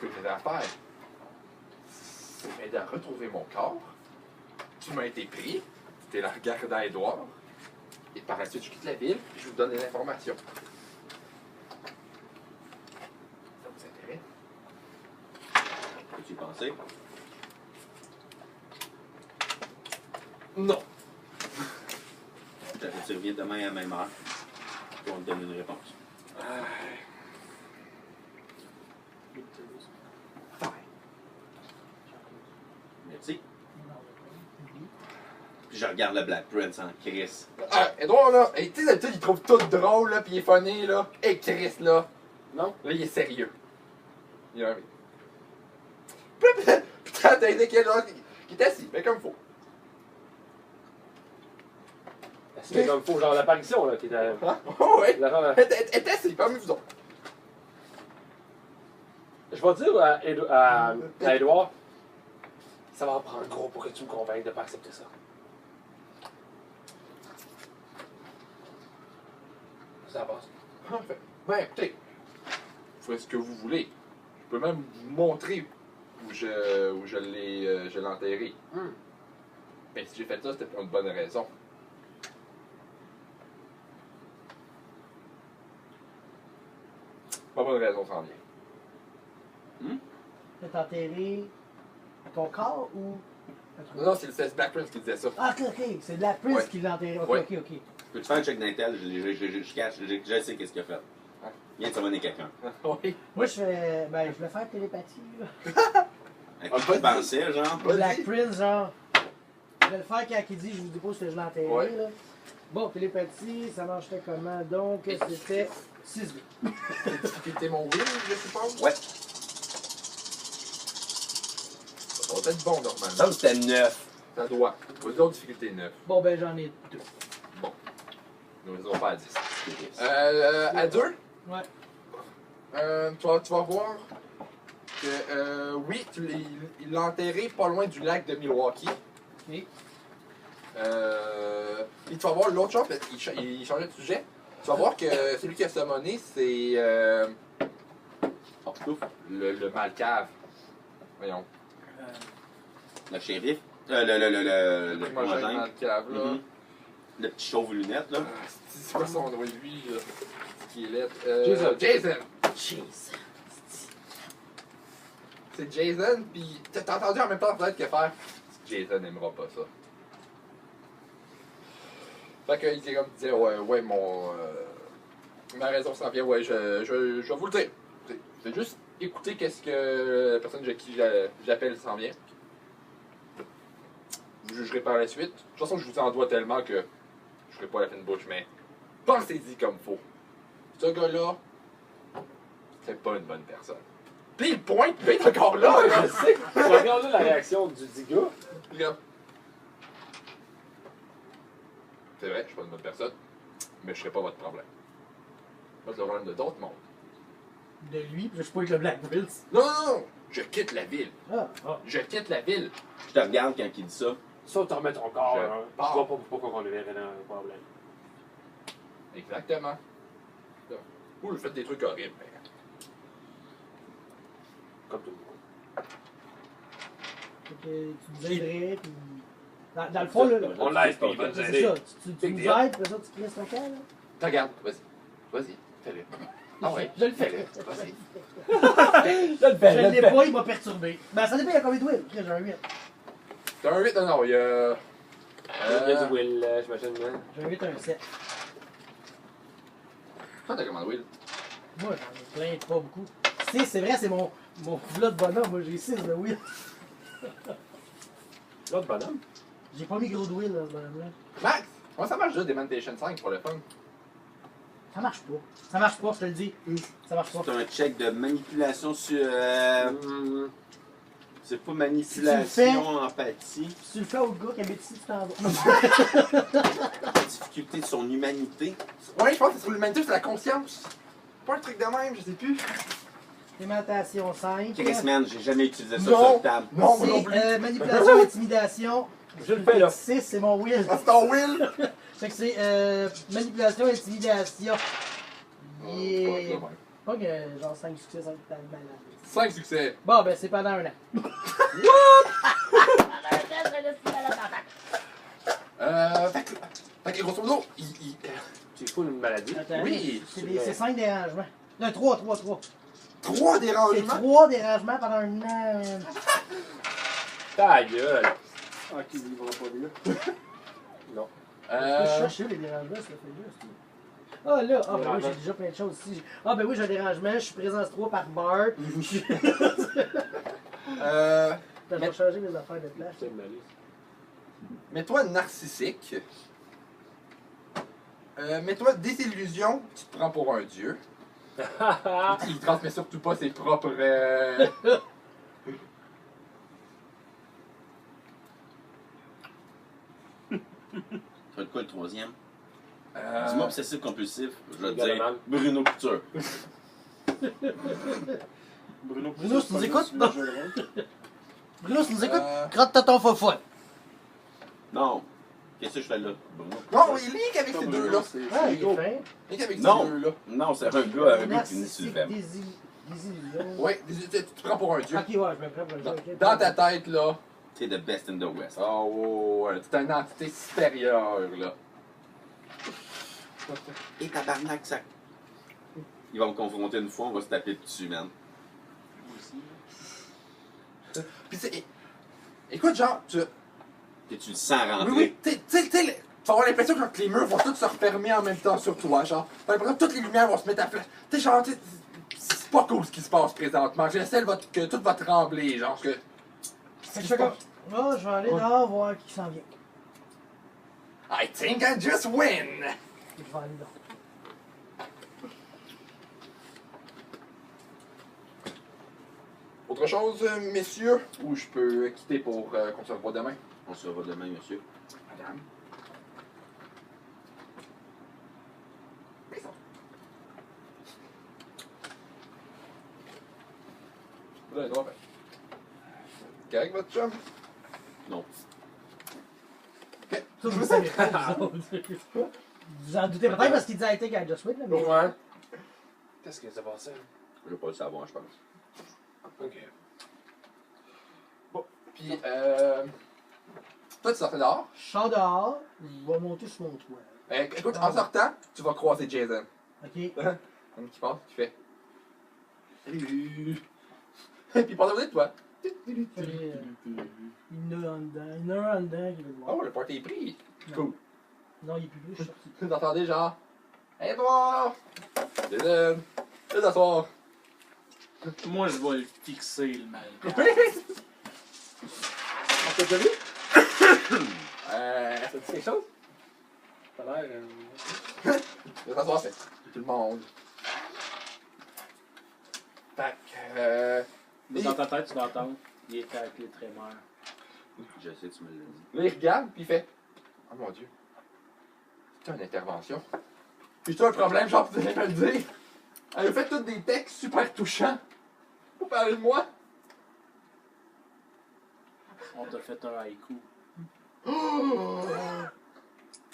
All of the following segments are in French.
que j'ai à faire, c'est m'aider à retrouver mon corps. Tu m'as été pris, tu es la regardant Edouard, et par la suite, je quitte la ville, et je vous donne les informations. Ça vous intéresse? Peux-tu y penser? Non. Tu reviens demain à la même heure. Pour te donner une réponse. Merci. Puis je regarde le Black Prince en crise. Ah, Edouard, là, tu sais, d'habitude, il trouve tout drôle, là, pis il est funny, là. Et Chris, là. Non? Là, il est sérieux. Il a un... Putain, t'as aidé quel autre qui est assis, mais comme faut. C'est comme faut, genre l'apparition, là, qui était. Hein? Oh, ouais. La- Elle est assis, parmi vous autres. Je vais dire à Edouard, ça va en prendre gros pour que tu me convainques de ne pas accepter ça. Ça passe. Parfait. Ben, écoutez, faites ce que vous voulez. Je peux même vous montrer où je l'ai enterré. Mais si j'ai fait ça, c'était pour une bonne raison. Pas bonne raison, s'en vient. T'as enterré ton corps ou. Non, c'est Black Prince qui disait ça. Ah, ok, ok. C'est Black Prince Ouais. qui l'a enterré. Ok, Ouais. ok, ok. Peux-tu faire un check d'intel? Je cache, je sais qu'est-ce qu'il a fait. Viens de summoner quelqu'un. Oui. Moi, je fais. Ben, je vais faire télépathie, là. À qui tu pensais, genre? Vas-y. Black Prince, genre. Je vais le faire quand il dit je vous dépose que je l'ai enterré, Ouais. là. Bon, télépathie, ça marcherait comment? Donc, c'était 6 vies. Difficulté mon win, je suppose? Ouais. Ça va être bon, normalement. Ça, c'était 9. Ça doit. Vas-y, autre difficulté 9. Bon, ben, j'en ai 2. Bon. Nous ne pas à 10. À 2, Ouais. tu vas voir que, oui, il l'a enterré pas loin du lac de Milwaukee. Ok. Et tu vas voir l'autre chose, parce qu'il changeait de sujet. Tu vas voir que celui qui a summoné, c'est le Malcave. Voyons. Le shérif. Le Primogène primogène. Malcave, là. Mhm. Le petit chauve aux lunettes, là. Ah, c'est quoi son nom, lui, là? C'est qui est laid. Jason. Jason! Jeez. C'est Jason, pis t'as entendu en même temps peut-être que faire. Jason n'aimera pas ça. Fait qu'il était comme disait, ouais, ma raison s'en vient, ouais, je vais vous le dire. Je vais juste écouter qu'est-ce que la personne à qui j'appelle s'en vient. Vous jugerez par la suite. De toute façon, je vous en dois tellement que je ferai pas la fine bouche, mais pensez-y comme faut. Ce gars-là, c'est pas une bonne personne. Puis il pointe, puis il est encore là, là. Je sais. Regarde là la réaction du gars. Regarde. C'est vrai, je suis pas une bonne personne, mais je serai pas votre problème. Moi, c'est le problème de d'autres mondes. De lui, puis je suis pas avec le Black Prince. Non, non, non! Je quitte la ville. Ah. Je quitte la ville. Je te regarde quand il dit ça. Ça, tu remets ton corps. Je Hein. pars. Je vois pas pourquoi on avait un problème. Exactement. Ou je fais des trucs horribles. Mais... Comme tout le monde. Fait que tu nous aiderais, puis. Dans le fond, là. On l'aide, puis il va nous C'est aider. ça. Tu nous aides, puis ça, tu crisses ton camp, là. Regarde, vas-y. Vas-y, fais-le. Ah ouais, Je le fais. fais-le. Vas-y. Je le l'ai pas, il m'a perturbé. Ben, ça dépend, il y a combien de will? J'ai un 8. T'as un 8? Non, non, il y a... Il y a du Will, j'imagine. Hein. J'ai un 8, un 7. Toi, t'as comment, Will? Moi, j'en ai plein, pas beaucoup. 6, c'est vrai, c'est mon vlog de bonhomme. Moi, j'ai 6 de will. L'autre bonhomme. J'ai pas mis gros de will, là, ce bonhomme-là. Max, comment ça marche juste Dementation 5 pour le fun? Ça marche pas. Ça marche pas, je te le dis. Ça marche pas. C'est un check de manipulation sur. C'est pas Si tu le manipulation, fais- empathie. Si tu le fais au gars qui habite ici, tu t'en vas. Difficulté de son humanité. Ouais, je pense que c'est sur l'humanité, c'est la conscience. Pas un truc de même, je sais plus. Alimentation 5. Chris, man, j'ai jamais utilisé ça Non. sur table. Non, moi non plus. C'est manipulation, intimidation. Je le fais, là. 6, c'est mon will. Ah, c'est ton Will? Fait que c'est manipulation, intimidation. Ouais, Yeah. ouais. Pas que genre 5 succès, ça va être malade. 5 succès. Bon, ben c'est pendant un an. What? Fait que grosso modo, C'est fou une maladie. Attends, Oui, c'est 5 dérangements. Non, 3. 3 C'est dérangements. 3 dérangements pendant un an. Ta gueule. Ah, qui vivra pas là. Non. Je cherche les dérangements, ça fait juste. Ah là, ah ben oui, j'ai déjà plein de choses ici. Ah ben oui, j'ai un dérangement, je suis présence 3 par Bart. Je vais changer mes affaires de place. C'est une maladie. Mets-toi narcissique. Mets-toi désillusion, tu te prends pour un dieu. Il transmet surtout pas ses propres. Ça va être quoi le troisième? Euh, Dis-moi obsessif compulsif, je vais te Galeman. dire Bruno Couture. Bruno, Bruno, tu nous écoutes? Non. Bruno, tu nous écoutes? Euh, Gratte ton faux. Non. Qu'est-ce que je fais là, Bruno? Non, il link avec ces deux-là. Ah, il est fin. Link avec ces Non. deux-là. Non, c'est un gars avec qui finit sur Narcissique, le verbe. désillusion. Ouais, tu te prends pour un dieu. Ok, ouais, je me prends pour un jeu. ok. Dans ta tête, là. T'es the best in the West. Oh, ouais, c'est une entité supérieure, là. Et tabarnak, ça. Il va me confronter une fois, on va se taper dessus, man. Puis c'est. Écoute, genre, tu. Et tu le sens rentrer. Oui, oui, tu vas avoir l'impression que les murs vont tous se refermer en même temps sur toi, genre. T'as l'impression que toutes les lumières vont se mettre à place. Tu sais, genre, c'est pas cool ce qui se passe présentement. J'essaie que tout va trembler, genre, que. Fait que je fais comme. Oh, je vais aller dehors voir qui s'en vient. I think I just win! Je vais aller dehors. Autre chose, messieurs, ou je peux quitter pour qu'on se revoie demain? On se revoit demain, monsieur. Madame. Vous avez le droit, correct, votre chum? Non. Ça, vous savez pas, vous autres. Vous en doutez peut-être parce qu'il disait I think I just win, là, mais. Ouais. Qu'est-ce que ça passé? Je vais pas le savoir, je pense. Ok. Puis, toi, tu sortais dehors. Je sors dehors, je vais monter sur mon toit. Écoute, en sortant, tu vas croiser Jason. Ok? Comme qui passe, qui fait. Salut! Puis il passe à côté de toi. Il y en a un en dedans. Il y en a un en dedans qui veut le voir. Oh, le party est pris. Non. Cool. Non, il est plus vieux, je suis sorti. Vous entendez genre. Hey toi! Jason! C'est d'asseoir. Moi, je vais le fixer, le mal. On t'a déjà vu? Ça te dit quelque chose? Ça a l'air. De s'asseoir, c'est tout le monde. Fait que. Mais dans ta tête, tu vas entendre. Il était avec les trémeurs. Je sais, tu me l'as dit. Là, il regarde, puis il fait. Oh mon dieu. C'est une intervention. Puis tu as un problème, genre, tu devrais me le dire. Elle a fait tous des textes super touchants. Pour parler de moi. On t'a fait un haïku.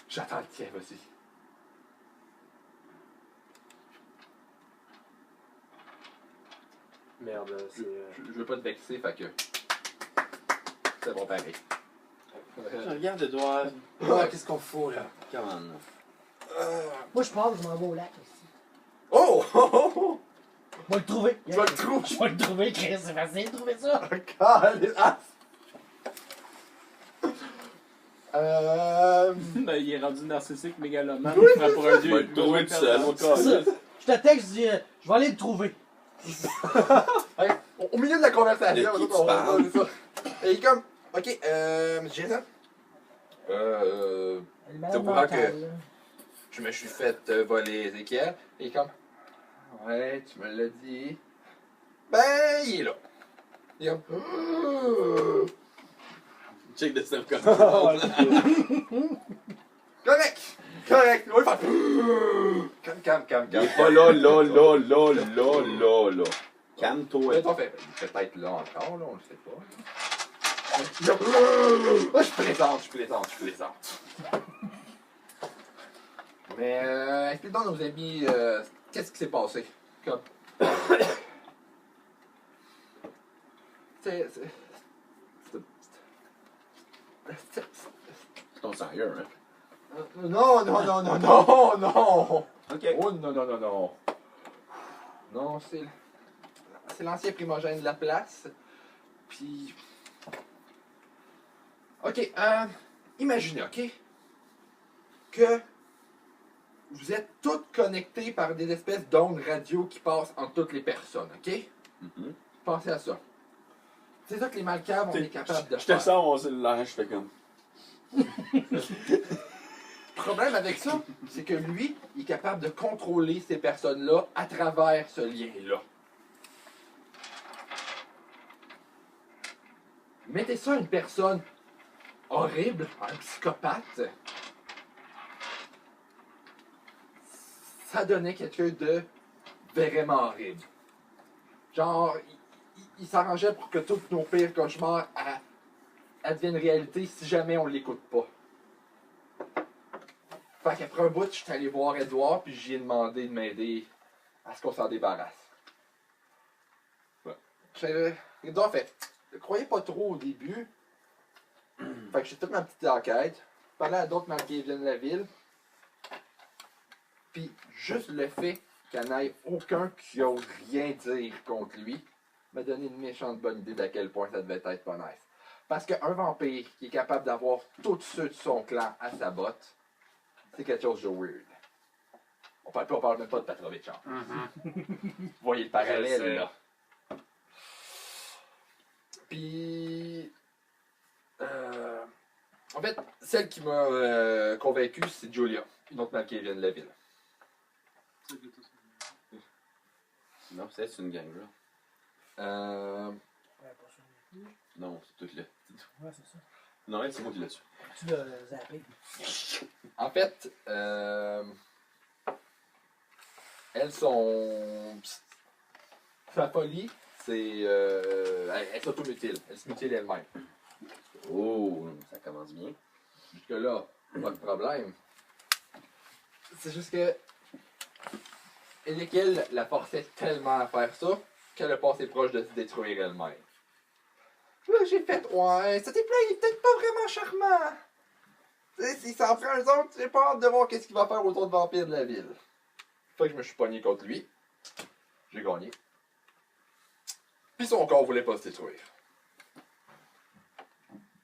J'attends le tien, vas-y. Merde, c'est. Je veux pas te vexer, fait que. C'est bon, pareil. Je regarde Edouard. Qu'est-ce qu'on fout, là? Come on. Moi, je pars, je m'en vais au lac aussi. Oh! Oh! Oh! Oh! Je vais le trouver. Je vais le trouver! Je vais le trouver, Chris, c'est facile de trouver ça. Ben, il est rendu narcissique, mégalomane. Il prend pour un dieu. Je vais le trouver tout seul. C'est ça. Je te texte, je dis, je vais aller le trouver. Hey, au milieu de la conversation, De qui nous tu autres, on parles? va ça. Et il est comme, ok, Jason, Le malade T'es au courant mental, que- là. je me suis fait voler Ézéchiel. Et il est comme, ouais, tu me l'as dit. Ben, il est là. Il est comme, Check de ça comme correct, correct, on va le faire. Calme. Il est pas là. Calme-toi. Mais toi, peut-être là encore, là, on le sait pas. Il est comme, ah, je plaisante. Mais explique donc nos amis, qu'est-ce qui s'est passé? Comme, C'est ton sérieux, hein? Non! Ok. Oh non! Non, c'est l'ancien primogène de la place. Puis... Ok, imaginez, ok? Que vous êtes tous connectés par des espèces d'ondes radio qui passent entre toutes les personnes, ok? Mhm. Pensez à ça. C'est ça que les malcaves, on est capable de Je te faire. sors mon cellulaire, je fais comme. Le problème avec ça, c'est que lui, il est capable de contrôler ces personnes-là à travers ce lien-là. Mettez ça à une personne horrible, un psychopathe. Ça donnait quelqu'un de vraiment horrible. Genre, il s'arrangeait pour que tous nos pires cauchemars adviennent réalité si jamais on l'écoute pas. Fait qu'après un bout, je suis allé voir Edouard puis j'y ai demandé de m'aider à ce qu'on s'en débarrasse. Edouard fait, ne croyez pas trop au début. Fait que j'ai fait ma petite enquête, parlé à d'autres malcaviens de la ville. Puis juste le fait qu'il n'y en ait aucun qui ose rien dire contre lui m'a donné une méchante bonne idée d'à quel point ça devait être pas nice. Parce qu'un vampire qui est capable d'avoir tous ceux de son clan à sa botte, c'est quelque chose de weird. On parle même pas de Petrovitch. Vous voyez le parallèle, là. Puis... en fait, celle qui m'a convaincu, c'est Julia, une autre malcavienne de la ville. Non, c'est une gang, là. Euh... Ouais, pas sûr non plus. Non, c'est tout le. Ouais, c'est ça. Non, elle, c'est moi qui l'ai su. Tu l'as zappé. En fait, elles sont... Sa folie, c'est... elle s'automutile. Elle se mutile elle-même. Oh, ça commence bien. Jusque-là, pas de problème. C'est juste que... Elle et qu'elle la forçait tellement à faire ça qu'elle a passé proche de se détruire elle-même. Là, j'ai fait, ouais, ce type-là, il est peut-être pas vraiment charmant. Tu sais, s'il s'en prend un autre, j'ai pas hâte de voir qu'est-ce qu'il va faire aux autres vampires de la ville. Fait que je me suis pogné contre lui. J'ai gagné. Puis son corps voulait pas se détruire.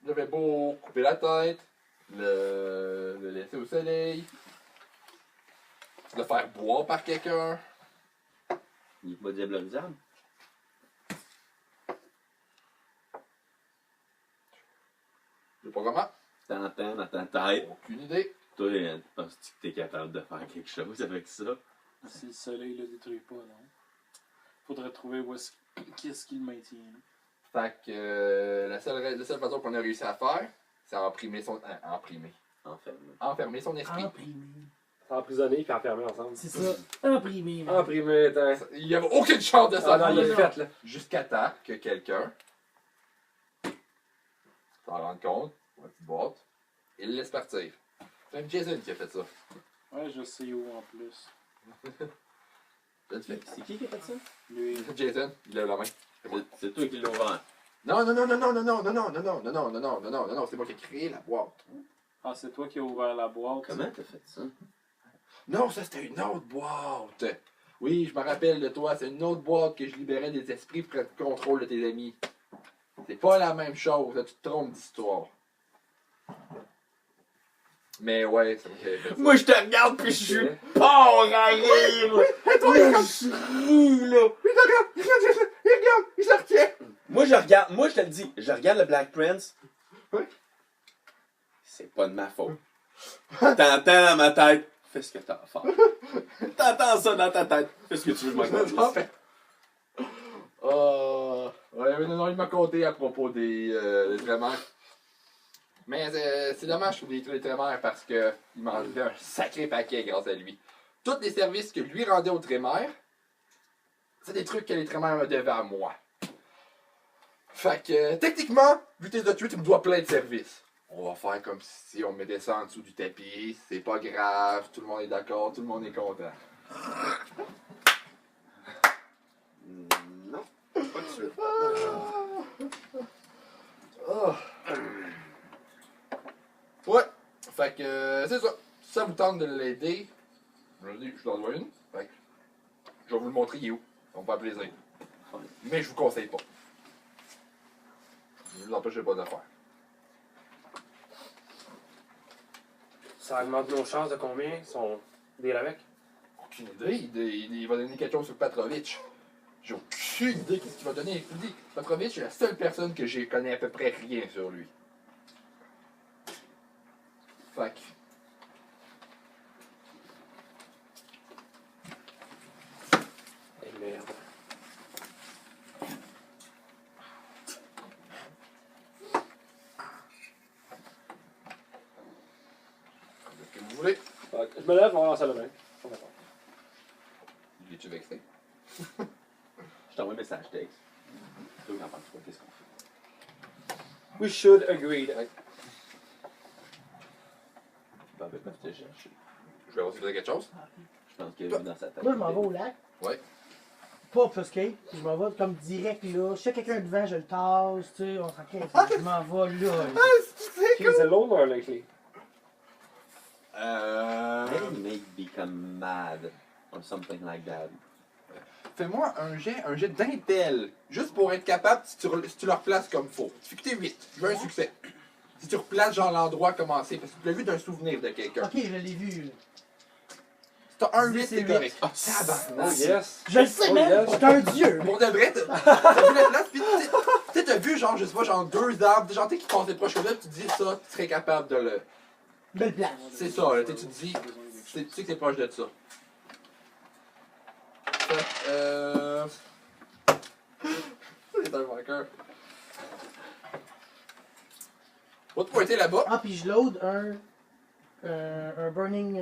J'avais beau couper la tête, le laisser au soleil, le faire boire par quelqu'un. Il est pas diabolisable. Je sais pas comment. T'entends dans ta tête. Aucune idée. Toi, penses-tu que t'es capable de faire quelque chose avec ça? Si le soleil le détruit pas, non. Faudrait trouver qu'est-ce qui le maintient. Fait que la seule façon qu'on a réussi à faire, c'est enfermer son esprit. Imprimé. Emprisonné puis enfermé ensemble. C'est ça. Imprimé, man. Imprimé, attends. Il n'y avait aucune chance de Ah ça. non, il est fait, là. Jusqu'à temps que quelqu'un s'en rende compte, une petite boîte, et le laisse partir. C'est même Jason qui a fait ça. Ouais, je sais où en plus. Je le fais. C'est qui a fait ça? Lui, Jason, il lève la main. C'est toi qui l'as ouvert. Non, c'est moi qui ai créé la boîte. ah, c'est toi qui as ouvert la boîte. Comment t'as fait ça? Non, ça c'était une autre boîte. Oui, je me rappelle de toi, c'est une autre boîte que je libérais des esprits pour prendre le contrôle de tes amis. C'est pas la même chose, là, tu te trompes d'histoire. Mais ouais, c'est moi qui avais fait ça. Moi, je te regarde pis je suis pas à rire! Hey, toi, Moi, je ris, là! regarde, il se retient. Moi, je regarde, moi, je te le dis, je regarde le Black Prince. Oui. C'est pas de ma faute. T'entends dans ma tête, fais ce que t'as à faire. T'entends ça dans ta tête, fais ce que tu veux, moi. Ouais, mais non, il m'a conté à propos des trémères. Mais c'est dommage pour les trémères parce qu'il m'a enlevé un sacré paquet grâce à lui. Tous les services que lui rendait aux trémères, c'est des trucs que les trémères me devaient à moi. Fait que, techniquement, vu que t'es de tuer, tu me dois plein de services. On va faire comme si on mettait ça en dessous du tapis, c'est pas grave, tout le monde est d'accord, tout le monde est content. suite. Ah. Ouais. Fait que c'est ça. Si ça vous tente de l'aider, je vous en dois une. Fait que je vais vous le montrer, il est où. Ça va me faire plaisir. Mais je vous conseille pas. Je vous empêche pas de le faire. Ça augmente nos chances de combien? Son deal avec? Aucune idée. Il va donner quelque chose sur Petrovitch. J'ai aucune idée qu'est-ce qu'il va donner. Je vous dis, Petrovitch est la seule personne que je connais à peu près rien sur lui. Fait que... Eh merde. Qu'est-ce que vous voulez? Fait que je me lève, on va lancer la main. On va faire. Es-tu vexé? Je t'envoie un message texte. Toi, qu'en penses-tu? Qu'est-ce qu'on fait? We should agree. Ben, avec moi, tu t'es cherché. Je vais voir si vous avez quelque chose. Je pense qu'il y a vu dans sa tête. Moi, je m'en vais au lac. Ouais. Pas obfusqué. Puis je m'en vais comme direct là. Si y a quelqu'un devant, je le tasse. Tu sais, on s'en crée. Je m'en vais là. He's alone or lately? Maybe make become mad or something like that. Fais-moi un jet d'intel. Juste pour être capable, si tu le replaces comme faut. Tu fais que t'es 8. Je veux un succès. Si tu replaces genre l'endroit commencé, parce que tu l'as vu d'un souvenir de quelqu'un. Ok, je l'ai vu. Si t'as un 8, C'est c'est huit. correct. Ah, Tabarnak. Oh yes! Je le sais, Oh, man! yes. Je suis un dieu! Pour de vrai, t'as vu la place, pis tu sais, t'as vu genre, je sais pas, genre 2 arbres, des gens qui passaient proche de là, pis tu te dis ça, tu serais capable de le. Belle place. C'est ça, là, tu te dis, tu sais que t'es proche de ça. Fait que, c'est un marqueur. Va te pointer là-bas. Ah, puis je load un burning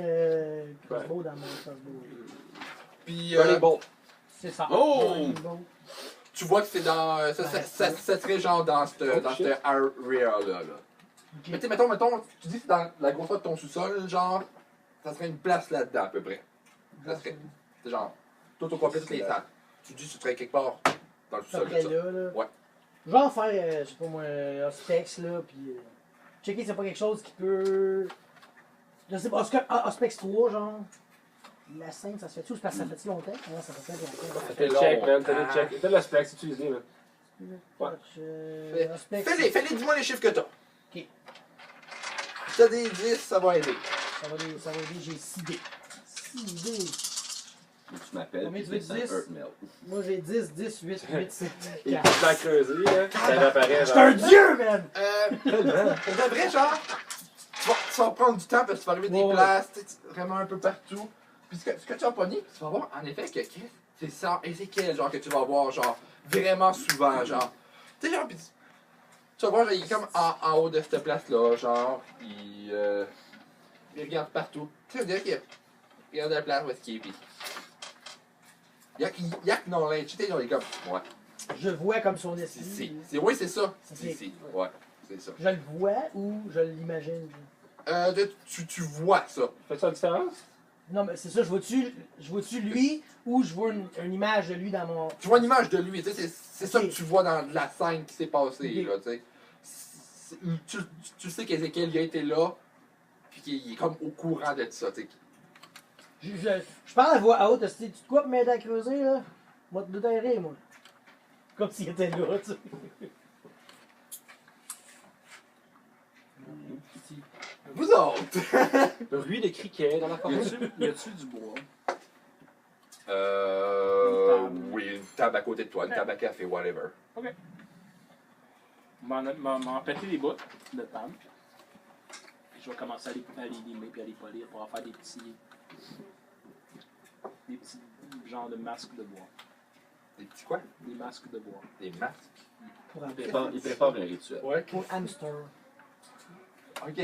crossbow dans mon crossbow. Puis Burning Bolt. C'est ça. Oh! Burning bow. tu vois que c'est dans. Ça serait genre dans cette area-là. Là. Ok. Mais tu sais, mettons, tu dis que c'est dans la grosseur de ton sous-sol, genre, ça serait une place là-dedans à peu près. Ça serait. C'est genre, tout au complet, toutes les salles. Tu dis que tu serais quelque part dans le Ça sous-sol près de ça. là. Ouais. Je vais en faire, je sais pas moi, Auspex là, puis checker si c'est pas quelque chose qui peut. Je sais pas, Auspex 3, genre. La scène, ça se fait-tu ou c'est parce que ça fait si longtemps? Non, ça fait pas longtemps. Ça T'as fait le long. check, man. T'as le Ah. check. T'as le spec, c'est utilisé, là. Ouais. Auspex. Fais-les, dis-moi les chiffres que t'as. Ok. Si t'as des 10, ça va aider. Ça va aider, j'ai 6 dés. 6 dés. Tu m'appelles, Combien puis tu veux, c'est un 10? hurt mail. Moi j'ai 10, 10, 8, 8, 7, Et 4. puis, t'as creusé, là. Ça apparaît. Je suis un dieu, man! Pour de vrai, genre, tu vas prendre du temps parce que tu vas arriver des Ouais. places, tu sais, vraiment un peu partout. Puis ce que tu vas pogner, tu vas voir en effet que c'est ça, Ézéchiel, genre, que tu vas voir, genre, vraiment souvent, genre. Tu sais, genre, pis tu vas voir, genre, il est comme en haut de cette place-là, genre, il regarde partout. Tu sais, on dirait qu'il regarde la place où est-ce qu'il est, pis. Acknowledge, tu sais, genre, il est comme, ouais, Je vois comme son esprit. oui, c'est ça. C'est- Ouais, c'est ça. Je le vois ou je l'imagine? Tu vois ça. Fais-tu la différence? Non, mais c'est ça, je vois-tu lui ou je vois une image de lui dans mon. Tu vois une image de lui, tu sais, c'est ça Ok. que tu vois dans la scène qui s'est passée, Ok. là, tu sais. Tu sais qu'Ézéchiel il a été là, puis qu'il est comme au courant de ça, tu sais. Je parle à voix haute, tu te quoi pour m'aider à creuser, là? Moi, te déterrer, moi. Comme s'il était là, tu sais. Vous autres! Le bruit des criquets dans la forêt. Y a-tu du bois? Oui, une table à côté de toi, une table à café, whatever. M'en péter les bouts de table. Je vais commencer à les limer puis à les polir pour en faire des petits genres de masques de bois. Des petits quoi? Des masques de bois. Des masques. Pour Il prépare un rituel. Ouais. Pour hamster. Ok.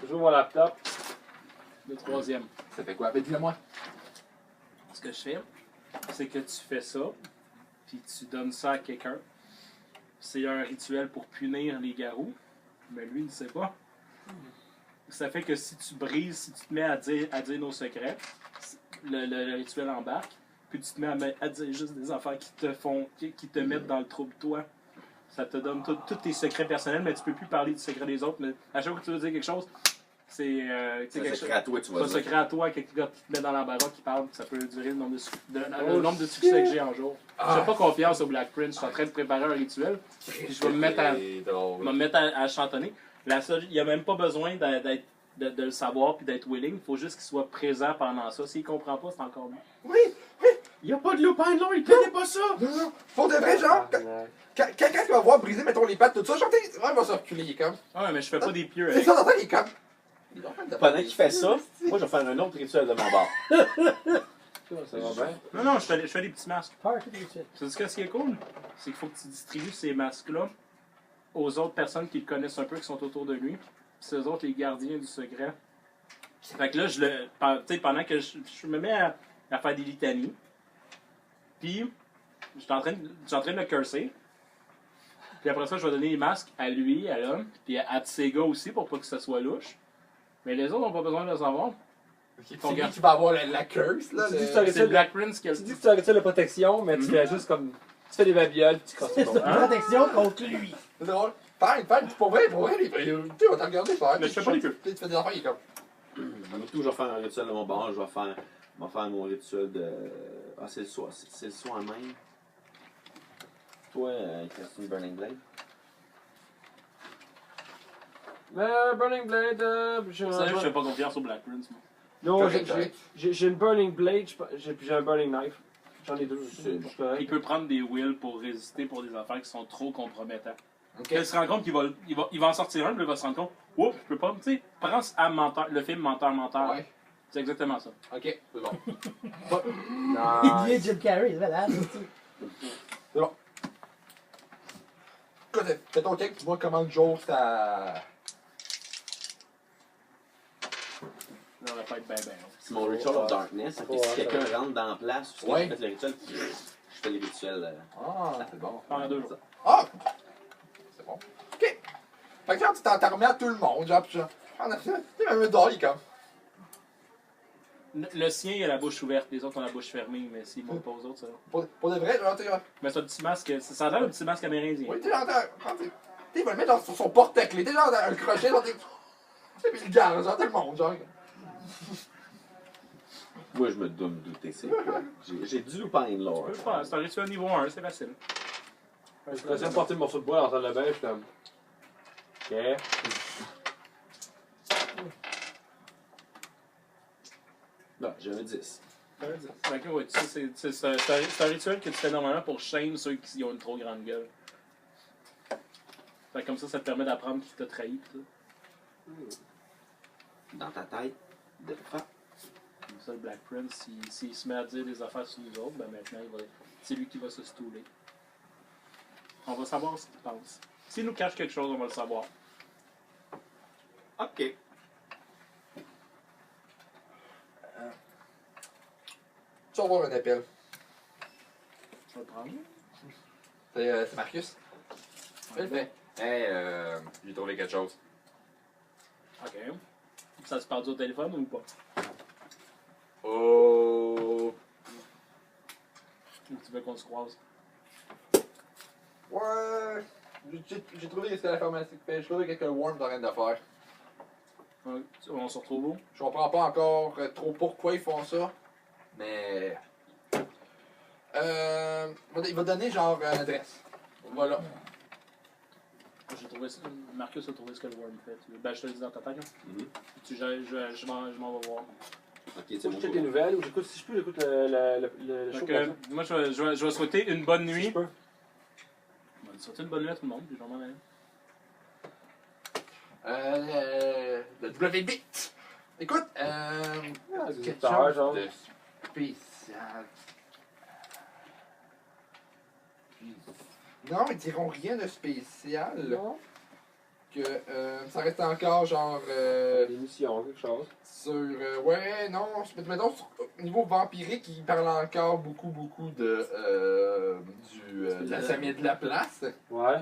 J'ouvre mon laptop. Le troisième. Ça fait quoi? Ben dis-le-moi. Ce que je fais, c'est que tu fais ça, puis tu donnes ça à quelqu'un. C'est un rituel pour punir les garous, mais lui, il ne sait pas. Ça fait que si tu brises, si tu te mets à dire nos secrets, le rituel embarque, puis puis tu te mets à dire juste des affaires qui te mettent dans le trouble, toi. Ça te donne tous tes secrets personnels, mais tu peux plus parler du secret des autres. Mais à chaque fois que tu veux dire quelque chose, c'est C'est un quelque secret à toi, tu c'est vas un dire. secret à toi, quelqu'un qui te met dans l'embarras, qui parle, ça peut durer le nombre de succès que j'ai en jour. Je fais pas confiance au Black Prince, je suis en train de préparer un rituel, puis je vais me mettre à chantonner. Il n'y a même pas besoin de le savoir puis d'être willing, il faut juste qu'il soit présent pendant ça. S'il comprend pas, c'est encore mieux. Oui, Il y a pas de lupin de long, il connaît pas ça! non, pour de vrai, genre, quand il va voir briser, mettons, les pattes, tout ça, genre, il va se reculer, il est comme. Ouais, mais je fais pas des pieux C'est avec. ça, dans il est comme. Pendant qu'il fait ça, moi je vais faire un autre rituel de mon bord. Ça va bien. Non, je fais des petits masques. Party de suite. Tu sais ce qui est cool? C'est qu'il faut que tu distribues ces masques-là aux autres personnes qui le connaissent un peu, qui sont autour de lui. Puis c'est eux autres les gardiens du secret. Fait que là, tu sais, pendant que je me mets à faire des litanies, puis je suis en train de le curser. Puis après ça, je vais donner les masques à lui, à l'homme, puis à Tsega aussi, pour pas que ça soit louche. Mais les autres n'ont pas besoin de le savoir. C'est lui qui va avoir la curse, là. Tu dis que le- tu C'est le Black Prince qui a le Tu dis que tu arrêtes ça de protection, mais tu fais juste comme. Tu fais des babioles, puis tu crosses C'est ton. une protection contre lui. C'est drôle. Fine, pour vrai, tu vas te regarder faire. Mais je fais pas les queues. Tu fais des affaires, il est comme. Tout, je vais faire un rituel de mon bord, je vais faire mon rituel de. Ah, c'est le soir. C'est le soir même. Toi, Christine Burning Blade. Burning Blade, Ça, je fais pas confiance au Black Prince. Moi. Non, Correct. j'ai une Burning Blade, j'ai un Burning Knife. J'en ai deux. C'est- Je suis correct. Il peut prendre des wills pour résister pour des affaires qui sont trop compromettantes. Ok. Il se rend compte qu'il va en sortir un, puis il va se rendre compte, oups, je peux pas, tu sais, pense à Menteur, le film Menteur. Ouais. C'est exactement ça. Ok, c'est bon. Il est Jim Carrey, c'est malade. Écoute, fais ton check, tu vois comment le jour ça. Ça va pas être bien. C'est mon Ritual of Darkness. Ok, si quelqu'un rentre dans la place, ou si Ouais. je fais le rituel, je fais les rituels. Ah, c'est bon. Pendant 2 jours. Ah! C'est bon. Ok. Fait que quand tu t'en remets à tout le monde, genre, pis genre. Ah, tu sais, même dehors, il est comme. Le sien, il a la bouche ouverte, les autres ont la bouche fermée, mais s'ils montent pas aux autres, ça va. Pour de vrai, genre, tu sais, Mais c'est un petit masque, ça a l'air un petit masque amérindien. oui, tu sais, genre, il va le mettre sur son porte-clés, tu sais, genre, dans un crochet, genre, tu sais, pis il le garde, genre, tout le monde, genre. Moi, je me dois me douter, c'est quoi. J'ai du lupin lore. Je pense, c'est un rituel niveau 1, c'est facile. Je suis de porter le morceau de bois dans la salle de bain, je suis comme. Ok. Non, j'ai un 10. Fait que, ouais, tu sais, c'est un rituel que tu fais normalement pour shame ceux qui ont une trop grande gueule. Fait que comme ça te permet d'apprendre qui t'a trahi. Pis tout. Dans ta tête, de fa. Comme ça, le Black Prince, s'il se met à dire des affaires sur nous autres, ben maintenant, c'est lui qui va se stouler. On va savoir ce qu'il pense. S'il nous cache quelque chose, on va le savoir. Ok. Tu vas avoir un appel. Je vais le prendre. C'est Marcus. Je le fais. Hey, j'ai trouvé quelque chose. Ok. Ça se parle au téléphone ou pas? Oh. Ou tu veux qu'on se croise? Ouais. J'ai trouvé ce que la pharmacie fait. J'ai trouvé quelques worms en train de faire. Ouais, on se retrouve où? Je comprends pas encore trop pourquoi ils font ça. Mais. Il va donner genre une adresse. Voilà. J'ai trouvé ça. Marcus a trouvé ce que le Worm fait. Ben, je te le dis dans ta tête. Là. Mhm. Je m'en vais voir. Ok, c'est Je bon. check les nouvelles ou j'écoute, si je peux, j'écoute le show. Donc, moi, je vais souhaiter une bonne Si nuit. je peux. Je vais souhaiter une bonne nuit à tout le monde, puis je vais m'en aller. Le WB. Écoute, des quelque auditeurs, chose genre. de spécial. Non, ils diront rien de spécial. Non. Que ça reste encore genre Des missions, quelque chose. sur. Ouais, non, mettons, au niveau vampirique, ils parlent encore beaucoup de. De la famille de la place. Ouais.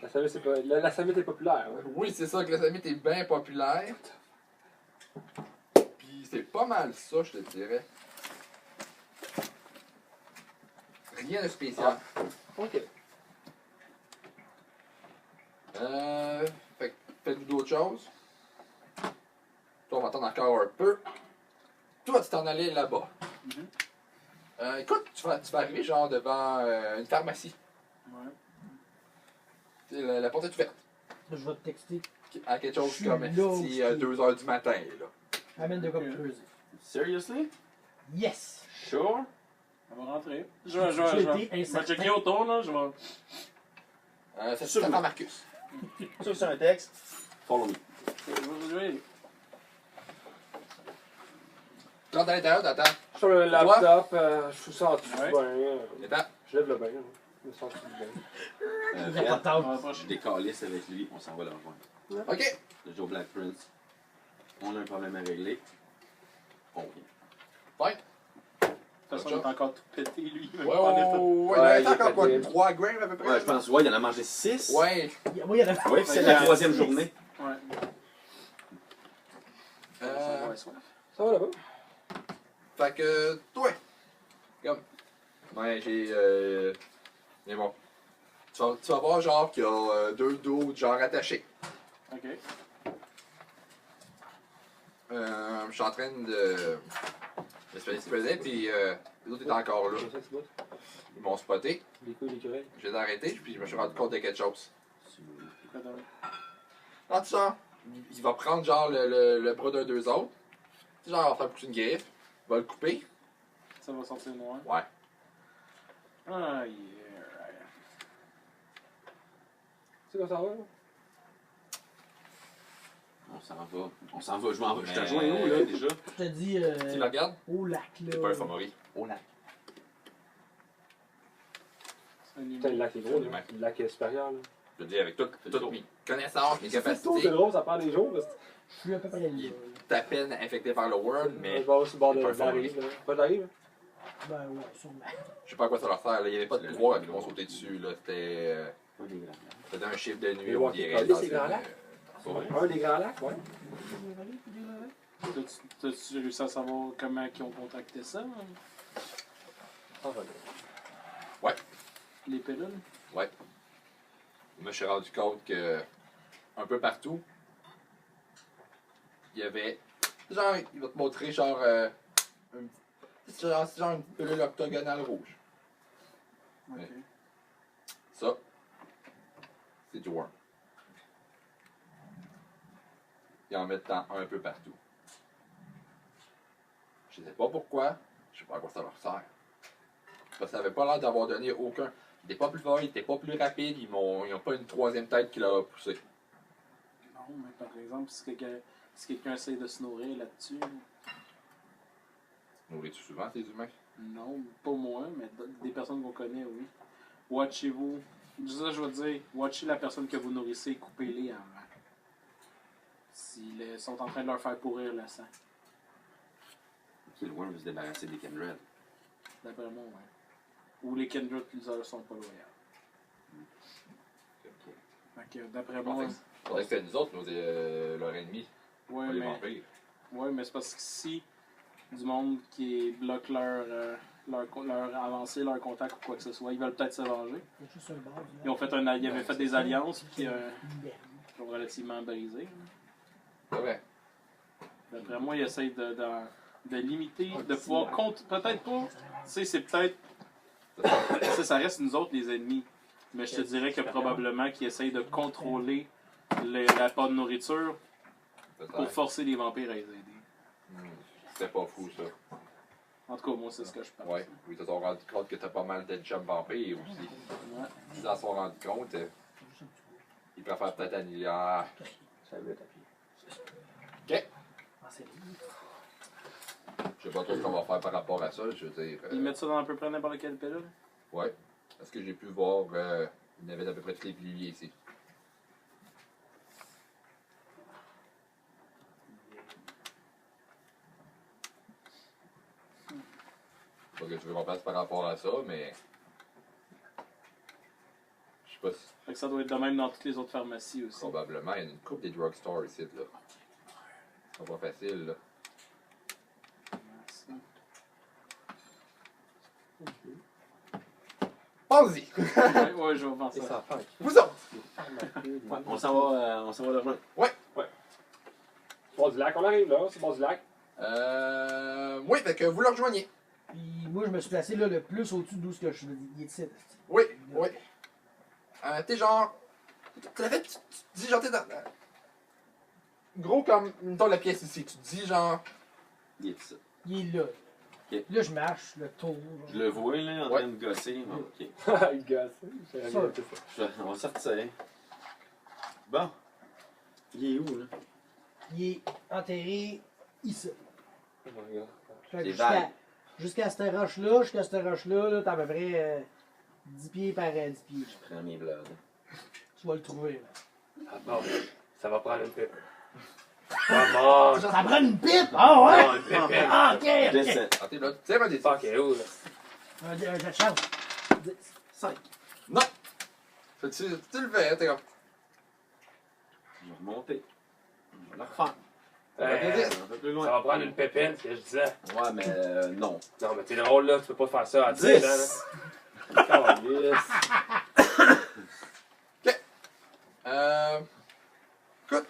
La Samite, c'est pas... la Samite est populaire. Ouais. Oui, c'est ça, que la Samite est bien populaire. Puis c'est pas mal ça, je te dirais. Rien de spécial. Ok. Fait que faites-vous d'autres choses. Toi, on va attendre encore un peu. Toi, tu t'en allais là-bas. Mhm. Écoute, tu vas arriver genre devant une pharmacie. Ouais. La porte est ouverte. Je vais te texter. À quelque chose Je suis comme là si aussi. 2h du matin. Là. Amène de quoi pour creuser. Seriously? Yes! Sure? On va rentrer. Je Tu vais étais je vais incertain. checker autour, là. Je vais. C'est Sûr, ça, oui. Marcus. Ça, c'est un texte. Follow me. Je vais. Tu rentres à l'intérieur, t'attends. Sur le laptop, je suis senti Ouais. bien. Attends. Je lève le bain. Je me sens bien. Il y a Fred, pas de temps. On va approcher. je décalisse avec lui, on s'en va le rejoindre. OK. Le Joe Black Prince. On a un problème à régler. On vient. Fine. De toute façon, il est encore tout pété, lui. Il Ouais, veut pas en effet. ouais, Ouais, il y a encore quoi? pété. 3 grammes à peu près? Ouais, je pense, ouais, il en a mangé 6. Ouais. Oui, il y en a. Ouais, puis c'est la troisième journée. Ouais. Euh, Ouais, soif. Ça va là-bas? Fait que, toi, comme, ouais, mais bon, tu vas voir, genre, qu'il y a 2 dos, genre, attachés. Ok. Je suis en train de se faire exploser, puis les autres étaient encore là. Comme ça, tu bottes. Ils m'ont spoté, Les couilles d'écureuil. je les ai arrêtés, puis je me suis rendu compte de quelque chose. C'est quoi donc? Quand tu sors, il va prendre, genre, le bras d'un d'eux autres, tu sais, genre, il va faire pousser une griffe, il va le couper. Ça va sortir noir. Ouais. Ah, yeah. C'est quoi ça va? là? On s'en va. On s'en va. Je m'en vais. Je te Mais- rejoins où, là, déjà? Je te dis, Tu me regardes? au lac, là. C'est pas un favori. Au lac. C'est un humain. Putain, le lac est gros, Ouais. là. Le lac est supérieur, là. Je te dis, avec toutes mes connaissances, mes C'est capacités, drôle, ça prend des jours. Parce que Je suis à peu près là. t'es à peine infecté par le World, je mais vais aller sur le bord c'est pas un de la favori. rive. là. Pas de la rive? Ben ouais, sûrement. je sais pas à quoi ça leur sert. Là. Il n'y avait pas de pouvoir qui vont sauter dessus. Là. Pas des grands. C'était un chiffre de nuit. Les On walkie dirait calls, dans c'est une, grand lac? ouais. Un des grands lacs, ouais. T'as-tu réussi à savoir comment ils ont contracté ça? Hein? Ah, ouais. Les pilules? Ouais. Je me suis rendu compte que un peu partout, il y avait. Genre, il va te montrer genre. C'est genre une pilule octogonale rouge. Ok. Ouais. Ça, c'est du worm. Ils en mettent un peu partout. Je sais pas pourquoi, je sais pas à quoi ça leur sert. Parce que ça avait pas l'air d'avoir donné aucun. Il était pas plus fort, il était pas plus rapide, ils ont pas une troisième tête qui leur a poussé. Non, mais par exemple, si quelqu'un essaie de se nourrir là-dessus, Nourris-tu souvent ces humains? non, pas moi, mais des personnes qu'on connaît, oui. Watchez-vous. Ça, je veux dire, watchez la personne que vous nourrissez et coupez-les avant. S'ils sont en train de leur faire pourrir le sang. Ok, le worm veut se débarrasser des Kenred. D'après moi, ouais. Ou les Kendra Utilisations sont pas loyaux. Fait que d'après moi, Faudrait que c'était nous autres, leur ennemi, ouais, pas les mais, vampires. ouais, mais c'est parce que si du monde qui bloque leur avancée, leur contact ou quoi que ce soit, ils veulent peut-être se venger. Il y a juste un bord, là. Ils avaient fait des alliances qui Merde. ont relativement brisé. C'est vrai. D'après moi, ils essayent de limiter, de pouvoir peut-être pas. Tu sais, c'est peut-être. Ça reste nous autres les ennemis. Mais je te dirais que probablement qu'ils essayent de contrôler l'apport de nourriture pour Peut-être. forcer les vampires à les aider. C'était pas fou ça. En tout cas, moi, c'est ce que je pense. Ouais. Oui, ils se sont rendus compte que t'as pas mal de chums vampires aussi. Ouais. Ils en sont rendus compte. Ils préfèrent peut-être annuler. Ah. Ça veut tapis. Ah, c'est lui. Je sais pas trop ce qu'on va faire par rapport à ça. Je veux dire. Ils mettent ça dans à peu près n'importe quelle pilule. Ouais. Est-ce que j'ai pu voir. Il y avait à peu près tous les piliers ici. Pas que tu veux qu'on fasse par rapport à ça, mais. Je sais pas si. Fait que ça doit être de même dans toutes les autres pharmacies aussi. Probablement, il y a une coupe des drugstores ici, là. C'est pas facile, là. Pensez-y. Ouais, je vais voir Et ça. ça fait. Vous autres. Ouais, on s'en va le rejoindre. C'est bord du lac, on arrive là, c'est bord du lac. Oui, fait que vous le rejoignez. Puis moi, je me suis placé là le plus au-dessus d'où ce que je suis. Il est ici. Oui, oui. T'es genre. Tu l'as fait, tu te dis genre, t'es dans. Gros comme, mettons la pièce ici. Tu te dis genre. Il est ici. Il est là. Ok. Là, je marche le tour. Je le vois, là, en Ouais. train de gosser. Ok. Il gosse. J'ai Ça. rien fait ça. On va sortir. Bon. Il est où, là? Il est enterré ici. Oh my god. Fait que C'est jusqu'à vague. jusqu'à cette roche-là, là, t'as à peu près 10 pieds par 10 pieds. Je prends mes bloods. Tu vas le trouver. Là. Ah bon, ça va prendre une pipe. Comment? Ça prend une pipe! Ah ouais! Non, une pépine. Ah, ok! Descends. Ah, t'es là. Tiens, un des Fuck, elle est où là? Un jet de chance. 5. Non! Fait que tu le fais, t'es comme. Je vais remonter. Je vais le refaire. Euh, Un peu plus Ça loin. va prendre une pépine, c'est ce que je disais. Ouais, mais non. Non, mais t'es drôle là, tu peux pas faire ça à 10 ans là. Calisse. Écoute.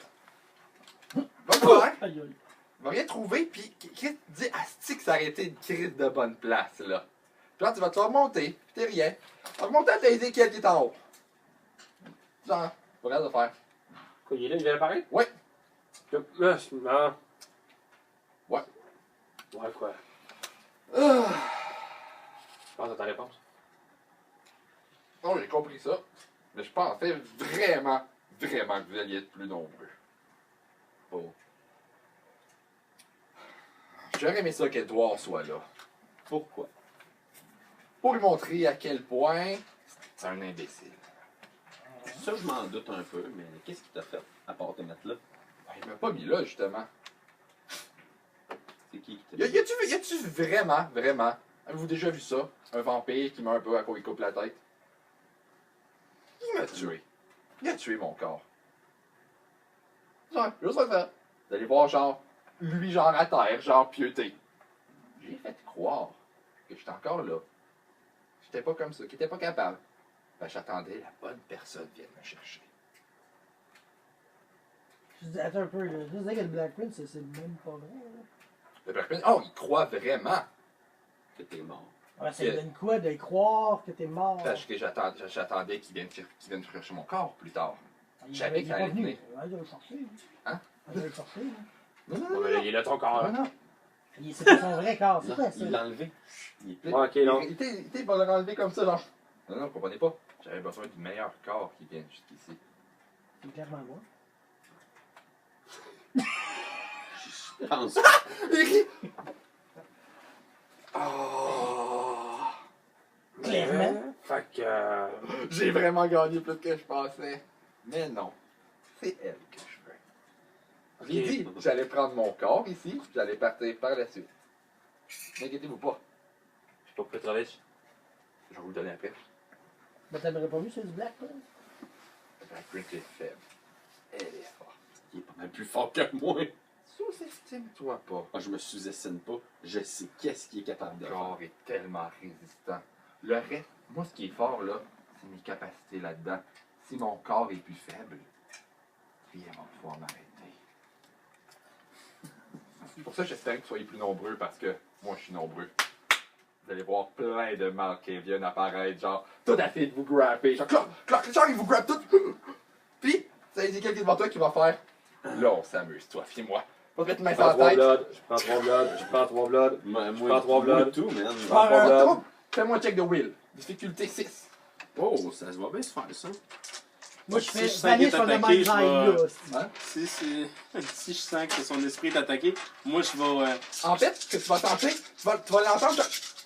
Va le faire. Aïe, aïe. Va rien trouver, puis Chris te dit, asti que ça aurait été une crise de bonne place, là. Puis là, tu vas te remonter, puis t'es rien. Tu vas remonter à t'aider qui est en haut. Genre, pas grave de faire. Quoi, il est là, il vient d'apparaître? Ouais. Non. Ouais. Ouais, quoi? Ah. Je pense à ta réponse. Non, j'ai compris ça. Mais je pensais vraiment que vous alliez être plus nombreux. Bon. J'aurais aimé ça qu'Edouard soit là. Pourquoi? Pour lui montrer à quel point c'est un imbécile. Ça, je m'en doute un peu, mais qu'est-ce qu'il t'a fait à part te mettre là? Ben, il m'a pas mis là, justement. C'est qui t'a Y a-tu vraiment, avez-vous déjà vu ça? Un vampire qui meurt un peu à quoi il coupe la tête? Il m'a tué. Il a tué mon corps. Ouais, juste ça. Vous allez voir, genre, lui, genre à terre, genre pieuté. J'ai fait croire que j'étais encore là. J'étais pas comme ça, qu'il était pas capable. Ben, j'attendais la bonne personne vienne me chercher. Je dis, attends un peu, là. Je disais que le Black Prince, c'est même pas vrai. Là. Le Black Prince, oh, il croit vraiment. que t'es mort? Ouais, ça lui donne quoi de croire que t'es mort? Parce que j'attendais qu'il vienne chercher mon corps plus tard. Il j'avais est que pas ça allait venu. venir. Ouais, il va le chercher. Hein? Il va le chercher. Là. Non, non, Ouais, non, mais là, il est là ton corps. non, Là. non. C'est pas son vrai corps, c'est Non, quoi ça? il l'a enlevé. Il est plus. Ouais, ok, non. Il va le renlever comme ça, genre. Non, non, vous comprenez pas. J'avais besoin du meilleur corps qui vienne jusqu'ici. C'est clairement moi. Je pense. Oh, Clairement. Fait que. j'ai vraiment gagné plus que je pensais. Mais non, c'est elle que je veux. J'ai dit, j'allais prendre mon corps ici, j'allais partir par la suite. N'inquiétez-vous pas, Je sais pas pourquoi tu travailles. je vais vous le donner après. Mais t'aimerais pas mieux c'est du Black Prince? Le Black Prince est faible. Elle est forte. Il est pas mal plus fort que moi. Sous-estime-toi pas. Ah, je me sous-estime pas. Je sais qu'est-ce qu'il est capable de Le faire. corps est tellement résistant. Le reste, moi, ce qui est fort, là, c'est mes capacités là-dedans. Si mon corps est plus faible, rien va pouvoir m'arrêter. C'est pour ça que j'espère que vous soyez plus nombreux, parce que moi, je suis nombreux. Vous allez voir plein de mâles qui viennent apparaître, genre, tout à fait de vous grapper. Genre, genre, ils vous grappent tout. Puis, ça y est, quelqu'un devant toi qui va faire. Là, on s'amuse, toi, fiez-moi. Va te mettre une main Je sur prends la 3 tête. bloods, je prends 3 bloods, je prends 3 bloods. Moi, prends trois bloods. tout, man. Ah, Trois bloods. trouble. Fais-moi un check de will. Difficulté 6. Oh, ça se va bien se faire, ça. Moi, je Si fais je sens qu'il Vanish est from the attaqué, Mind's je Eye, vais- là. c'est- Si je sens que son esprit est attaqué, moi je vais. En fait, ce que tu vas tenter, tu vas l'entendre,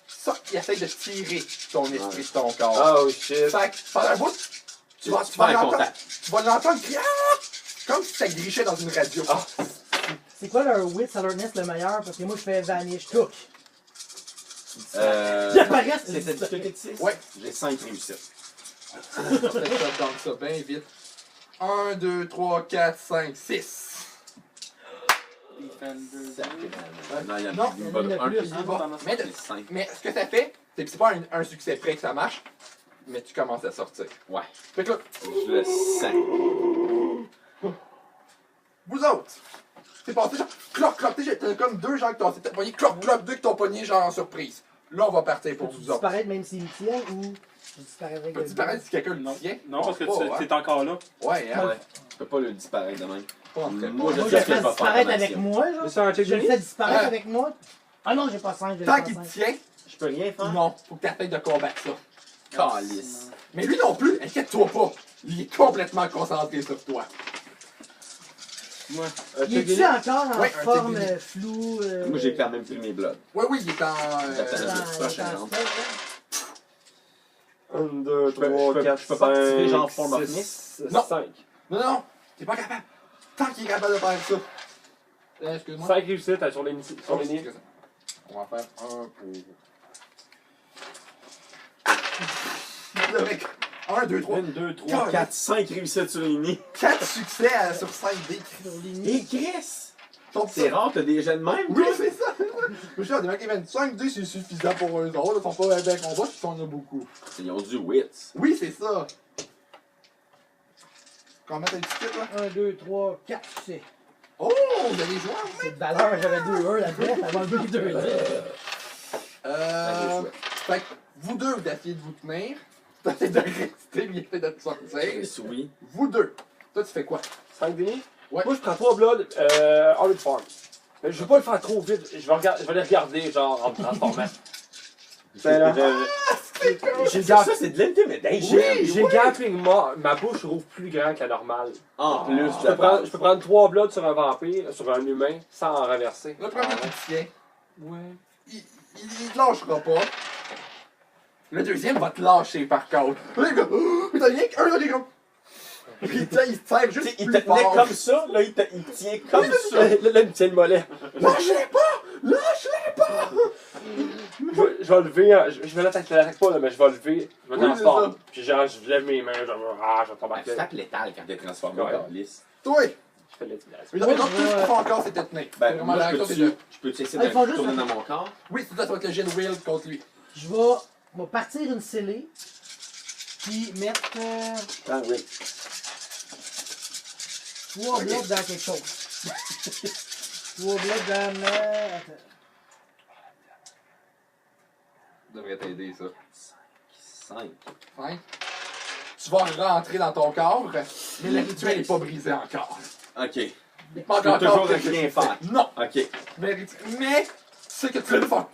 ça, il essaie de tirer ton esprit de ton corps. Oh shit. Fait que, pendant un bout, tu vas faire l'entendre, contact. tu vas l'entendre crier, ah! Comme si ça grichait dans une radio. C'est quoi leur wits alertness le meilleur? Parce que moi, je fais Vanish Took. Ils apparaissent. C'est cette difficulté de 6? Ouais. J'ai 5 réussites. Peut-être dans ça bien vite. 1, 2, 3, 4, 5, 6. Non, il y en Non, a il y en a un plus, plus. hein. Mais, C'est 5. mais ce que ça fait, c'est pas un succès près que ça marche. mais tu commences à sortir. Ouais. Fait que là, Je le sens. vous autres, c'est passé genre, cloc, cloc, t'as comme deux gens qui t'ont pogné, cloc, cloc, deux qui t'ont pogné genre en surprise. Là, on va partir pour Peux-tu vous autres. disparaître même s'il me tient ou je disparaîtrai Peux-tu disparaître si quelqu'un le Non, tient? non parce que Pas, tu hein? es encore là. Ouais, hein? Ouais. Tu peux pas le disparaître de même. Pas en fait. Moi, Moi, je sais le ce que fais je vais faire disparaître comme avec action. moi, genre. C'est un check Je le de fais disparaître Ah. avec moi. Ah non, j'ai pas 5, j'ai Tant pas qu'il te 5. tient, Je peux rien faire? non, faut que t'essayes de combattre ça. Calice. Mais lui non plus, inquiète-toi pas. Il est complètement concentré sur toi. Moi, Il est-tu encore en Ouais, un forme TD. floue? Moi, j'ai quand même plus mes blood. Oui, oui, il est en. Attends. prochain round. 1, 2, Je peux- 3, je peux- 4, je peux pas activer genre Form of 6, Non. 5. Non, non, t'es pas capable. Tant qu'il est capable de faire ça. Excuse-moi. 5 réussites sur les Oh, lignes. c'est ça. On va faire un pour. Avec 1, 2, 3. 1, 2, 3, 4, 5 réussites sur les nids. 4 succès sur 5 dés. Et Chris! Ton C'est rare, t'as des jets de même, Oui, toi? c'est ça. Je suis des mecs qui viennent 5 dés, c'est suffisant pour eux autres. Ils sont pas bien combats, ils en ont beaucoup. Ils ont du wits. Oui, c'est ça. Combien t'as dit là? 1, 2, 3, 4, c'est. Oh, vous allez jouer en main. C'est de valeur, j'avais 2 1 là-dedans, avant 2 2 Fait que vous deux, vous essayez de vous tenir. T'essayes de rester, lui, il essaie de te sortir. Oui. Vous deux. Toi, tu fais quoi? 5 dénis? Ouais. Moi, je prends 3 blood, Hard Farm. Mais je veux pas le faire trop vite. Je vais les regarder, genre, en me transformant. Ben là. J'ai Ça, c'est de l'intimidation. J'ai gapping ma bouche rouvre plus grand que la normale. En plus, Je peux prendre 3 blood sur un vampire, sur un humain, sans en renverser. Le premier qui te tient, Ouais. il te lâchera pas. Le deuxième va te lâcher par contre. Là, il va. Mais t'as rien qu'un, là, il est comme. Puis il te serre juste. il plus te tenait fort. comme ça, là, il tient comme ça. Là, il me tient le mollet. Lâchez pas! Lâchez pas! Je vais lever, je vais l'attaque pas, là, mais je vais lever, je me Oui, transforme. Puis genre, je lève mes mains, genre, je vais tomber à Tu terre. tapes létal quand t'es transformé Ouais. en lisse. Toi! Je fais de l'intimidation. Mais dans tout ce qu'il faut encore, c'est te tenir. C'est Ben, vraiment moi, la je réaction, c'est de. peux-tu essayer Ah, ils font de juste tourner un- dans mon corps? Oui, c'est ça, ça va être le jet de will contre lui. Je vais partir une scellée, puis mettre Ah oui. 3 blocs dans quelque chose. 3 blocs dans ma. Attends. Ça devrait t'aider, ça. 5. Hein? Tu vas rentrer dans ton corps, mais le rituel n'est pas brisé encore. Ok. Il manque Je peux toujours quelque rien chose. faire. Non! Ok. Mais tu sais que tu vas le faire.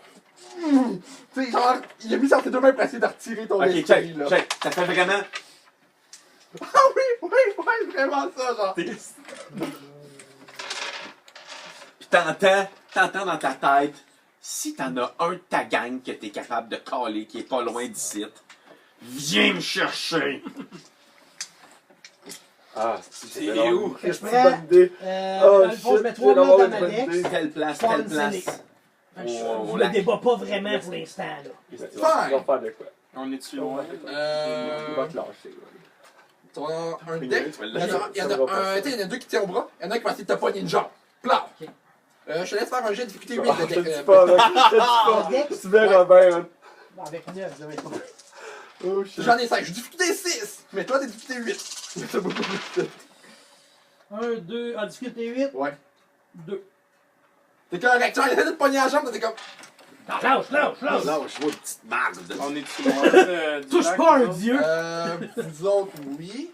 Tu sais, genre, il a mis sur tes deux mains pour essayer de retirer ton Ok, esprit, check, là. check. Ça fait vraiment. Ah oui, vraiment ça, genre. Puis t'entends dans ta tête, si t'en as un de ta gang que t'es capable de caler, qui est pas loin d'ici, viens me chercher! Ah, C'est long. où? Qu'est-ce que Je c'est une bonne idée? Dans le fond, je mets 3 je viens blocs d'avoir dans une ma bonne deck. idée. Telle place, Faire telle une scellée. place. Fait que Je On me la- débat pas vraiment pour l'instant, là. Ils vont faire de quoi? on est-tu loin? Il va te lâcher. T'as un Tu deck. vas le Il y en a, il y en a un, tu sais, il y en a deux qui tiennent au bras. Il y en a un qui va essayer de te pogner une jambe. Plat! Ok. Je te laisse faire un jet de difficulté 8 Ah, de je te deck. dis pas, mec. Je te dis pas. Le deck, Tu verras bien, man. avec 9, ça va être bon. Oh shit. J'en ai 5. Je difficulté 6. Mais toi, t'es difficulté 8. C'est beaucoup plus. 1, 2, en difficulté 8, Ouais. 2. T'es correct. Tu essaies de te pogner la jambe, t'es comme. Lâche! Là, je vois une petite marde. On est-tu loin? Touche pas un dieu! Vous autres, oui.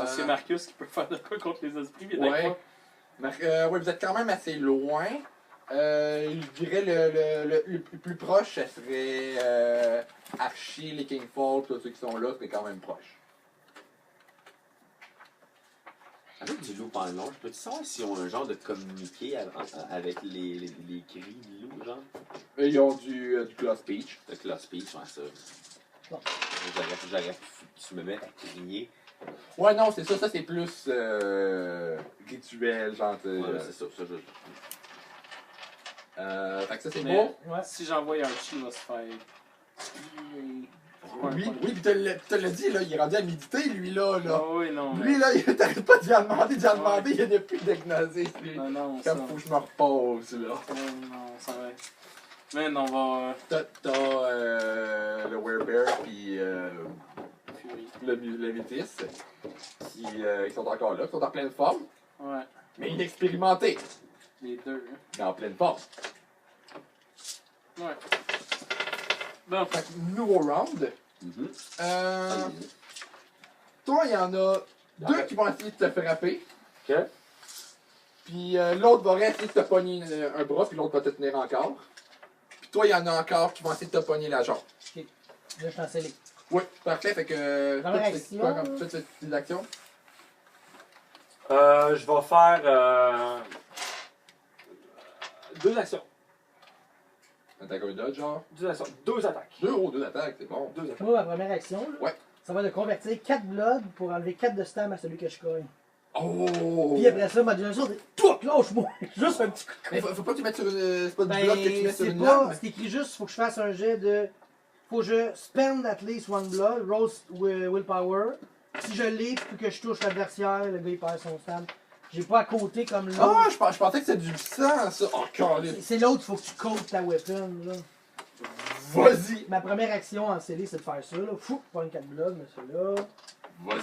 C'est Marcus qui peut faire de quoi contre les esprits, mais Ouais. Ouais, vous êtes quand même assez loin. Je dirais le plus proche, ce serait Archie, les Kingfall, tous ceux qui sont là, c'est quand même proche. Avec du loup par long, je peux-tu savoir s'ils ont un genre de communiqué avec les cris du loup, genre? Ils ont du Claw Speech. Le class speech, ouais, ça. Bon. J'aurais pu me mettre à crier. Ouais, non, c'est ça. Ça, c'est plus rituel, genre. Ouais, c'est ça, Fait que ça, c'est Mais- beau. Ouais. Si j'envoie Archie, il va se faire. tuer. Oui, oui, pis tu l'as dit, là, il est rendu à méditer, lui, là. Ah oui, non. Lui, là, il t'arrête pas d'y en demander, il y a plus d'agnosis, lui. Non, non, ça. Comme faut que je me repose, là. Non, ça va. Man, on va. T'as le Werebear, pis le métis, qui sont encore là, qui sont en pleine forme, Ouais, mais inexpérimentés, les deux. Hein. mais en pleine forme. Ouais. Bon, Fait que, nouveau round. Mhm. Euh, toi, il y en a deux qui vont essayer de te frapper. Ok. Puis l'autre va essayer de te pogner un bras, puis l'autre va te tenir encore. Puis toi, il y en a encore qui vont essayer de te pogner la jambe. Là, je suis en scellé. Oui, parfait. Fait que. Première toi, tu fais action. quoi comme toutes ces actions? Je vais faire 2 actions. Attaque un dodge, genre. 2 actions. 2 attaques. Deux attaques, c'est bon. 2 attaques. Moi, ma première action, là, Ouais. ça va de convertir 4 blood pour enlever 4 de stam à celui que je cogne. Oh! Puis après ça, ma deuxième chose, c'est toi, lâche-moi! Juste un petit coup de Mais faut pas que tu mettes sur une. C'est pas du Ben, bloc que tu mets sur c'est une pas. lame. C'est écrit juste, faut que je fasse un jet de. Faut que je spend at least one blood, roll willpower. Si je l'ai, puis que je touche l'adversaire, le gars il perd son stam. J'ai pas à côté comme Ah, l'autre. je pensais que c'était du sang, ça. Oh, calé. C'est l'autre, faut que tu codes ta weapon, là. Vas-y. Ma première action en scellé, c'est de faire ça, là. Fou, pas une 4 blood, mais celui-là.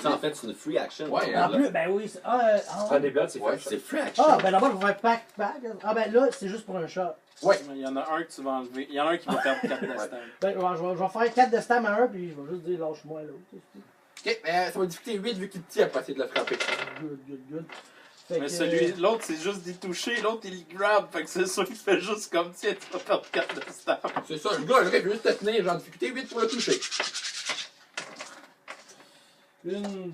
Ça, en fait, c'est une free action. Ouais, En Là. plus, ben oui, c'est. Prends des blocs, c'est Ouais, fait. C'est free action. Ah, ben d'abord, je vais faire pack. Ah, ben là, c'est juste pour un shot. il y en a un que tu vas enlever. Il y en a un qui va perdre 4 d'instant. Ben, je vais faire 4 de stam à un, puis je vais juste dire lâche-moi l'autre. Ok, mais ça va difficulté 8 vu qu'il te tire pour essayer de le frapper. Good. Fait Mais que, l'autre, c'est juste d'y toucher, l'autre, il grab. Fait que c'est sûr qu'il fait juste comme tiens, tu vas perdre 4 de stamp. C'est ça, le gars, il veut juste te tenir, genre difficulté 8 pour le toucher. 1,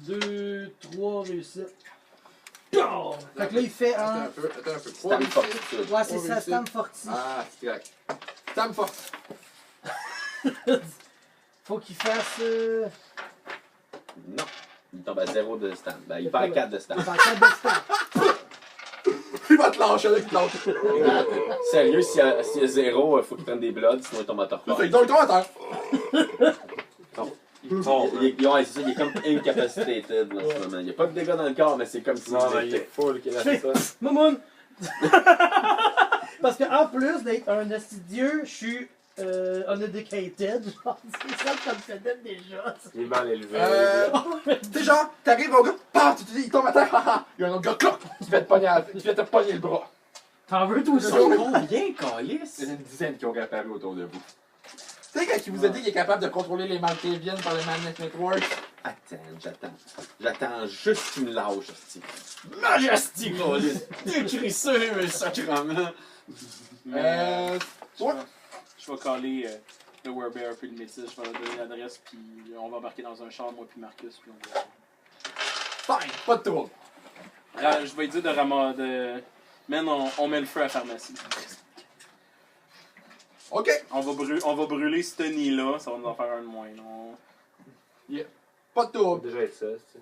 2, 3 réussites. Oh! Fait que là, il fait Attends un. un peu, attends un peu. 3 Stamp fortitude. Ouais, c'est trois ça, réussites. Stam Forti. Ah, c'est correct. Stam fort. Faut qu'il fasse. Non. Il tombe à 0 de stand. Ben, il perd 4 de Il stand. fait 4 de stam. Il va te lâcher avec l'autre. Sérieux, s'il y a 0, il faut qu'il prenne des bloods, sinon il tombe à terre. C'est ça, il tombe à terre. Ouais, c'est ça, il est comme incapacitated là, en ce moment. Il n'y a pas de dégâts dans le corps, mais c'est comme si Non, mais il est full qu'il a fait ça. Moumoun! Parce qu'en plus d'être un astidieux, je suis uneducated. Genre, c'est ça que ça me fait déjà. Il est mal élevé. Tu sais, genre, t'arrives au gars, paf, tu te dis, il tombe à terre, haha. Il y a un autre gars, cloc, qui fait te pogner le bras. T'en veux tout ça? Combien, Calis? C'est une dizaine qui ont réapparu autour de vous. Tu sais, quand il vous a dit qu'il est capable de contrôler les Malkavians par le Madness Network, Attends, j'attends juste qu'il me lâche, hostie. Majesty, Calis! T'écris ça, mais sacrement! ouais. Je vais caller le Warbear puis le Métis. Je vais leur donner l'adresse, puis on va embarquer dans un char, moi puis Marcus, puis on va. Fine, pas de trouble. Je vais lui dire de ramasser. Man, on met le feu à la pharmacie. Ok. On va brûler ce nid-là, ça va nous en faire un de moins. Non? Pas de Ça trouble. va déjà être ça. c'est-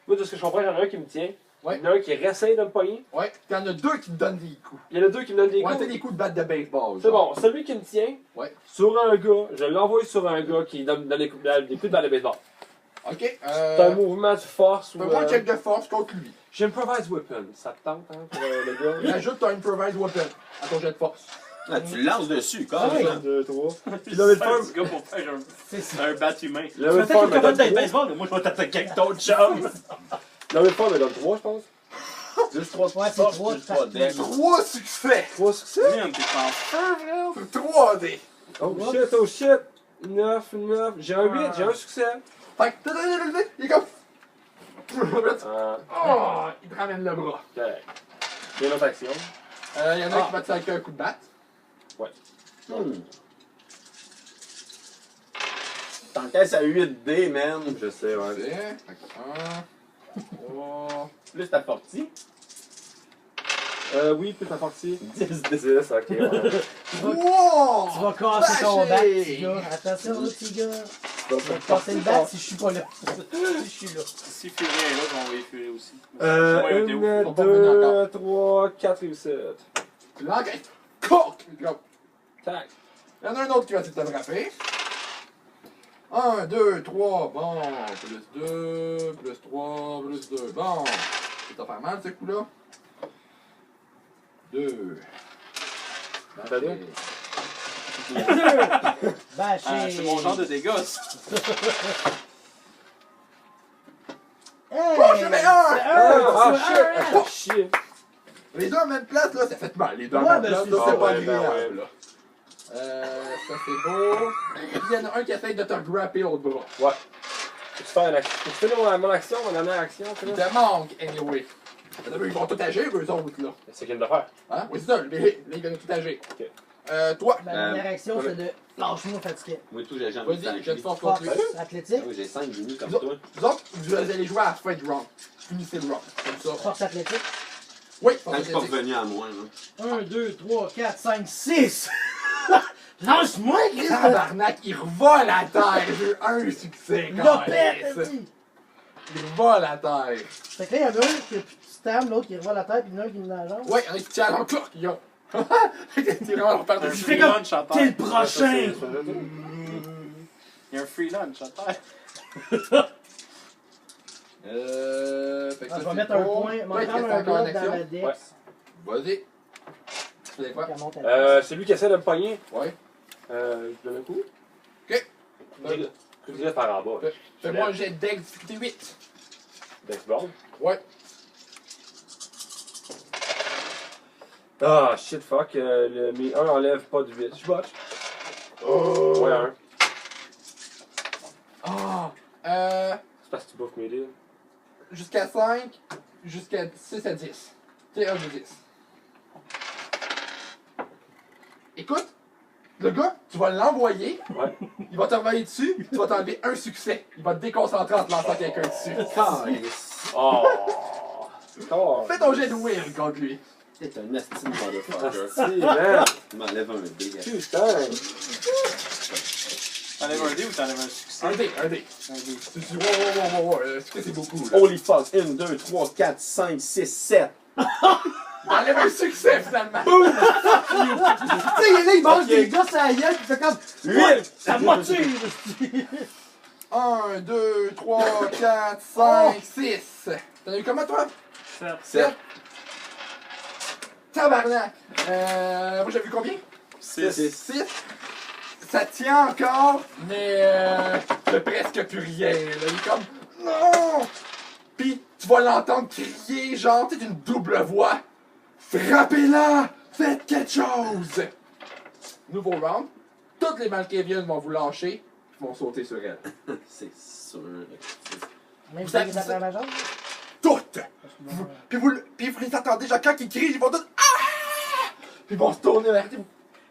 Moi, de ce que je comprends, il y en a un qui me tient. Ouais. Il y en a un qui essaye de me pogner. Ouais. Puis il y en a deux qui me donnent des coups. Il y en a 2 qui me donnent des Ouais, coups. t'as des coups de batte de baseball. C'est genre. bon, celui qui me tient, Ouais. sur un gars, je l'envoie sur un gars qui donne des coups de balle de baseball. Ok. C'est un mouvement de force ou. Fais-moi un check de force contre lui. J'ai un improvise weapon. Ça te tente, hein, pour le gars? Ajoute ton improvised weapon à ton jet de force. Ah, tu le lances dessus, Ah oui. carrément. 1, 2, 3. Puis là, le fun- du gars pour faire C'est ça. un bat humain. Le Webform me donne 3. baseball, mais moi je vais t'attaquer avec ton chum. Le Webform me donne 3, je pense. Juste 3 Ouais, c'est 3 juste 3 decks. 3 succès. 3 succès. Man, t'es en feu, là. 3D. Oh shit. 9. J'ai un 8, j'ai un succès. Fait que il est comme. Ah, Oh, il te ramène le bras. correct. J'ai une autre action. Il y en a un qui va te faire avec un coup de batte. T'encaisses à 8D, man. Je sais, ouais. Fait que 1, 3. Plus ta fortie. Oui, plus la partie. 10 D. 10, ok. Ouais. Wow! Tu vas casser ton Bâché! bat, petit gars. Attention, là, petit gars. Tu vas casser le bat si je suis pas là. Si je suis là. Si Fury est là, on va y fuir aussi. Ouais, t'es où? 1, Faut pas revenir 2, 3, 4 réussites. Tu l'enquêtes. Coq! Tac. Il y en a un autre qui va essayer de te frapper. 1, 2, 3, bon. Plus 2, plus 3, plus 2. Bon. Ça va faire mal, ce coup-là. 2. T'as deux? Bâché. C'est mon genre de dégâts, ça. Hey! Oh, j'ai meilleur! Ah, shit! Les deux en même place, là, ça fait mal. Les deux en Ouais, même ben, place, c'est là, ça. c'est pas Ouais, ben, agréable, ouais. là. Ça c'est beau. Puis il y en a un qui essaye de te grapper l'autre bras. Ouais. Peux-tu faire une action? Peux-tu faire mon action, mon dernière action, tu Il sais? te manque, anyway. Ils vont tout agir, eux autres, là. C'est ce qu'il vient de faire. Hein? Oui, c'est ça, là, ils viennent tout agir. Ok. Toi, Ma dernière action, c'est de lâche-moi fatigué. Moi, tout, j'ai jamais vas-y, je te force contre Force lui. athlétique. Oui, j'ai 5 demi comme Vous toi. vous autres, vous allez jouer à la fin du round. Finissez le round, comme ça. Force athlétique. Oui, Tant force que je suis pas athlétique. revenu à moi, là. 1, 2, 3, 4, 5, 6! Lâche-moi, Chris! Tabarnak, il revole à terre. J'ai eu un succès, Il a quand pète, même. Il revole à terre. Fait que là, il y en a un qui a plus de stam, l'autre qui revoit la tête, puis il y en a un qui me met dans la jambe. Ouais, il y en a qui tient à l'encour, il y a. C'est vraiment par Un dessus. free lunch à T'es le terre. prochain! Il y a un free lunch à terre. Fait que Ah, ça, je vais c'est mettre un bon. point, m'en Ouais, il te prendre reste un encore bloc une dans action. la dex. Ouais. Vas-y. Tu fais quoi? Qu'elle monte à la C'est lui qui essaie de me pogner. Ouais. Je donne un coup. Ok. Tu dirais par en bas. Fais-moi un jet de deck difficulté 8. Dexboard. Ouais. Ah, shit, fuck. Mes 1 enlève pas de 8. Je botche. Ouais, 1. Ah. C'est parce que tu bouffes mes livres. Jusqu'à 5, jusqu'à 6 à 10. C'est 1 de 10. Écoute, le gars, tu vas l'envoyer, Ouais. il va te revenir dessus, tu vas t'enlever un succès. Il va te déconcentrer en te lançant quelqu'un dessus. Oh! Oh! Fais ton jet de will contre lui. T'es un estime motherfucker. Si, man! Il m'enlève un dé. Putain! T'enlèves un dé ou t'enlèves un succès? Un dé, un dé. Un dé. Tu dis, wow, succès c'est beaucoup. Là. Holy fuck. 1, 2, 3, 4, 5, 6, 7. Il enlève un succès finalement. Tu sais, là, il mange des gars sur la gueule, pis fait comme 8! ça motive! 1, 2, 3, 4, 5, 6. T'en as eu comment toi? 7. Tabarnak. Moi j'ai vu combien? 6. Ça tient encore, mais fait presque plus rien. Là. Il est comme non! Puis tu vas l'entendre crier, genre, tu sais, d'une double voix. Frappez-la! Faites quelque chose! Nouveau round. Toutes les Malkavians vont vous lâcher, ils vont sauter sur elle. C'est sûr. Même Vous si avez- il est la jambe? Toutes! Puis vous les attendez, genre, quand ils crient, ils vont tous ah! Puis ils vont se tourner vers vous.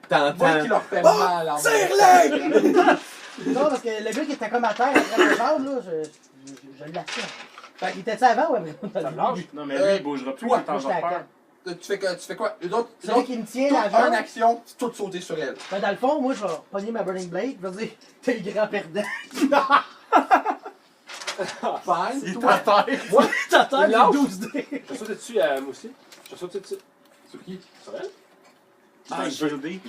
Vous voyez qu'il leur fait mal en Tire-les! Non, parce que le gars qui était comme à terre après la jambe, là, je l'attends. Fait Il était-tu avant ou après? Ça me lâche? Non, mais lui, il bougera plus, toi, il est en moi, j'étais à peur. Tu fais quoi? Les autres, Celui qui me tient toutes la en jambe. action, toutes sauter sur elle. Ben, dans le fond, moi, je vais pogner ma Burning Blade, je vais dire, t'es le grand perdant. Fine, Il est toi. à terre. Moi, t'attends, Il lâche. j'ai 12 dés. Je saute dessus à moi aussi. Je saute dessus. Sur qui? C'est vrai? Ah, il veut le dé.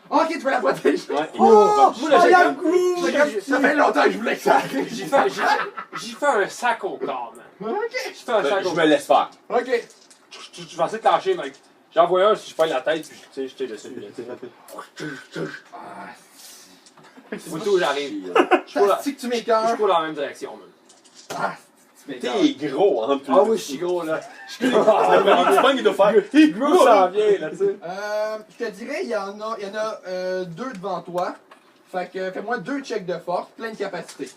Ok, tu veux la protéger. Ouais. Oh! Moi, là, I j'ai am comme- Groot! Ça fait longtemps que je voulais que ça arrive. J'ai fait un sac au corps, man. Ok. J'ai fait un sac Je au me laisse faire. Ok. Je vais essayer de lâcher, mec. J'en vois un si je pogne la tête, puis tu sais, je tire dessus. Là, tu sais. Ah, Faut tout, j'arrive. ça c'est que tu Je m'écœures. cours dans la même direction, man. Ah, tu m'écœures. T'es gros en plus. Ah oui, je suis gros, là. Tu penses qu'il doit faire. Gros, ça vient, là, tu sais. Je te dirais, il y en a deux devant toi. Fait que fais-moi 2 checks de force, pleine capacité.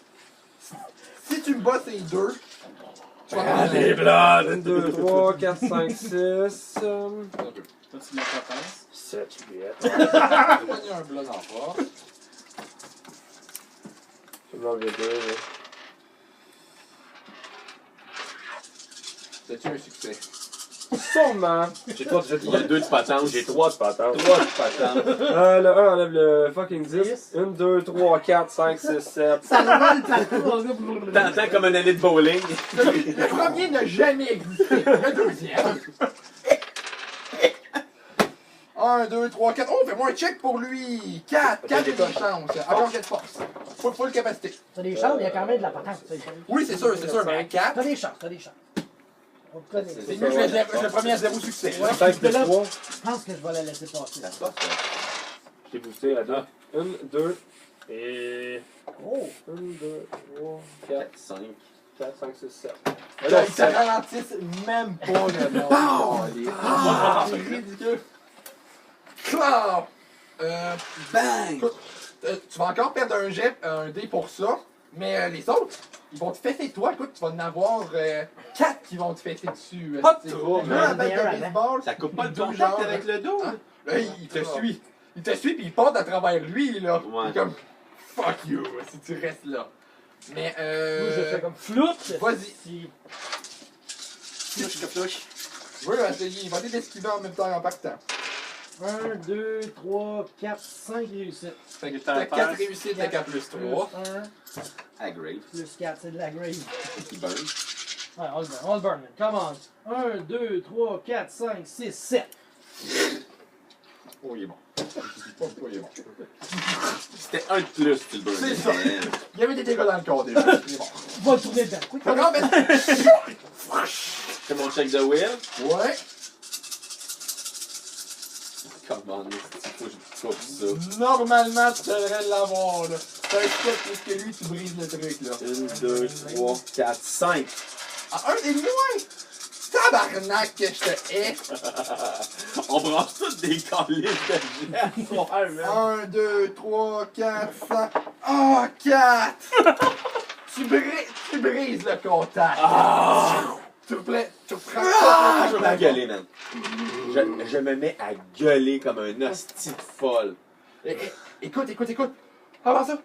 Si tu me bats ces deux, tu vas Allez, m'en 1, 2, 3, 4, 5, 6, Toi, tu mets ta tasse. 7, 8. Je vais donner un bloc en force. Je vais m'enlever 2, là. C'est-tu un succès? Sûrement. J'ai 3 de Il y a 2 de patente. J'ai 3 de patente. 3 de patente. Le 1 enlève le fucking 10. 1, 2, 3, 4, 5, 6, 7. Ça revole partout, mon gars. T'entends comme un allée de bowling. Le premier n'a jamais existé. Le deuxième. 1, 2, 3, 4. Oh, fais-moi un check pour lui. 4. 4 et des chances. Encore 4 force. Full capacité. T'as des chances, il y a quand même de la patente. Oui, c'est sûr, mais à 4, T'as des chances, t'as des chances. On te connaît. c'est mieux que le premier à 0 succès. Ouais. 5 plus 3. Je pense que je vais la laisser passer. Je t'ai boosté à 2. 1, 2 et. Oh! 1, 2, 3, 4, 5. 4, 5, 6, 7. Là, ils te ralentissent même pas le monde. C'est ridicule. Claire! Bang! Écoute, tu vas encore perdre un jet, un dé pour ça, mais les autres, ils vont te fêter toi. Écoute, tu vas en avoir 4 qui vont te fêter dessus. Pas de C'est trouble, deux man. avec le baseball. Ça coupe pas le Deux contact genres, avec le dos? Hein? Là, il te suit. Il te suit, puis il passe à travers lui, là. Ouais. Il est comme, fuck you, si tu restes là. Mais, Moi, je fais comme floute. Vas-y. Si- Flouche que flouche. Oui, il va essayer d'esquiver en même temps en partant. 1, 2, 3, 4, 5 réussites. Fait que T'as t'as un 4 pass. réussites avec un plus 3. 1, À grave. plus 4, c'est de la grave. Qui burn. Ouais, on le burn, man. Commence. 1, 2, 3, 4, 5, 6, 7. Oh, il est bon. Oh, il est bon. C'était un de plus, tu le burn. C'est ça. Il y avait des dégâts dans le corps déjà. Il est bon. Tu vas le tourner dedans. Quick, Fait qu'en fait- C'est mon check de Will. Ouais. Comment il faut que je coupe ça. Normalement, tu devrais l'avoir, là. T'as un step parce que lui, tu brises le truc, là. 1, 2, 3, 4, 5. Ah, un des moins! Tabarnak que je te hais! On branche tous des calices de jet. Ouais, man. 1, 2, 3, 4, 5. Oh, 4! tu brises le contact. Tu prends Je me mets à gueuler, man. Je me mets à gueuler comme un hostie de folle. Écoute. Avant ça,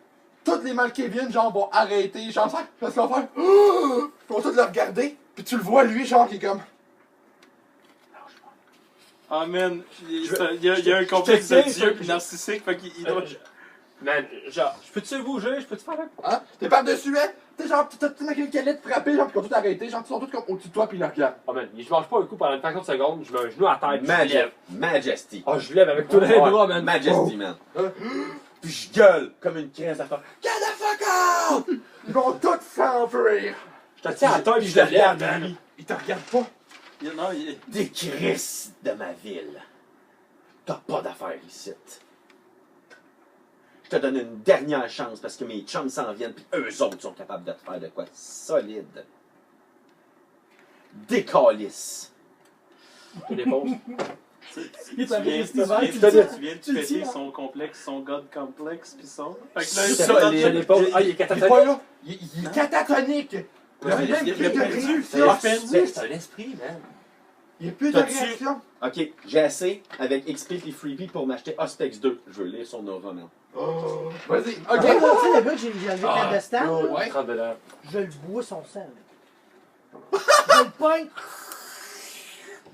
tous les Malkavians, genre, vont arrêter, genre, ça, parce qu'on va faire. Ils vont tous le regarder, puis tu le vois, lui, genre, qui est comme. Ah, man, il y a un complexe de Dieu puis narcissique, fait qu'il doit. Man, genre, je peux-tu bouger? Je peux-tu faire un... Hein? T'es par-dessus, hein? T'es genre, t'as quelqu'un qui allait te frapper, genre, pis ils ont tout arrêté, genre, ils sont tous comme au-dessus de toi, pis ils le regardent. Ah, man, je mange pas un coup pendant une fraction de seconde, je mets un genou à terre, puis je lève. Majesty. Ah, je lève avec tous les bras, man. Majesty, man. Hein? Puis je gueule comme une crise à faire. Get the fuck out! Ils vont tous s'enfuir. Je te tiens à terre, puis je le lève, man. Ils te regardent pas. Non, il. Des crises de ma ville. T'as pas d'affaires ici. Je te donne une dernière chance parce que mes chums s'en viennent puis eux autres sont capables de te faire de quoi de solide. Décalisse. Je dépose. Il est Tu arrivé, viens, cet hiver, tu tu viens, le tu viens de tu le péter tiens. son complexe, son god complexe, pis son. Fait que Solide. Je dépose. Ah, il est Il est pas catatonique. là. Il est catatonique. Il y a même plus de réaction. C'est un esprit, man. Il y a plus de T'as-tu- réaction. Ok, j'ai assez avec XP et Freebie pour m'acheter Ospex 2. Je veux lire son aura, man. Oh. Vas-y, Ok, ok. tu sais, le gars que j'ai enlevé Ah, la stand, Ouais. 30 $. je le bois son sang. Je le pogne.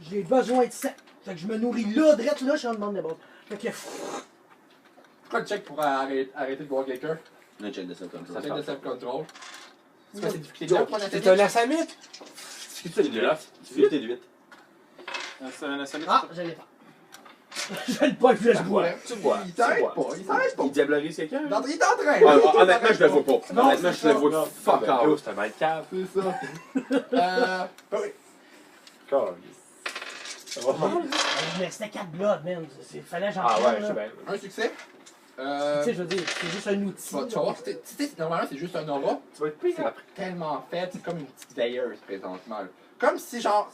J'ai besoin de sang. Fait que je me nourris là, direct là, je suis en demande de base. Fait que. Pourquoi le check pour arrêter de voir quelqu'un? Un check de self-control. Ça fait de self-control. C'est quoi ces difficultés Yo, là pour c'est un assamite. C'est que tu es là. Difficulté de 8. C'est un assaut. Ah, j'allais pas. Je le pogne, je le bois. Tu bois. Il Tu s'arrête bois. pas, il s'arrête pas. Il diablerise quelqu'un? Il là? est en train. Honnêtement, je le vois pas. Non, Honnêtement, c'est je le ça. vois Non. fuck Yo, out. c'est un mal cave. C'est ça. Oui. Ça va mal. Mais c'était 4 blood, man. Fallait que j'en Ah prenne, ouais, je là. sais bien. Un succès. Tu sais, je veux dire, c'est juste un outil. Tu vas voir, tu sais, normalement c'est juste un aura. Tu vas être pire C'est après. tellement fait, c'est comme une petite veilleuse présentement. là. Comme si, genre,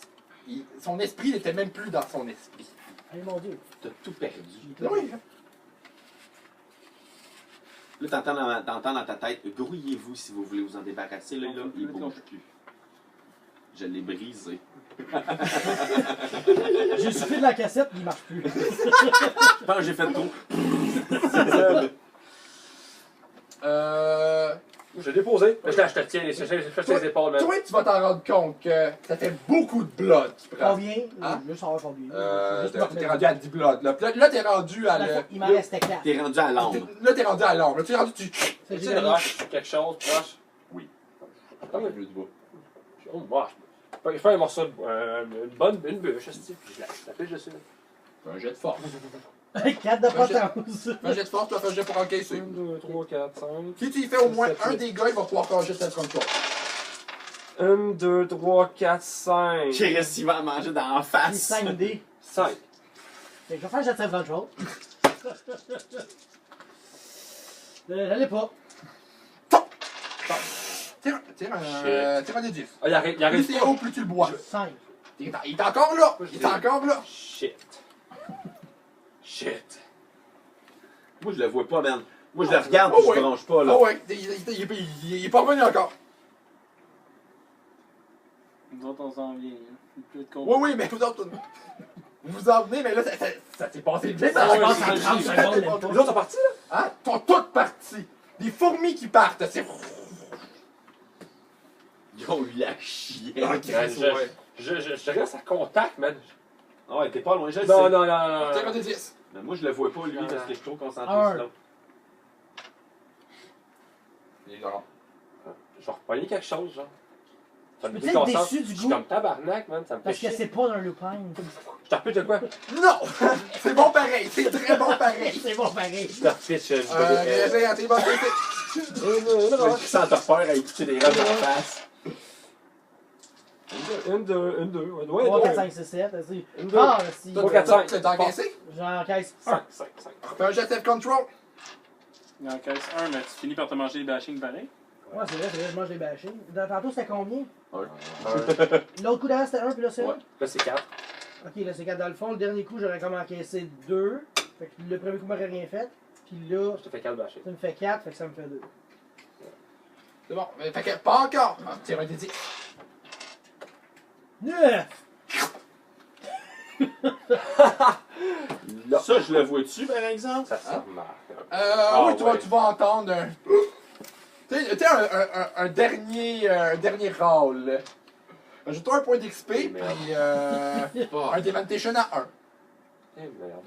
son esprit n'était même plus dans son esprit. Allez, mon Dieu. T'as tout perdu. Oui. Là, t'entends dans ta tête, grouillez-vous si vous voulez vous en débarrasser. Là, il bouge plus. Je l'ai brisé. J'ai soufflé de la cassette, il marche plus. Je pense que j'ai fait trop. Je l'ai déposé. Je te tiens les épaules, man. Toi, tu vas t'en rendre compte que ça fait beaucoup de blood qui prend. Combien? Hein? Je veux savoir combien. Juste me T'es remettre rendu à 10 blood. Là, t'es rendu à du- le. Il m'en restait 4. T'es rendu à l'ombre. Là, t'es rendu à l'ombre. Là, tu es rendu. Tu sais, roche, quelque chose, proche. Ah oui, du bois. Oh, moi, je fais un morceau de une bûche, esti, puis je la pêche dessus. Fais un jet de force. 4 de potence. Fais un jet de force, toi, fais un jet pour encaisser. 1, 2, 3, 4, 5. Si tu y fais au moins Sept, un huit. dégât, il va pouvoir faire un jet de self-control. 1, 2, 3, 4, 5. Chris, il va manger dans la J'ai face. 5 dés. 5. Fait que je vais faire un jet de self-control. J'allais pas. Tu Tire un des 10. Ah, il Plus arrive c'est pas. haut, plus tu le bois. 5. Il est encore là! Il est encore là! Shit. Shit. Moi, je le vois pas, man. Moi, je le regarde, Oh, puis je ouais. branche pas, là. Oh ouais, il est pas revenu encore. Nous autres, on s'en vient. Hein. Il peut être Oui, oui, mais vous autres, vous en venez, mais là, ça s'est passé vite. Ça, je pense, ça en 30 secondes, même pas. Les autres sont partis, là? Hein? Ils sont toutes parties. Des fourmis qui partent. C'est... Ils ont eu la chienne. Ah, Ouais, Christ, ouais. je reste à contact, man. Ah ouais, t'es pas loin, je le Non, sais. non, non. Tire un des 10. Mais moi, je le vois pas, lui, parce que je suis trop concentré Un. sur l'autre. Il est genre... Je vais repogner quelque chose, genre. Ça me peux-tu fait être conscience. déçu du Je suis goût? comme tabarnak, man. Ça me fait Parce que chier. c'est pas un lupine. Je te repitche de quoi? Non! C'est bon pareil, c'est très bon pareil. C'est bon pareil. Je te repitche. Je Réveille à tes bonnes côtés. Je sens torpeur à écouter des rats en face. Une, deux. Ouais, 3, 4, deux. 5, 6, 7. Vas-y. Une, deux. Ah, si. 3, 4, 5. T'as encaissé? J'encaisse 5. 1. Fais un jet de self-control. Il en caisse un, mais tu finis par te manger les bashings pareil. Ouais, c'est vrai, je mange des bâchés. Tantôt, c'était combien? Ouais. L'autre coup d'avant, c'était 1, puis là, c'est 1. Ouais. Là, c'est 4. Ok, là, c'est 4 dans le fond. Le dernier coup, j'aurais comme encaissé 2. Fait que le premier coup m'aurait rien fait. Puis là, Je te fais 4 bâchés. ça me fait 4, fait que ça me fait 2. C'est bon, mais fait que pas encore. Ah, tire un des 10. 9! Là. Ça, je le vois-tu, par exemple? Ça se remarque. Oui, ouais. tu vas entendre un... Tu sais, un dernier râle. Ajoute-toi un point d'XP, puis un Dementation à 1. Eh merde.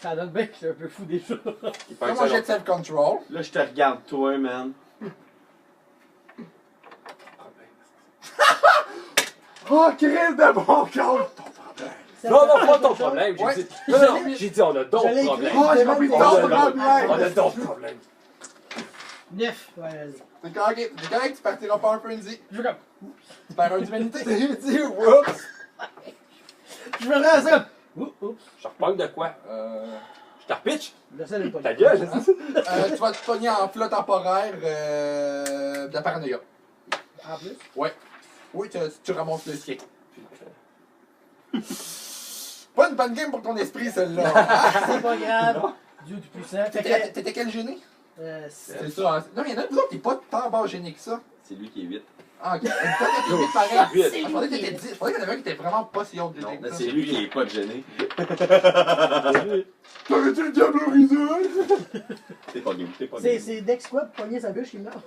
Ça donne bien que je suis un peu fou déjà. Il Fais fait mon jet ça. de self-control. Là, je te regarde, toi, man. Oh, Chris de bon cœur! Non, non, pas ton problème. Ouais. J'ai dit, non, j'ai dit, on a d'autres J'allais problèmes. écrire- Oh, j'ai compris On ton a problème! On a d'autres problèmes. 9. Ouais, vas-y. C'est correct, tu partiras pas un frenzy. Je veux comme. Tu perds un d'humanité. dit, oups. Je me rends ça comme. Oups. Je repogne de quoi? Je te repitch? J'essaie de le pas. Ta gueule, j'ai dit. Tu vas te pogner en flotte temporaire de la paranoïa. En plus. Oui, tu ramasses le sien. Pas une bonne game pour ton esprit, celle-là. C'est pas grave. Dieu du puissant. Fait que. T'étais quel génie? C'est- C'est ça. Hein? Non, mais il y en a d'autres qui n'est pas tant bas génie que ça. C'est lui qui est 8. Ah, ok. Toi, t'étais 8 pareil. Huit. Je pensais que t'étais 10. Je pensais qu'il y en avait un qui était vraiment pas si haut de Non, génie là, que ça. c'est lui qui est pas de gêné. T'avais-tu le diable horizon? T'es pas game, t'es pas C'est game. c'est Dex quoi pour pogner sa bûche qui meurt.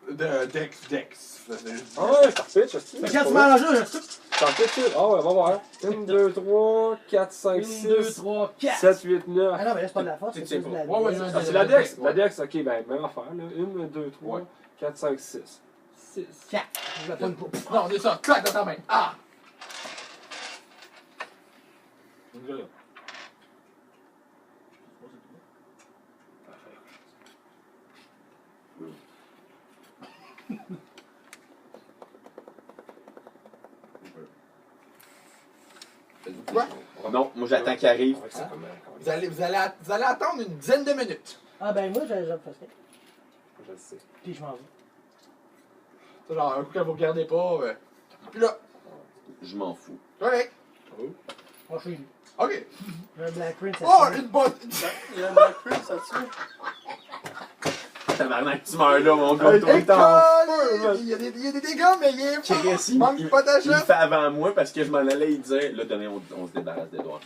Dex. Ah ouais, je te repitch, aussi. Fait que quand tu m'as mangé, je tout. Je t'en repitch. Ah ouais, va voir. 1, 2, 3, 4, 5, 1, 2, 6, 3, 4. 7, 8, 9. Ah non, mais là, c'est pas de la force, Tu c'est sais juste de pas. la Ouais, ouais, Dex. je- Ah, c'est la Dex? Ouais. La Dex, ok, ben, même affaire, là. 1, 2, 3, Ouais. 4, 5, 6. 6. 4. Je la pogne pas. Non, c'est ça. Claque dans ta main. Ah! Quoi? Non, moi j'attends qu'il arrive. Avec ça, comment? Vous allez attendre une dizaine de minutes. Ah ben moi, j'ai presque. Je le sais. Puis je m'en vais. C'est genre, un coup que vous regardez pas. Puis là, Je m'en fous. correct. Moi, je suis lui. Ok. J'ai un Black Prince. Oh, une bonne. Il y a un Black Prince là-dessus. Tabarnak, tu meurs là, mon gars. Toi, École! t'es en feu, Il y a des dégâts, mais il est fort. Chris, il- Manque pas il d'achats. fait avant moi parce que je m'en allais lui dire, là, demain, on se débarrasse des doigts.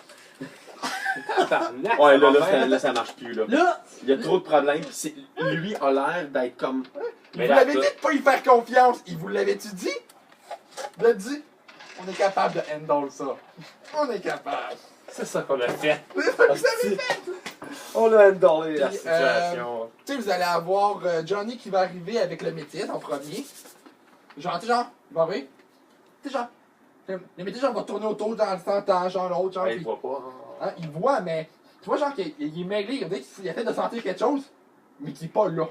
Tabarnak! Ouais, ça va là, bien. ça marche plus, là. Là, Il y a trop de problèmes, pis lui a l'air d'être comme. Vous Mais là, l'avez dit t'as- de pas y faire confiance. Il vous l'avait-tu dit? Il a dit. On est capable de handle ça. On est capable. C'est ça qu'on a fait. C'est ça que vous avez fait. On a handlé la Puis, situation. Tu sais, vous allez avoir Johnny qui va arriver avec le métis en premier. Genre, tu sais, genre, il va arriver. Tu sais, genre, le métis, genre, va tourner autour dans le temps, genre, l'autre, genre. Ouais, il puis- voit pas. hein, il voit, mais tu vois, genre, qu'il est mêlé, on dirait qu'il essaie de sentir quelque chose, mais qui est pas là.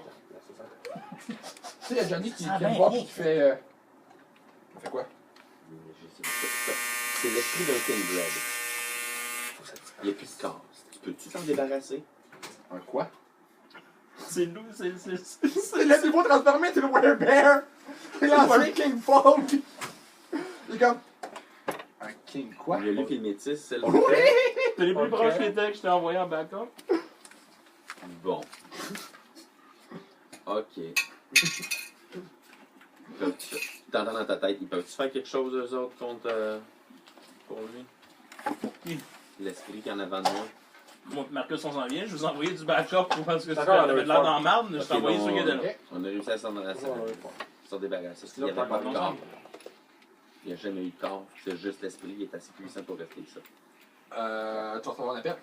Tu sais, il y a Johnny qui Ah, vient ben, me voir oui. et qui fait. Il fait quoi? C'est l'esprit d'un Kindred. Il n'y a plus de corps. Peux-tu t'en débarrasser? Un quoi? C'est nous, c'est. Laissez-moi transformer, c'est le Werebear! Il lance un King Fall. Il est comme. Un King quoi? Il y a lui qui est le métis, celle Oui! T'es les plus Ok. proches qui étaient que je t'ai envoyé en backup. Bon. Ok. T'entends dans ta tête, ils peuvent-tu faire quelque chose eux autres contre. Pour lui? Qui? L'esprit qui est en avant de moi. Moi, Marcus, on s'en vient. Je vous ai envoyé du backup pour parce que tu D'accord, on avais a de eu l'air fun. dans la marde. Je Ok, t'ai envoyé bon, ceux qui étaient là. Ok. On a réussi à s'en débarrasser. Il n'y avait pas de corps. Il n'y a jamais eu de corps. C'est juste l'esprit, il est assez puissant pour rester ça. Tu vas recevoir un appel.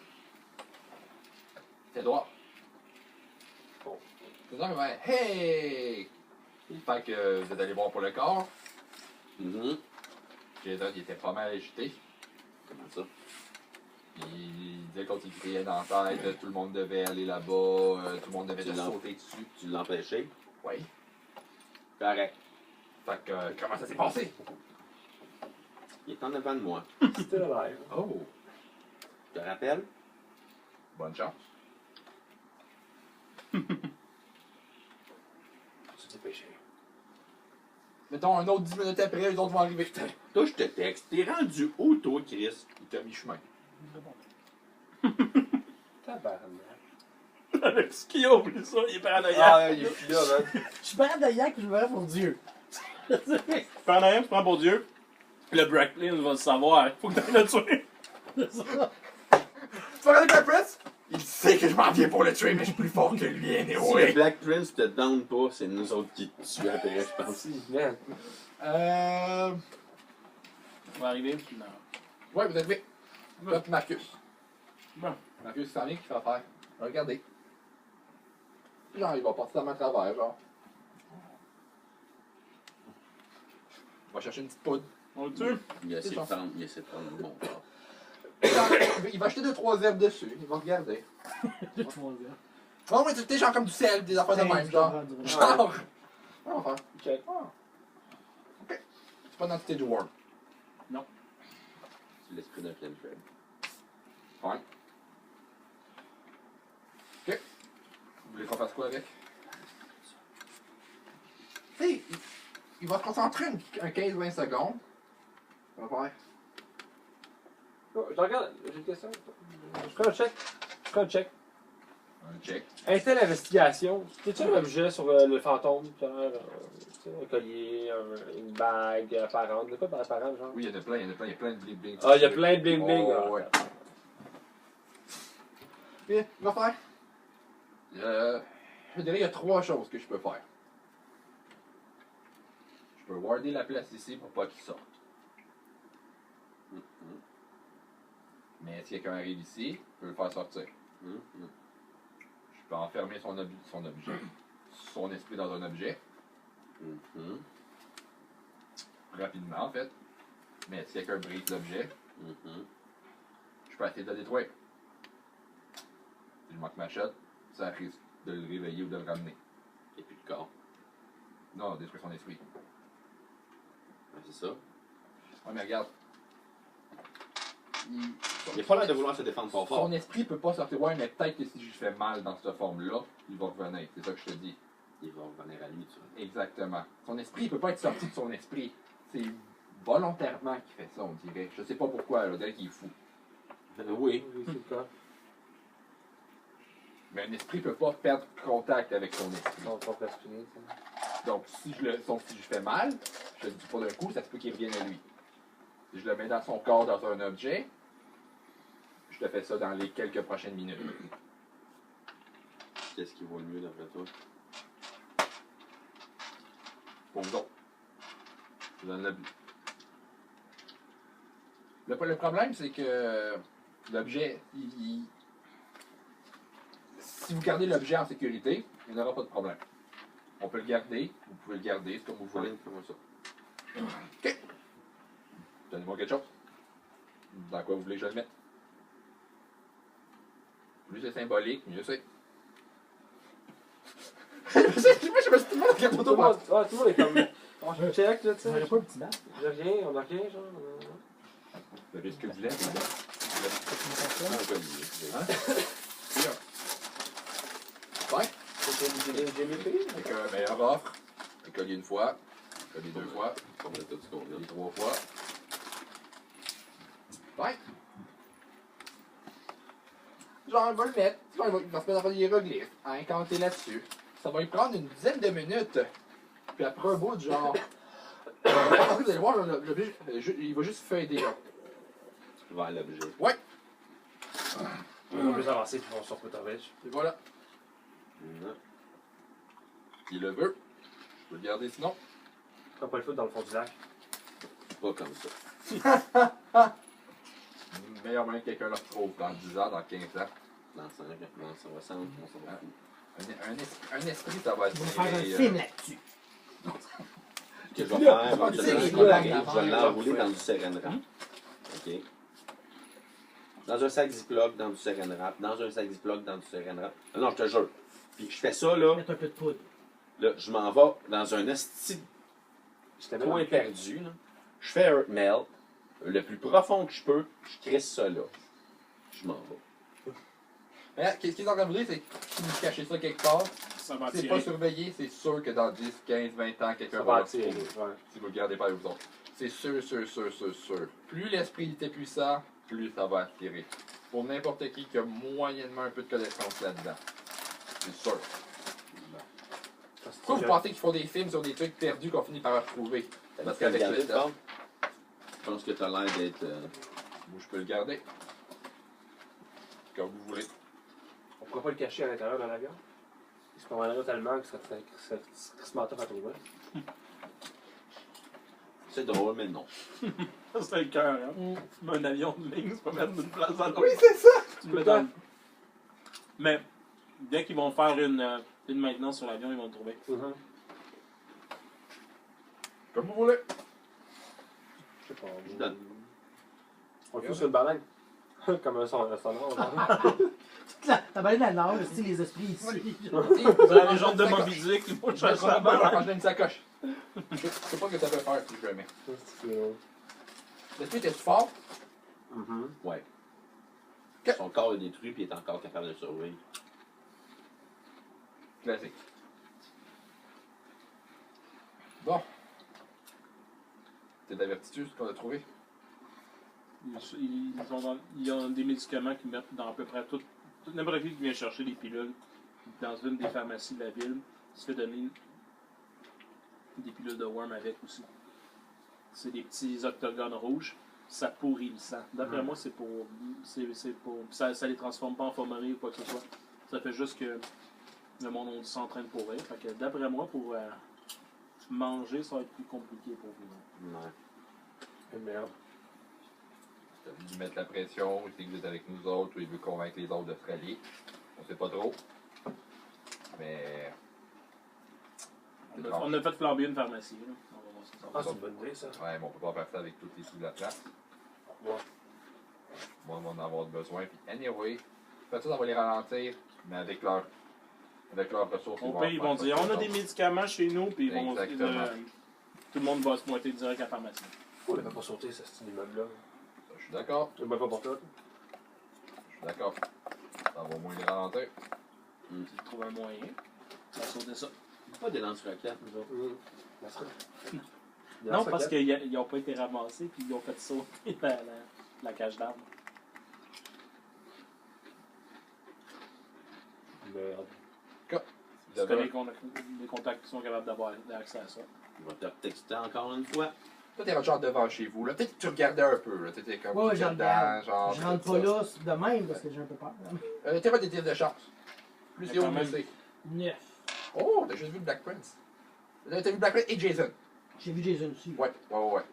C'est droit. Bon. C'est ça, mais hey! Fait que vous êtes allé voir pour le corps. Mhm. Jason, il était pas mal agité. Comment ça? Il disait quand il criait dans la tête, tout le monde devait aller là-bas, tout le monde devait Tu te l'as- sauter dessus. Tu l'as empêché? Oui. Correct. Fait que, comment ça s'est passé? Il est en avant de moi. C'était live. Oh! Tu te rappelles? Bonne chance. Tu t'es péché. Mettons un autre 10 minutes après, les autres vont arriver. Toi, je te texte. T'es rendu où, toi, Chris? Il t'a mis chemin. Tabarnak. Le petit qui a oublié ça, il est paranoïaque. Ah, il est plus là, man. Je suis paranoïaque, je me rends pour Dieu. Paranoïaque, tu prends pour Dieu. Le Bracklin va le savoir. Faut que t'ailles le tuer. C'est ça. Tu vas regarder Black Prince? Il sait que je m'en viens pour le tuer, mais je suis plus fort que lui, Si anyway. le Black Prince te down pas, c'est nous autres qui te tuent après, je pense. Si, man. On va arriver. Non. Ouais, vous êtes vite. Là, puis Marcus. Bon. Marcus, c'est rien qu'il fait faire. Regardez. Genre, il va partir dans ma travers, genre. Il va chercher une petite poudre. On le tue. Il a essayé C'est de ça. prendre, il a essayé de prendre mon corps. Il va acheter 2-3 herbes dessus. Il va regarder. Le troisième. Oh, mais tu genre comme du sel, des affaires de même, genre. Genre. Ouais, on va faire. Ok. Ah. Ok. C'est pas dans Stage War. C'est l'esprit d'un flame thread. Ouais. Ok. Vous voulez qu'on fasse quoi avec? Tu sais, il va se concentrer un 15-20 secondes. On va faire. Oh, je regarde, j'ai une question. Je prends un check. Je prends un check. Un check. Intel Investigation. T'as-tu un objet sur le fantôme? Genre, tu sais, un collier, une bague apparente. De quoi apparent, genre? Oui, il y en a plein, il y a plein de bling-bling. Ah, il y a plein de bling-bling. Oh, ah. ouais. Puis, il va faire. Je dirais, il y a 3 choses que je peux faire. Je peux warder la place ici pour pas qu'il sorte. Mhm. Mais si quelqu'un arrive ici, je peux le faire sortir. Mhm. Je peux enfermer son objet, son esprit dans un objet, Mhm. rapidement en fait. Mais si quelqu'un brise l'objet, Mhm. je peux essayer de le détruire. Si je manque ma shot, ça risque de le réveiller ou de le ramener. Il n'y a plus de corps. Non, détruire son esprit. Ouais, c'est ça. Ouais, mais regarde. Il a pas l'air de vouloir se défendre fort fort. Son esprit peut pas sortir. Ouais, mais peut-être que si je fais mal dans cette forme-là, il va revenir. C'est ça que je te dis. Il va revenir à lui, tu vois. Exactement. Son esprit, il peut pas être sorti de son esprit. C'est volontairement qu'il fait ça, on dirait. Je sais pas pourquoi, là, on dirait qu'il est fou. Oui. Oui, c'est quoi? Mais un esprit peut pas perdre contact avec son esprit. Son propre esprit, ça. Donc, si je fais mal, je le dis pas d'un coup, ça se peut qu'il revienne à lui. Si je le mets dans son corps, dans un objet, je te fais ça dans les quelques prochaines minutes. Qu'est-ce qui vaut le mieux d'après toi? Pour vous autres. Je vous donne le problème, c'est que l'objet, si vous gardez l'objet en sécurité, il n'y aura pas de problème. On peut le garder, vous pouvez le garder, c'est comme vous voulez. Ouais, fais-moi ça. OK. Donnez-moi quelque chose. Dans quoi vous voulez que je le mette? Plus c'est symbolique, mieux c'est. Je me suis tout le monde regarde Tout le monde, ah, tout le monde est comme. Oh, je check, là, tu J'aurais sais. pas un petit bat. J'ai rien, on a rien, genre. Vous avez ce que vous voulez, les gars. Ah, un collier. Hein? Ouais. J'ai mis payé. Fait que meilleure offre. Un collier une fois. Les 2 fois. On a tout ce qu'on Les a. 3 fois. Ouais. Genre, il va le mettre. Genre, il va se mettre à faire des hiéroglyphes, à incanter là-dessus. Ça va lui prendre une dizaine de minutes. Puis après un bout de genre. Vous allez voir, l'objet, il va juste fader là. Vers l'objet. Ouais. On va plus avancer, puis on sort pour ta vêche. Et voilà. Non. Il le veut. Je peux le garder sinon. T'as pas le feu dans le fond du lac. Pas comme ça. Meilleur moyen que quelqu'un le retrouve dans 10 ans, dans 15 ans. Dans 5 ans, dans 60, on s'en va foutre. Un esprit, ça va On va faire un attirer. film là-dessus. Que je vais faire Tu sais, éventuellement, les quand gars, j'arrive, je vais l'enrouler dans du saran wrap. OK. Dans un sac Ziploc, dans du saran wrap. Dans un sac Ziploc, dans du saran wrap. Non, je te jure. Puis je fais ça, là. Mettre un peu de poudre. Là, je m'en vais dans un esti J'étais point perdu, là. Je fais un mail, le plus profond que je peux, je crisse ça là. Je m'en vais. Mais là, qu'est-ce qu'ils ont regardé, c'est que si vous cachez ça quelque part, Ça va c'est pas attirer. surveillé, c'est sûr que dans 10, 15, 20 ans, Ça quelqu'un va va le attirer. retrouver. Ouais. Si vous le gardez pas avec vous autres. C'est sûr. Plus l'esprit était puissant, plus ça va attirer. Pour n'importe qui a moyennement un peu de connaissance là-dedans. C'est sûr. Pourquoi vous pensez qu'ils font des films sur des trucs perdus qu'on finit par retrouver? Parce qu'avec Regardez, le temps, je pense que t'as l'air d'être. moi je peux le garder. Comme vous voulez. On pourrait pas le cacher à l'intérieur de l'avion? Il se promènerait tellement que ça serait crissement tough à trouver. C'est drôle, mais non. C'est le cœur, hein. Tu mets un avion de ligne, tu peux mettre d'une place à l'autre. Oui, c'est ça! Tu le mets dans le- Mais dès qu'ils vont faire une maintenance sur l'avion, ils vont le trouver. Comme vous voulez. Je sais pas. Je donne. On le fout sur une banane. Comme un sonore. Ta baleine à nage, tu sais, les esprits ici. C'est la légende de Moby Dick, il faut Je chercher la quand banane. je donne une sacoche. Je sais pas ce que ça peut faire si je le mets. L'esprit était fort? Ouais. Que- Son corps est détruit puis il est encore capable de survivre. Classique. Bon. T'es d'avertitude ce qu'on a trouvé? Il y a des médicaments qu'ils mettent dans à peu près tout. N'importe qui vient chercher des pilules dans une des pharmacies de la ville se fait donner des pilules de worm avec aussi. C'est des petits octogones rouges. Ça pourrit le sang. D'après moi, c'est pour. Ça les transforme pas en fourmerie ou quoi que ce soit. Ça fait juste que le monde on dit en train de pourrir. Fait que d'après moi, pour manger, ça va être plus compliqué pour vous. Ouais. Merde. T'as voulu lui mettre la pression, il sait que vous êtes avec nous autres, ou il veut convaincre les autres de se rallier. On sait pas trop. Mais. On a fait flamber une pharmacie. Là. On va voir ce que ça va Ah, c'est une bonne idée, ça. Ouais, mais on peut pas faire ça avec tous les sous de la place. Ouais. Moi, on va en avoir besoin. Puis, anyway, peut-être ça va les ralentir, mais avec leurs ressources. Au pire, ils vont dire on a des médicaments chez nous, puis ils vont Exactement. tout le monde va se pointer direct à la pharmacie. On n'avait pas sauté, ce style immeuble-là. Je suis d'accord. Je ne pas pour tout. Je suis d'accord. Ça va au moins les ralentir. Ils trouvent un moyen. Ça va sauter ça. Pas des lance-roquettes, nous autres. Non, parce qu'ils n'ont pas été ramassés, puis ils ont fait sauter la cage d'armes. Merde. Vous Tu connais avez- les contacts qui sont capables d'avoir accès à ça. Je vais te texter encore une fois. Toi, t'es genre devant chez vous. Là. Peut-être que tu regardais un peu. Là. T'étais comme. Ouais, tu j'en dedans, regarde. genre, Je rentre tout pas ça. là de même parce que j'ai un peu peur. T'es pas des tirs de chance. Plus c'est haut, Quand mieux même. c'est. 9. Oh, t'as juste vu Black Prince. T'as vu Black Prince et Jason. J'ai vu Jason aussi. Ouais. Là,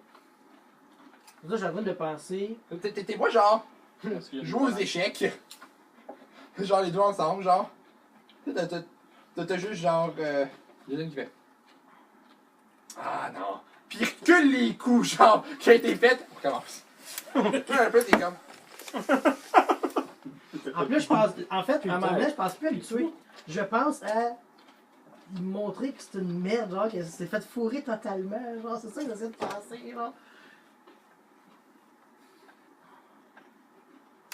je suis en train de penser. T'es moi, genre, Parce qu'il y a jouer aux des- échecs. Genre, les deux ensemble, genre. T'as juste genre. Jason qui fait. Ah non. Puis il recule les coups, genre, qui a été fait. On recommence. Un peu, t'es comme. En plus, je pense. En fait, à un moment donné, je pense plus à le tuer. Je pense à lui montrer que c'est une merde, genre, qu'elle s'est fait fourrer totalement. Genre, c'est ça que j'essaie de penser, genre.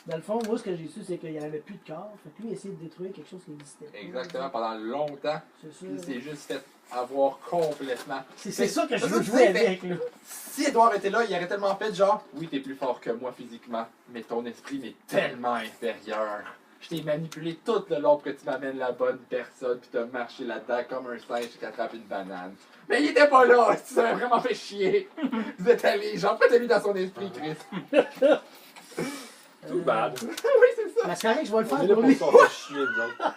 Dans le fond, moi, ce que j'ai su, c'est qu'il n'y en avait plus de corps. Fait que lui, il essayait de détruire quelque chose qui existait. Exactement, pendant longtemps, C'est ça. il s'est juste fait avoir complètement. C'est ça que je Ça, veux c'est jouer vrai, avec, là. Si Edouard était là, il aurait tellement fait genre, oui, t'es plus fort que moi physiquement, mais ton esprit m'est tellement inférieur. Je t'ai manipulé tout le long pour que tu m'amènes la bonne personne, puis t'as marché là-dedans comme un singe qui attrape une banane. Mais il était pas là, ça m'a vraiment fait chier. Vous êtes allés, genre, pourquoi t'as mis dans son esprit, Chris? Too bad. Oui, c'est ça. Mais c'est correct, je vais le On faire est là pour pour lui. qu'on fait chier, nous autres.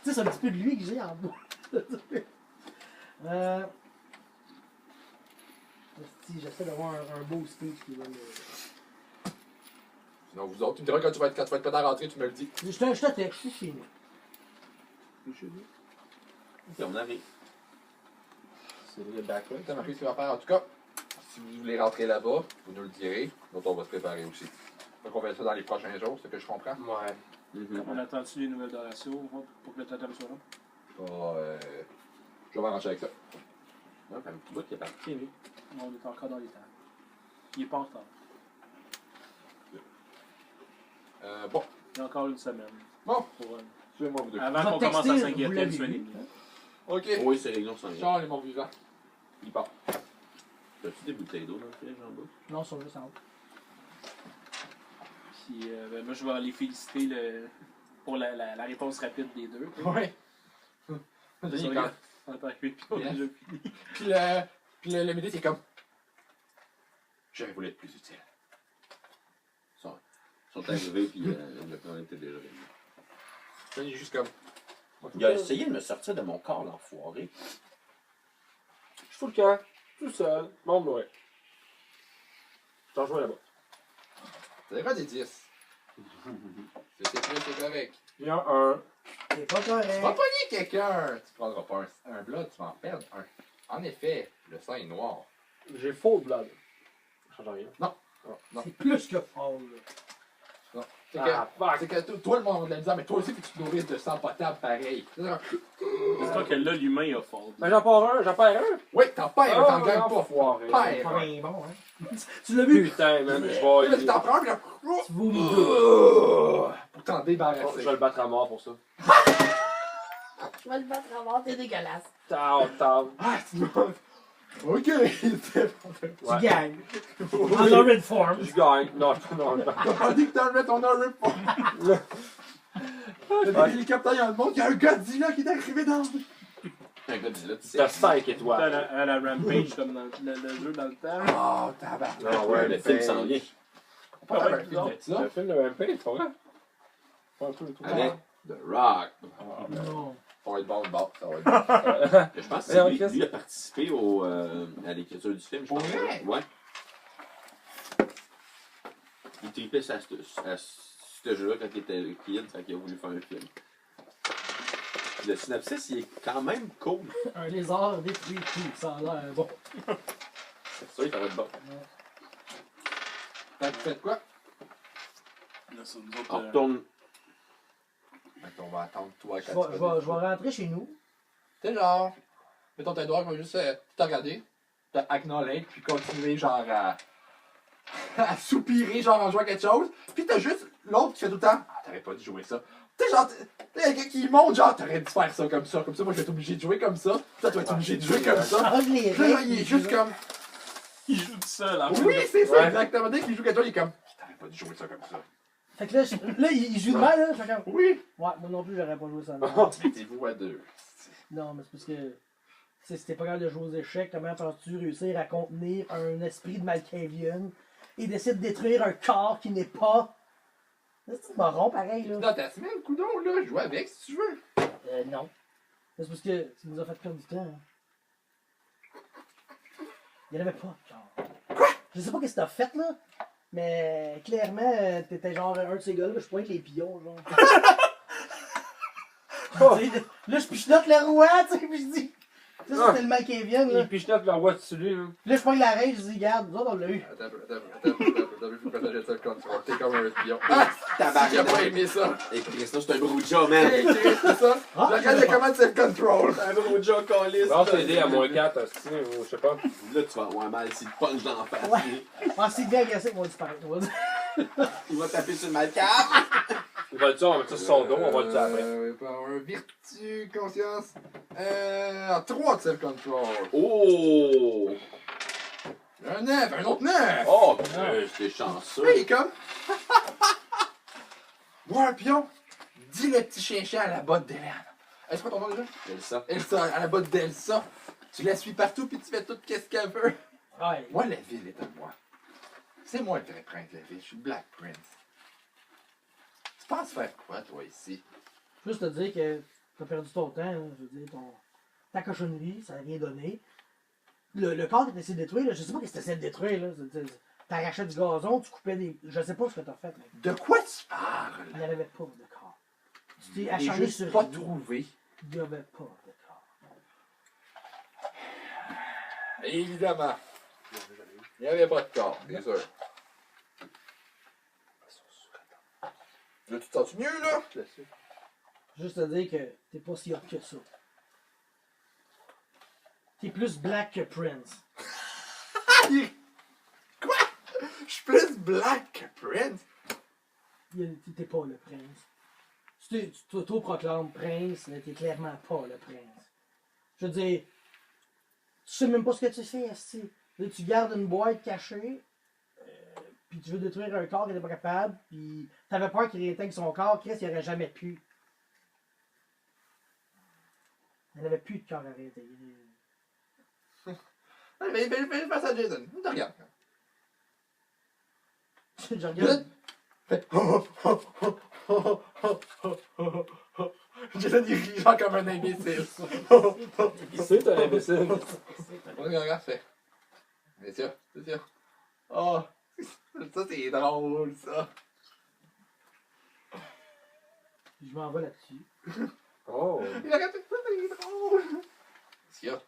Tu sais, c'est un petit peu de lui que j'ai en bas. Si j'essaie d'avoir un beau speech qui va me. Sinon, vous autres, tu me diras quand tu vas être prêt à rentrer, tu me le dis. Je te texte, je suis fini. Ok, on arrive. C'est le backward. T'as marqué ce qu'il va faire en tout cas. Si vous voulez rentrer là-bas, vous nous le direz. Donc on va se préparer aussi. Donc on va faire ça dans les prochains jours, c'est ce que je comprends. Ouais. On attend-tu les nouvelles d'Horatio pour que le totem soit là? Je vais m'arranger avec ça. Ouais, fait un petit bout qui est parti, lui. On est encore dans les temps. Il est pas en retard. Bon, Il y a encore une semaine. Bon. Pour, suivez-moi vous deux. avant Je vais qu'on te commence à texter, s'inquiéter vous une l'avez semaine et vu. demie. Ok. Oui, c'est réglé, on s'en vient. Charles est mon vivant. Il part. T'as-tu des bouteilles d'eau dans le fridge en bas? Non, ils sont juste en haut. Puis moi, je vais les féliciter pour la réponse rapide des deux. Ouais. Désolé, Quand- on est arrivé, puis on a Yes. déjà fini. Puis le midi, c'est comme. J'aurais voulu être plus utile. Ils sont arrivés, puis le plan était déjà réglé. Là, il est juste comme. Il a essayé de me sortir de mon corps, l'enfoiré. Je fous le camp, tout seul. Bon, ouais. Je t'en rejoins là-bas. C'est quoi des 10? C'est correct. Il y a un. C'est pas Tu vas correct. pogner quelqu'un. Tu prendras pas un blood, tu vas en perdre un. En effet, le sang est noir. J'ai full blood. Ça change rien. Non. C'est plus que fort, là. C'est Ah, fuck. que toi, le monde a de la misère, mais toi aussi, faut que tu te nourrisses de sang potable pareil. J'espère que là, l'humain a fold. Ben, j'en perds un. Oui, t'en perds, t'en gagnes pas. Foiré. Perds. Pas bien bon, hein. Tu l'as vu? Putain, man, je Là, tu vais. t'en prends un, puis là. Tu vomis deux. Pour t'en Je débarrasser. vais le battre à mort pour ça. Je vais le battre à mort, t'es dégueulasse. Tao. Ah, tu dois. Ok, c'est bon. Ouais. Tu gagnes. En horrid form. Je gagne. Non, non. T'as pas dit que t'enlevais ton horror pas. Dans l'hélicoptère, il y a un monde, il y a un Godzilla qui est arrivé dans. Un gars dit là, tu sais. T'as 5 À étoiles. la Rampage, comme dans le jeu dans le temps. Oh, tabac. Non, ouais, Le film s'en vient. Pas Ouais, un film de ça. Le film de Rampage, c'est vrai? Pas un peu tout Avec The Rock. Non. Ça va être bon, bon, ça va être bon. Je pense que Mais c'est lui, Chris- lui a participé à l'écriture du film, je Pour pense. vrai? Ouais. Il tripait à ce jeu-là quand il était kid, fait qu'il a voulu faire un film. Le synopsis, il est quand même cool. Un lézard détruit tout. Ça a l'air bon. C'est sûr, il va être bon. Fait que vous faites quoi? Là, ça, nous autres, On retourne. Fait qu'on va attendre toi Je quand vais, je vais, je vais rentrer chez nous. Tu sais, genre, mettons tes doigts, va juste te regarder, te acknowledge, puis continuer, genre, à soupirer, genre, en jouant à quelque chose. Puis t'as juste l'autre qui fait tout le temps, ah, t'aurais pas dû jouer ça. Tu sais, genre, t'as quelqu'un qui monte, genre, t'aurais dû faire ça, comme ça, moi, je vais être obligé de jouer comme ça. Toi, tu vas être obligé de jouer comme ça. Arrange les Puis là, règles. il est juste comme, il joue tout seul. En oui, fait. c'est ça, Ouais. exactement. Dès qu'il joue quelque chose, il est comme, t'aurais pas dû jouer ça comme ça. Fait que là, là il joue de mal, là. Je fais comme. Oui. Ouais, moi non plus, j'aurais pas joué ça. Non, Mettez-vous à deux. non mais c'est parce que. Tu sais, si t'es pas capable de jouer aux échecs, comment penses-tu réussir à contenir un esprit de Malkavian et d'essayer de détruire un corps qui n'est pas. C'est marron pareil, là. Dans ta semaine, coudon, là, joue avec si tu veux. Non. C'est parce que tu nous as fait perdre du temps. Hein. Il y en avait pas, genre. Quoi? Je sais pas qu'est-ce que t'as fait, là. Mais clairement, t'étais genre un de ces gars-là, je pointe les pions, genre. Tu sais, là, je pichote le roi, tu sais, pis je dis. Ça, c'était le Malkavian, là. Il pichenote le roi dessus lui. Là. Là, je pointe la reine, je dis, regarde, nous autres, on l'a eu. Attends un peu. T'as vu pourquoi t'as ça le contrôle? T'es comme un pion. Ah! Qui a pas Tabarnak. aimé ça? Et Chris, ça, c'est un Bruja, man. Hey, Chris, c'est ça? Ah, Regardez comment c'est le contrôl. Un Bruja caliste. Bon, c'est aidé à moins 4, ou je sais pas. Là, tu vas avoir mal s'il te punch dans la face. Ouais. Ah, c'est bien agressif, on va disparaître. On va dire. Il va taper sur le malcap. Il va le dire, on va mettre ça sur son dos, on va le dire après. Power, vertu, conscience. 3 de self-control. Oh! Un 9, un autre 9. Oh, j'étais chanceux. Hey, comme. Moi, un pion. Dis le petit chien-chien à la botte d'Hélène. Est-ce que ton nom déjà? Elsa. Elsa, à la botte d'Elsa. Tu la suis partout puis tu fais tout ce qu'elle veut. Ouais. Moi, la ville est à moi. C'est moi le vrai prince de la ville. Je suis Black Prince. Tu penses faire quoi, toi, ici? Juste te dire que t'as perdu ton temps, hein, je veux dire, ta cochonnerie, ça n'a rien donné. Le corps que tu essayé de détruire, là, je sais pas ce que tu essayé de détruire. Là, t'arrachais du gazon, tu coupais des. Je sais pas ce que t'as fait, mais De quoi tu parles? il n'y avait pas de corps. Tu t'es J'ai acharné juste sur pas rien. trouvé. Il n'y avait pas de corps. Évidemment. Il n'y avait pas de corps, bien sûr. Là, tu te sens mieux, là? Juste te dire que t'es pas si hot que ça. T'es plus black que Prince. Quoi? Je suis plus Black que Prince? T'es pas le prince. Tu t'auto-proclames prince, mais t'es clairement pas le prince. Je veux dire, tu sais même pas ce que tu fais, esti. Là, tu gardes une boîte cachée, puis tu veux détruire un corps qui n'était pas capable, puis t'avais peur qu'il réintègre son corps, Chris, il aurait jamais pu. Il n'avait plus de corps à réintégrer. Mais fais ça à Jason. Tu regardes. Je regarde. Jason, il rit genre comme un imbécile. C'est un imbécile. Regarde, fait. C'est sûr, c'est sûr. Oh, ça c'est drôle, ça. Je m'en vais là-dessus. Oh. Il regarde, ça c'est drôle. C'est sûr.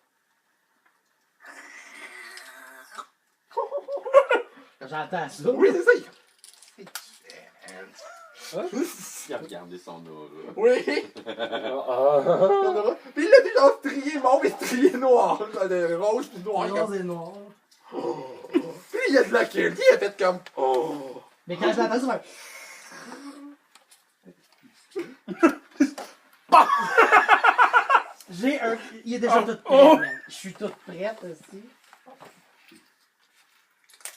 J'entends ça. Oui, c'est ça. Il a regardé son aura. Oui. Ah. Puis il l'a dit genre strié mauve et strié noir. Rose puis noir. Rose et noir. Puis il a de la kill. Il a fait comme. Oh. Mais quand je l'entends, ça fait. J'ai un. Il est déjà tout prêt, man. Je suis toute prête aussi.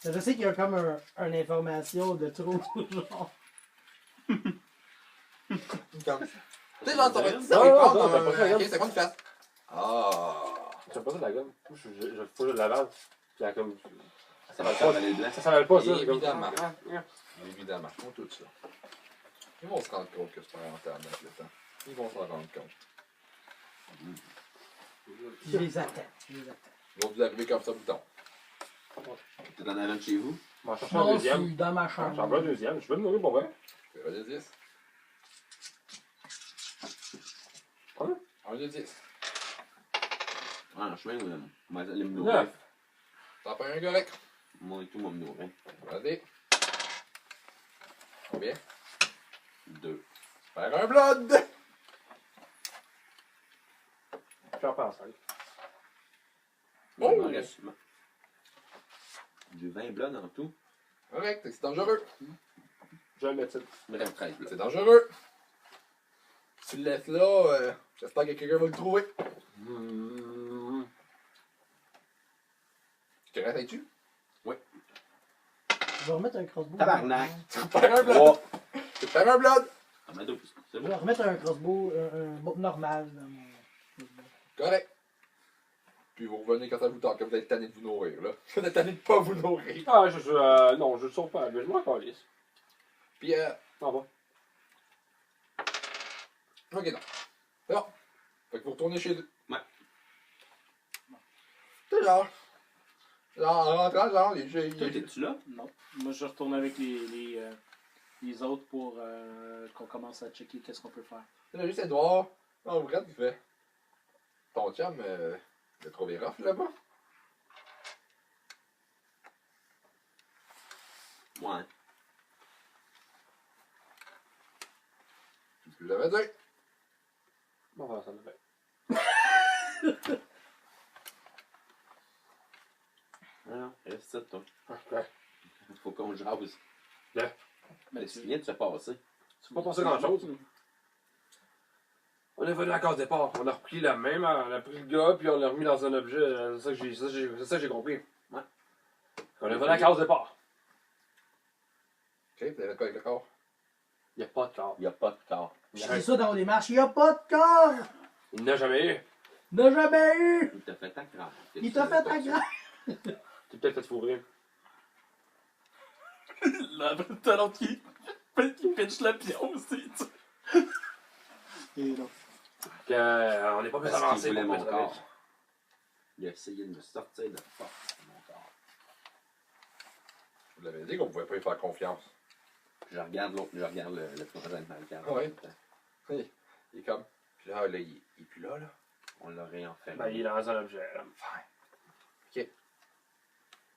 Je sais qu'il y a comme une information de trop, genre. Comme. Tu sais, genre, ça va Non, ça non, répond non, t'as dans pas fait 15 secondes, il fait. Ah. J'aime pas ça de la gomme. Faut que je la lave. Puis elle comme. Ça va faire aller blanc. Ça s'avale pas, ça. c'est comme- Évidemment. Ah, ah. Évidemment, je font tout ça. Ils vont se rendre compte que c'est pas rentable avec le temps. Ils vont s'en rendre compte. Je les attends. Je les attends. Ils vont vous arriver comme ça, bouton. T'es en avant de chez vous? On va chercher un Non, je deuxième. suis dans ma J'en veux un chambre. deuxième. Je veux le nourrir pour vrai. Un de 10. Hein? Un de 10. Ah, en chemin, on va aller me nourrir. 9. T'en fais un correct. Moi et tout, moi me nourrir. Vas-y. Combien? 2. Faire un blood! Je vais en penser. Oh! Il m'en reste. Du 20 blood en tout. Correct, c'est dangereux. Je vais le mettre. Il me reste 13 blood. C'est dangereux. Tu le laisses là, j'espère que quelqu'un va le trouver. Tu restes-tu? Je vais remettre un crossbow. Tabarnak. Tu vas faire un blood! 3. Tu vas faire un blood! Ah, mais 12. C'est Je vais bon. remettre un crossbow, un bout normal dans mon crossbow. Correct. Puis vous revenez quand ça vous tente, que vous êtes tanné de vous nourrir, là. Vous êtes tanné de pas vous nourrir. Ah, non, je le sauve pas. Mais je m'en calisse. Puis, Au revoir. ok, non. C'est bon. Fait que vous retournez chez eux. Ouais. C'est genre. Genre, en rentrant, genre, Toi, t'es-tu là? Non. Moi, je retourne avec les autres pour qu'on commence à checker qu'est-ce qu'on peut faire. Là, juste Edouard. En vrai, il fait. Ton chum, il a trouvé rough là-bas. Ouais. Je l'avais dit. Bon, voilà, ça me fait. Non, reste ça, toi. Ouais. Faut qu'on jase. Ouais. Mais c'est bien de se passer. C'est pas passé grand-chose. On est venu à la case départ. On a repris la même, on a pris le gars, puis on l'a remis dans un objet. C'est ça que j'ai compris. Ouais. On est venu à la case départ. Ok, vous avez quoi avec le corps? Il n'y a pas de corps. Il n'y a pas de corps. C'est ça dans les marches. Il n'y a pas de corps. Il n'a jamais eu. N'a jamais eu. Il t'a fait ta grave. Il t'a fait ta grâce. Tu peut-être fait fourrer. Là, t'as l'autre qui pitch le pion aussi, tu sais. Et non. On n'est pas plus Parce avancé qu'il voulait pour mon mettre avec. corps. Il a essayé de me sortir de force de mon corps. Vous l'avez dit qu'on pouvait pas y faire confiance. Je regarde l'autre, je regarde le plongeur dans le cadre. Ah ouais. Oui. Il est comme. Puis là, il est plus là, là. On l'aurait enfermé. Ben, il est dans un objet. Là.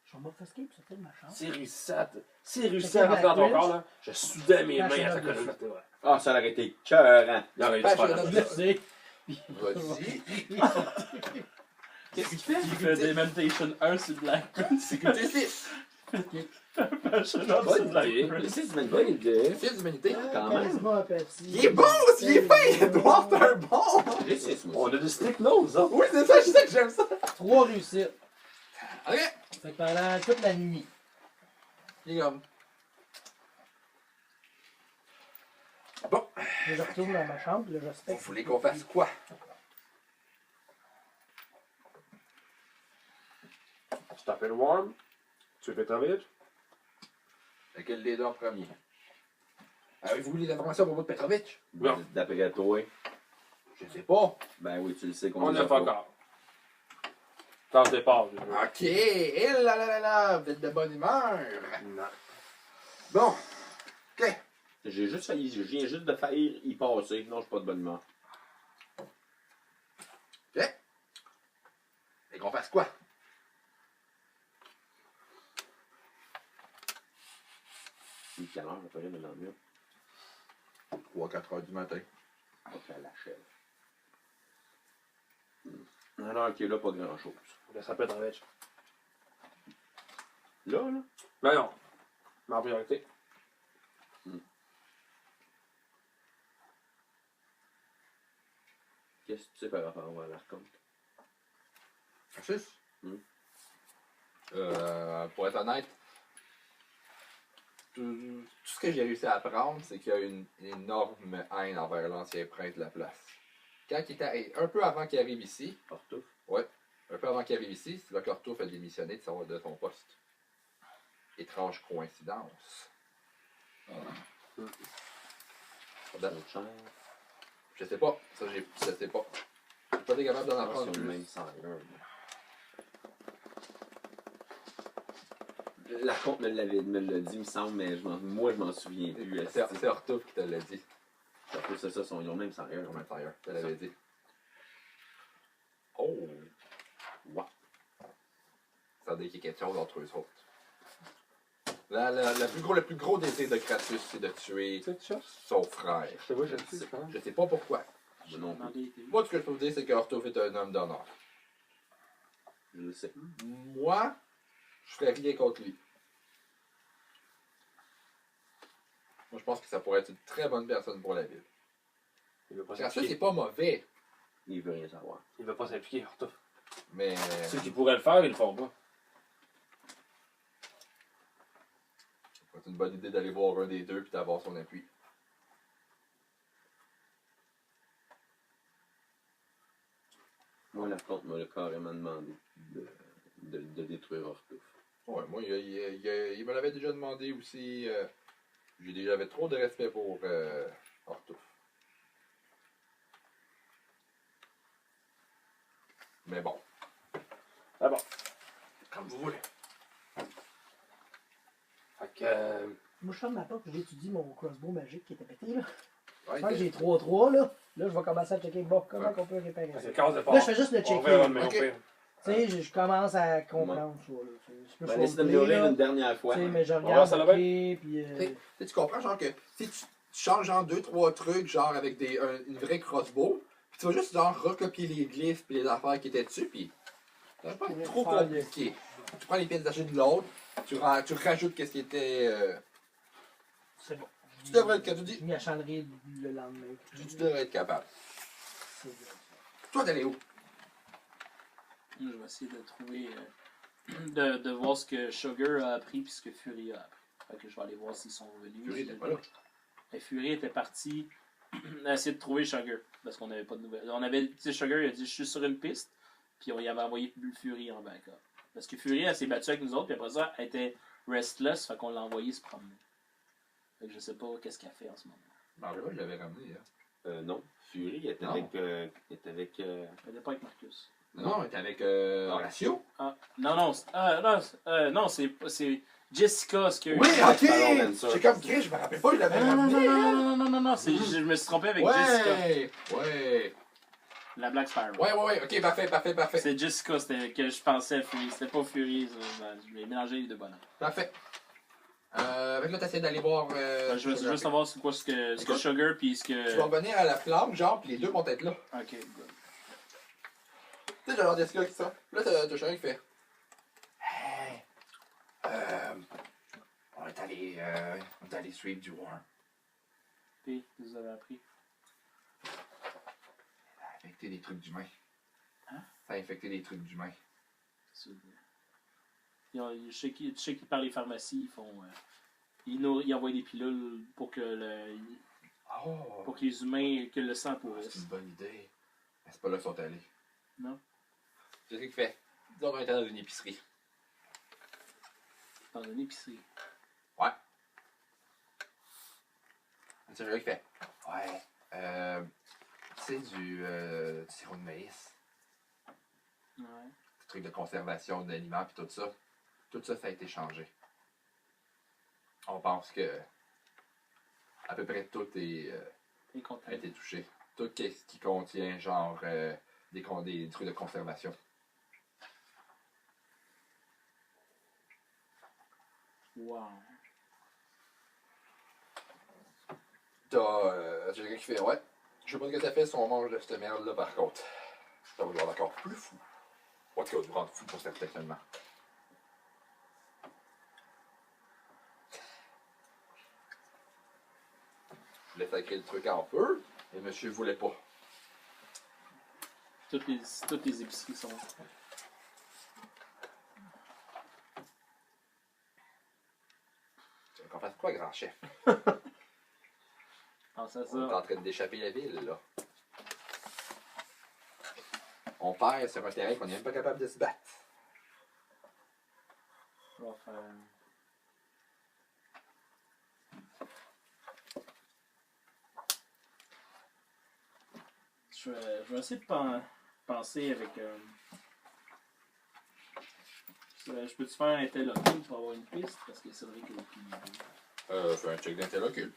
Je vais m'offusquer pour sortir de ma chambre. S'il réussit à rentrer dans ton corps, là, je soudais mes mains à ta colonne vertébrale. Ah, ça aurait été cœurant. Il aurait dû Ah, faire je la l'ai chose. C'est. Vas-y. Qu'est-ce qu'il fait? Il fait des Meditation 1 sur Black Prince. Sécurité 6. Passion up sur Black Prince. C'est une bonne idée. 6 d'humanité. Quand même. Charisma, petit. Il est bon, il est fin, Edouard, t'es un bon. J'ai 6, moi. On a des stick nose, hein? Oui, c'est ça, je sais que j'aime ça. 3 réussites. Ok. Fait que pendant toute la nuit. Il est comme. Bon, Là, je retourne dans ma chambre, là, je vous respecte. voulez qu'on fasse quoi? Tu t'appelles Warm. Tu es Petrovic. Lequel des deux en premier? Avez-vous les informations à propos de Petrovic? Non. D'après toi, Je sais pas. ben oui, tu le sais qu'on On les n'a a pas encore. Dans le départ, je veux dire. Ok, et là là là là, vous êtes de bonne humeur. Non. Bon, ok. J'ai juste failli, je viens juste de faillir y passer. Non, je suis pas de bonne humeur. Et qu'on fasse quoi? Il est quelle heure, à peu près, le lendemain? 3-4 heures du matin. Ok, à la chèvre. Alors qu'il est là, pas grand-chose. On laisse Petrovic. Là, là? Ben non. Mais en priorité. Qu'est-ce que tu sais par rapport à l'archonte? Francis? Hmm. Pour être honnête, tout ce que j'ai réussi à apprendre, c'est qu'il y a une énorme haine envers l'ancien prince de la place. Quand il était un peu avant qu'il arrive ici, Ortouf? un peu avant qu'il arrive ici, c'est là qu'Ortouf a démissionné de son poste. Étrange coïncidence. Son cher. Je sais pas, ça je sais pas. Je suis pas été capable d'en Ils apprendre sont plus. le même seigneur. L'archonte me l'a dit, il me semble, mais moi, je m'en souviens plus. C'est Ortouf qui te l'a dit. C'est ça, ils ont le même seigneur. Comme intérieur, je te l'avais dit. Oh! Wow. Ça veut dire qu'il y a quelque chose entre eux autres. Le plus gros désir de Kratos, c'est de tuer Tu sais, tu cherches? son frère. Je te vois, je le sais quand même. Je sais pas pourquoi. Moi non plus. Moi, ce que je peux vous dire, c'est que Ortouf est un homme d'honneur. Je le sais. Moi, je ferais rien contre lui. Moi, je pense que ça pourrait être une très bonne personne pour la ville. Il veut pas Kratos, s'impliquer. c'est pas mauvais, Il veut rien savoir. Il veut pas s'impliquer, Arthur. mais Ceux qui pourraient le faire, ils le font pas. c'est une bonne idée d'aller voir un des deux et d'avoir son appui. Moi, l'archonte m'a carrément demandé de détruire Ortouf. Ouais, moi, il me l'avait déjà demandé aussi. J'avais trop de respect pour Ortouf. Mais bon. Ah bon. Comme vous voulez. Fait que. Moi, je ferme ma porte, j'étudie mon crossbow magique qui était pété, là. Ouais, Je pense que j'ai 3-3, là. Là, je vais commencer à checker bon, comment on peut réparer C'est ça. le casse de part. Là, je fais juste le On checker. verra, mais Ok. au pire. Tu sais, je commence à comprendre ça. Là. Je peux Ben, laisse de me roleplay, lire là. une dernière fois. Tu sais, mais je va regarde, ça ok, là-bas. puis... Tu comprends, genre, que si tu changes genre 2-3 trucs, genre avec une vraie crossbow, puis tu vas juste genre recopier les glyphes et les affaires qui étaient dessus, puis ça va pas être trop Faire compliqué. Tu prends les pièces d'achat de l'autre, tu rajoutes qu'est-ce qui était. C'est bon. Tu devrais être capable. J'ai mis la chandelier le lendemain. Tu devrais être capable. C'est bien. Toi, t'allais où? Je vais essayer de trouver. De voir ce que Sugar a appris puis ce que Fury a appris. Fait que je vais aller voir s'ils sont revenus. Fury était pas là. Et Fury était parti essayer de trouver Sugar. Parce qu'on n'avait pas de nouvelles. On avait. Tu sais, Sugar il a dit je suis sur une piste. Puis on y avait envoyé Fury en backup. Parce que Fury elle s'est battue avec nous autres. Puis après ça, elle était restless. Fait qu'on l'a envoyé se promener. Fait que je sais pas qu'est-ce qu'elle fait en ce moment. Mario, je l'avais ramené. Hein. Non. Fury était Non. avec. Elle était avec. Elle était pas avec Marcus. Non, elle était avec Horatio. Ah, non, c'est Jessica, ce que. Oui, ok! Allons, Lancer. J'ai comme Chris, je me rappelle pas, je l'avais Non, non, ramené. non, je me suis trompé avec Jessica. Ouais! La Black Sparrow. Ouais, ok, parfait. C'est Jessica que je pensais Fury. C'était pas Fury, je vais mélanger les deux bonhommes. Parfait. Fait que là, t'essaies d'aller voir. Je veux juste savoir c'est quoi ce que Écoute, Sugar puis ce Tu vas que. revenir à la flamme, genre, pis les deux vont être là. Ok, good. Tu sais, genre Jessica qui ça. Là, t'as Chagrin qui fait. Hey! On est allé suivre du War. Puis, vous avez appris. Ça a infecté des trucs d'humains. Hein? Ça a infecté des trucs d'humains. Qu'est-ce que tu veux dire? Je sais qu'ils par les pharmacies, ils font. Ils envoient des pilules pour que Oh! pour que les humains, que le sang C'est pourrisse. une bonne idée. Mais c'est pas là qu'ils sont allés. Non? Jessica qui fait. Disons qu'on était dans une épicerie. Dans une épicerie. Ouais. C'est Chagrin qui fait. Ouais. C'est du sirop de maïs. Ouais. Des trucs de conservation d'aliments pis tout ça. Tout ça, ça a été changé. On pense que à peu près tout Et a contaminé. été touché. Tout ce qui contient genre des trucs de conservation. Wow. T'as quelqu'un qui fait ouais. Je sais pas ce que ça fait si on mange de cette merde là par contre. Ça va nous rendre encore plus fou. En tout cas, nous rendre fou pour certains seulement. Je voulais sacrer le truc en feu, et monsieur voulait pas. Toutes les épiceries sont. Tu veux qu'on fasse quoi, grand chef? Pense à On est ça. en train d'échapper la ville, là. On perd sur un terrain qu'on n'est même pas capable de se battre. On va faire. Je vais essayer de penser avec. Je peux-tu faire un interlocuteur pour avoir une piste? Parce que c'est vrai qu'il n'y a aucune idée. Fais un check d'interlocule.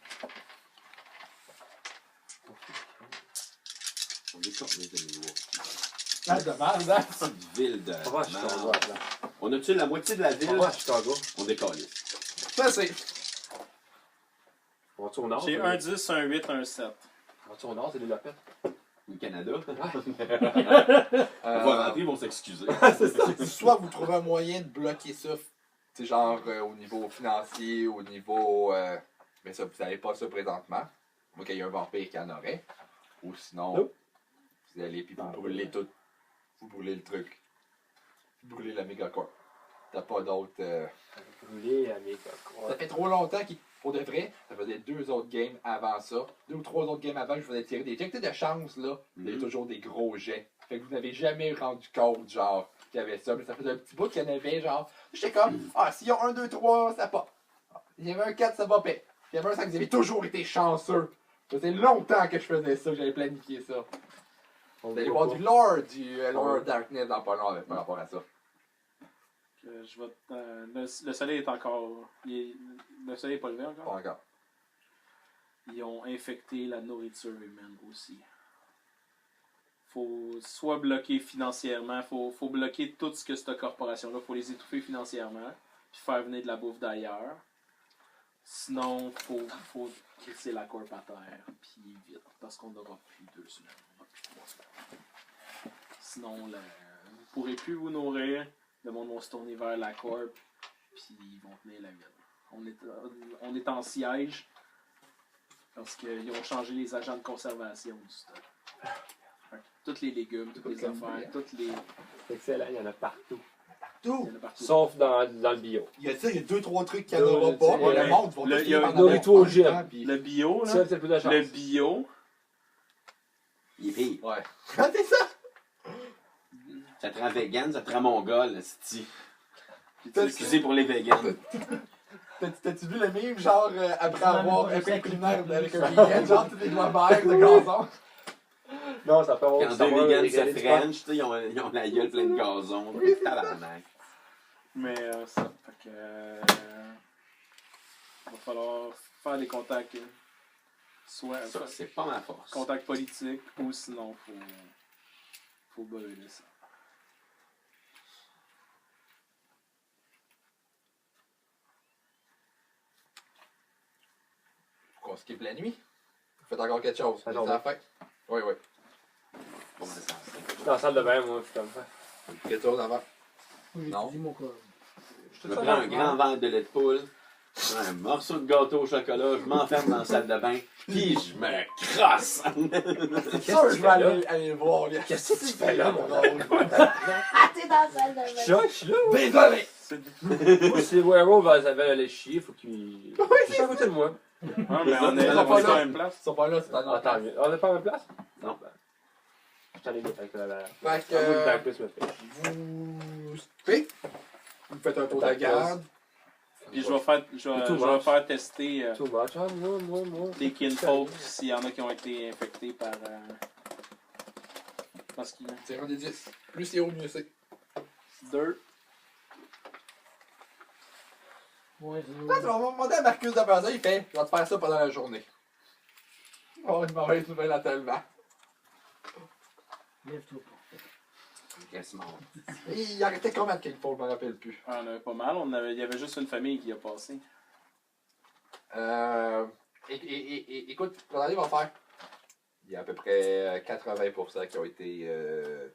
On est comme les animaux. Ah, dommage, hein? Petite ville de. On va à Chicago, merde. là. On a tué la moitié de la ville. On va à Chicago. On décolle. Ça, c'est. On va-tu au nord? J'ai un 10, un 8, un 7. On va-tu au nord, c'est des lopettes? Le Canada. Euh, On va rentrer, ils vont s'excuser. Soit vous trouvez un moyen de bloquer ça, c'est genre au niveau financier, au niveau. Mais ça, vous n'avez pas ça présentement. Moi, qu'il y a un vampire qui en aurait. Ou sinon, Nope. vous allez puis vous brûlez tout. Vous brûlez le truc. Vous brûlez la mégacorp. T'as pas d'autre. Brûlé avec Ça fait trop longtemps qu'il. Pour de vrai, ça faisait 2 autres games avant ça. 2 ou 3 autres games avant, je faisais tirer des jets. Tu sais, de chance, là, il y avait toujours des gros jets. Fait que vous n'avez jamais rendu compte, genre, qu'il y avait ça. Mais ça faisait un petit bout qu'il y en avait, genre. J'étais comme, s'il y a 1, 2, 3, ça pas. Il y avait un 4, ça va pas. Puis il y avait un 5, vous avez toujours été chanceux. Ça faisait longtemps que je faisais ça, que j'avais planifié ça. Vous allez voir du lore, du lore Darkness dans pas long par rapport à ça. Je vais. Le soleil est encore. Le soleil n'est pas levé Pas encore. encore. Ils ont infecté la nourriture humaine aussi. faut soit bloquer financièrement, faut bloquer tout ce que cette corporation-là, faut les étouffer financièrement, puis faire venir de la bouffe d'ailleurs. Sinon, faut crisser la corp à terre, puis vite, parce qu'on n'aura plus 2 semaines, on n'aura plus 3 semaines. Sinon, vous ne pourrez plus vous nourrir, le monde va se tourner vers la corp, puis ils vont tenir la ville. On est en siège, parce qu'ils ont changé les agents de conservation du stock. Fait que tous les légumes, toutes les affaires, toutes les... C'est excellent, il y en a partout. Il y Tout. en a partout. Sauf dans le bio. Il y a 2-3 trucs qu'il n'y en aura pas, mais ouais. le monde va Le- tout il y a- finir par nourris-toi avoir au gym. temps, puis- Le bio, là, Ça, c'est le plus de chance. le bio, Il est pire. Ouais. Ah, c'est ça! Ça te rend vegan, ça te rend mongol, sti. puis tu sais, Excusez pour les vegans. T'as-tu vu le meme, genre, après Non, avoir mais pas fait un ça, culinaire qui- avec un week-end, genre, tous les doigts verts de gazon? Non, ça peut avoir Quand ça deux va vegans régaler se du pain. French, tu sais, ils ont la gueule pleine de gazon. Tabarnak. mais ça, fait que va falloir faire des contacts, soit Ça, c'est pas ma force. contacts politiques, ou sinon faut brûler ça. Faut qu'on skip la nuit. Vous faites encore quelque chose. Ça C'est tombe. la fin. Oui, oui. Pas mal sensé. Je suis dans la salle de bain, moi, je suis comme ça. Quelque chose avant. J'ai Non. dit mon corps. Je me prends un grand verre de lait de poule, un morceau de gâteau au chocolat, je m'enferme dans la salle de bain, puis je me crosse. C'est sûr, je vais aller le voir, là. Qu'est-ce que tu fais là, mon gars? Ah, t'es dans la salle de bain. Je suis là. Désolé! Moi, si Werewolf avait aller chier, faut qu'il. Je suis à côté de moi. Ouais, mais on est Ils sont là, pas on est là. à la même place. Ils sont pas là, c'est Ah, tant mieux. On n'est pas à la même place? Non. Je suis allé vite avec la. Fait Ah, moi, le que, temps plus me fait. vous skippez, vous faites un tour de Attaque garde. Puis je vais faire tester Too much. Ah, moi. les kinfolk s'il y en a qui ont été infectés par. Parce qu'il y a C'est un des 10. Plus c'est haut, mieux c'est. 2. Ouais, Là, tu c'est vas demander à Marcus de faire ça, il fait, je vais te faire ça pendant la journée. Oh, une mauvaise nouvelle à tellement. Lève-toi pas. Reste mort. Il arrêtait combien de qu'il faut, je me rappelle plus. On avait pas mal. Il y avait juste une famille qui a passé. Écoute, l'année va faire. Il y a à peu près 80% qui ont été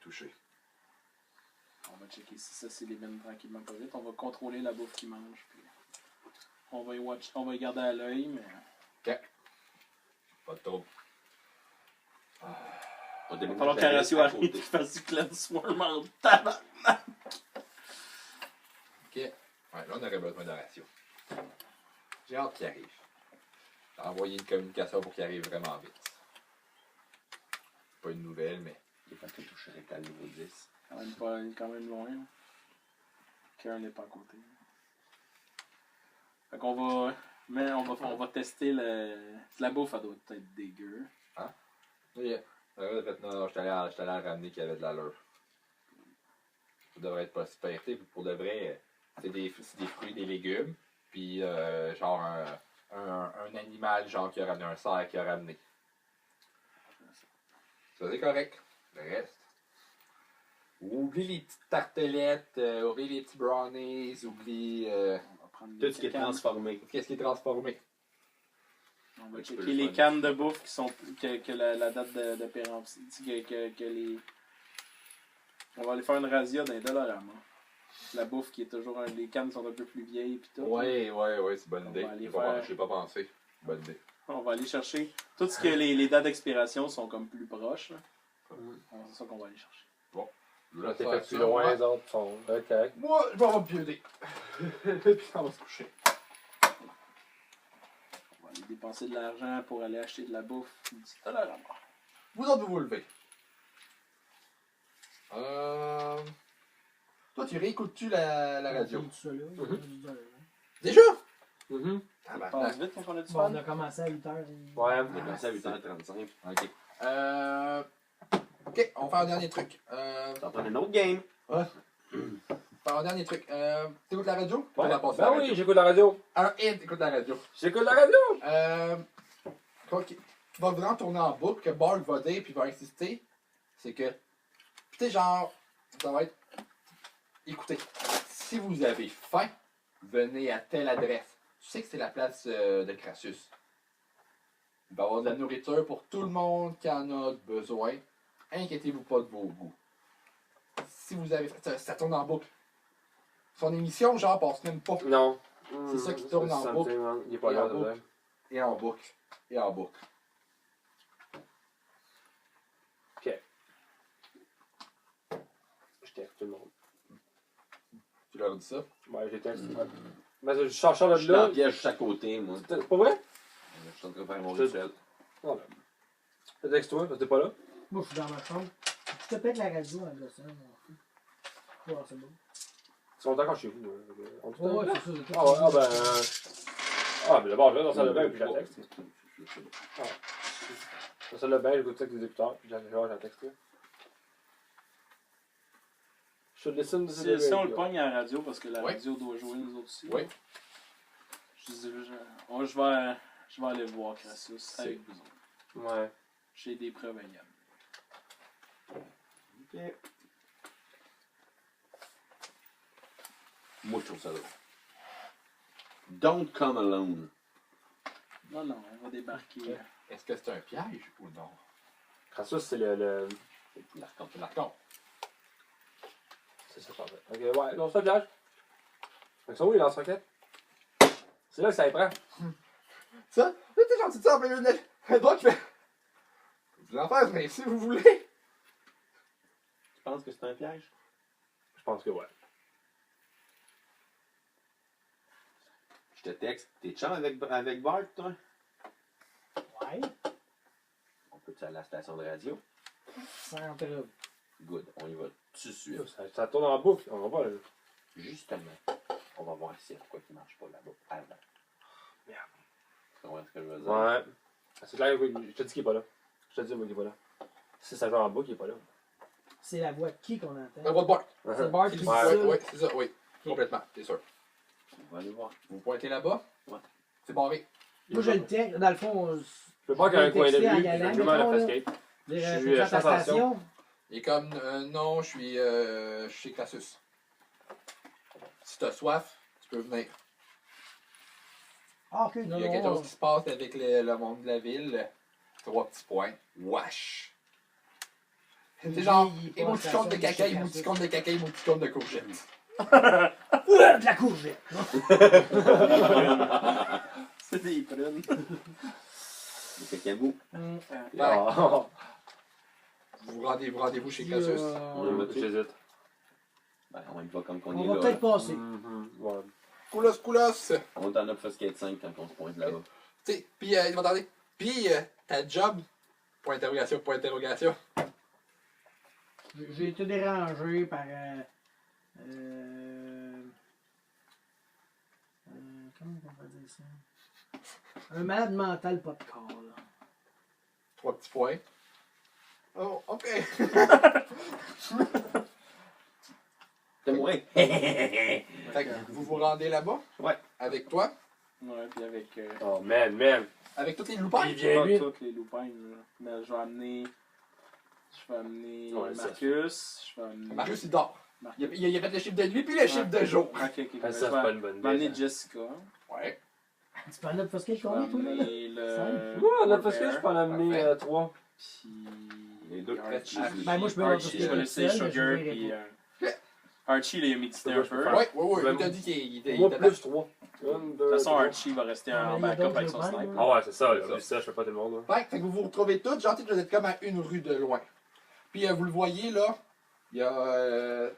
touchés. On va checker si ça s'élimine tranquillement pas vite. On va contrôler la bouffe qu'ils mangent. Puis on va y garder à l'œil, mais. Pas de trouble. On Il va falloir qu'Horatio arrive et qu'il fasse du cleanse swarm en tabac. Ok. Ouais, là, on aurait besoin de ratio. J'ai hâte qu'il arrive. J'ai envoyé une communication pour qu'il arrive vraiment vite. Pas une nouvelle, mais. Il est pas tout touché avec la niveau 10. Il est quand même loin. Là. Karen n'est pas à côté. Fait qu'on va. Mais on va tester la bouffe, elle doit être dégueu. Oui. Non, je t'allais à ramener qu'il y avait de l'allure. Ça devrait être pas super. Pour de vrai, c'est des fruits, des légumes. Puis, genre, un animal, genre, qui a ramené un cerf qui a ramené. Ça, c'est correct. Le reste. Oublie les petites tartelettes, oublie les petits brownies, oublie On va prendre Tout ce qui est transformé. qu'est-ce qui est transformé. On va Tu peux checker le les faire. cannes de bouffe qui sont que la date de péremption. Que les. On va aller faire une razzia dans les Dollarama. La bouffe qui est toujours. Les cannes sont un peu plus vieilles pis tout. Ouais, c'est bonne On idée. va aller J'ai pas, faire- j'ai pas pensé. Bonne idée. On va aller chercher. Tout ce que les dates d'expiration sont comme plus proches. là. C'est ça qu'on va aller chercher. Là, T'es fait plus loin, les autres sont. Ok. Moi, je vais me pioder. Puis on va se coucher. On va aller dépenser de l'argent pour aller acheter de la bouffe du Dollarama. Vous autres, vous vous levez. Toi, tu réécoutes-tu la radio? Tout ça, là. Il y a du Déjà? Mhm. Ah, Ça ben, passe vite quand on a du Bon, fun. on a commencé à 8h. Ouais. On est passé à 8h35. Ok. Ok, on va faire un dernier truc. Ça prend un autre game. Faire un dernier truc. T'écoutes la radio? Ouais. On va passer Ben la oui, radio. j'écoute la radio. Un hint, t'écoutes la radio. J'écoute la radio. Quoi qu'il- tu vas vraiment tourner en boucle, que Bart va dire, puis il va insister. c'est que, tu sais, genre, ça va être, écoutez, si vous avez faim, venez à telle adresse. Tu sais que c'est la place de Crassus. Il va y avoir de la nourriture pour tout le monde qui en a besoin. Inquiétez-vous pas de vos goûts. Si vous avez ça tourne en boucle. Son émission, genre, passe même pas. Non. C'est ça qui tourne en boucle. Il est pas Et là, en boucle. Et en boucle. Et en boucle. Je texte tout le monde. Tu leur dis ça? Ouais, j'ai texte. Ouais. Mais je sors Je de suis dans là. le piège juste à côté, moi. C'est pas vrai? Je suis en train de faire mon Je- rituel. Non, ben. Je texte toi, parce que t'es pas là. Moi, je suis dans ma chambre. Je te pète la radio en gossant, moi. Ouais, c'est bon. Ils sont encore chez vous. On tout Ouais, le c'est temps? ça. c'est tout. Ah ouais, ah ben. Ah, mais d'abord, je vais dans la salle de bain, puis je la texte. Dans la salle de bain, j'écoute ça avec des écouteurs, puis je la texte. Je te listen de Si on le pogne à la radio, parce que la Ouais. radio doit jouer nous autres aussi. Oui. Je vais aller voir Crassus avec vous autres. Ouais. J'ai des preuves à Yann. Ok. Moi, je trouve ça drôle. Don't come alone. Non, non, on va débarquer. Est-ce que c'est un piège ou non? Crassus, c'est le. L'archon. L'archon. C'est ça, parfait. Ok, ouais, non, c'est un piège. Fait que ça, où les lance-roquettes? C'est là que ça y prend. Ça? Là, t'es gentil de ça en plein milieu de la droite, je fais. Vous en faire, mais si vous voulez. Tu penses que c'est un piège? Je pense que ouais. Je te texte. T'es chum avec Bart, toi? Ouais. On peut-tu aller à la station de radio? Sans interrompre. Good, on y va tout de suite. Ça tourne en boucle, on va pas là. Justement, on va voir s'il y a quoi qui marche pas là-bas avant. Merde. Tu comprends ce que je veux dire? Ouais. C'est clair, je te dis qu'il est pas là. Je te dis qu'il est pas là. Si ça joue en boucle, il est pas là. C'est la voix de qui qu'on entend? La voix de Bart. C'est Bart qui dit ça. Ouais, ouais, c'est ça, oui. Complètement, c'est sûr. On va aller voir. Vous pointez là-bas? Ouais. C'est barré. Moi, je le texte. Dans le fond, Je peux pas qu'il y ait un coin de texter en vue, y je allant, vais jouer à la mettons, Fascade. je suis suis à ta sans tension. station. Il est comme, non, je suis chez Crassus. Si t'as soif, tu peux venir. Ah, ok, non, Il y a quelque chose non. qui se passe avec le monde de la ville. 3 petits points. Wesh! C'est genre, émoticône de caca, émoticône de caca, émoticône de courgette. De la courgette. C'est des prunes. Le cacamou. Ah. Vous rendez-vous chez Crassus. J'hésite. Ben, on y va comme qu'on On est va là. peut-être passer. Ouais. Coulos, coulos! On est en obfuscate 5 quand on se pointe là-bas. Tu sais, pis, il va attendre. Pis, ta job, point d'interrogation, point d'interrogation. J'ai été dérangé par. Comment on va dire ça? Un malade mental pas de corps, là. 3 petits points. Oh, ok. T'es moins. Fait que vous vous rendez là-bas? Ouais. Avec toi? Ouais, puis avec. Oh man. Avec toutes les loupins? Il vient lui. Toutes les loupins. Là. Mais je vais amener. Ouais, ça, Marcus. Je vais amener. Marius, il dort. Marcus. Il a fait le chiffre de nuit puis le chiffre de jour. Ok, ok. Ah, Je ça, c'est vais pas une bonne amener idée. Jessica. Ouais. Tu peux en offusquer Je vais combien, toi, là? amener le. Ouais, on a fait ce que je peux en amener Parfait. 3. Puis. Les deux Archie. prêtes. Ben, moi, je peux Archie, offusquer je vais tout laisser seul, mais je Sugar. verrai Puis. pas. Archie, il a médité un Je peux peu. faire. De Ouais, ouais, ouais. Même- Il t'a dit qu'il était. Moi plus 3. toute façon, Archie va rester en Il y a backup d'autres avec son loupins, sniper. là. Ah ouais, c'est ça, là. C'est Ça, je fais pas tout le monde. Fait que vous vous retrouvez tous, gentil, vous êtes comme à une rue de loin. Puis vous le voyez là, il y a.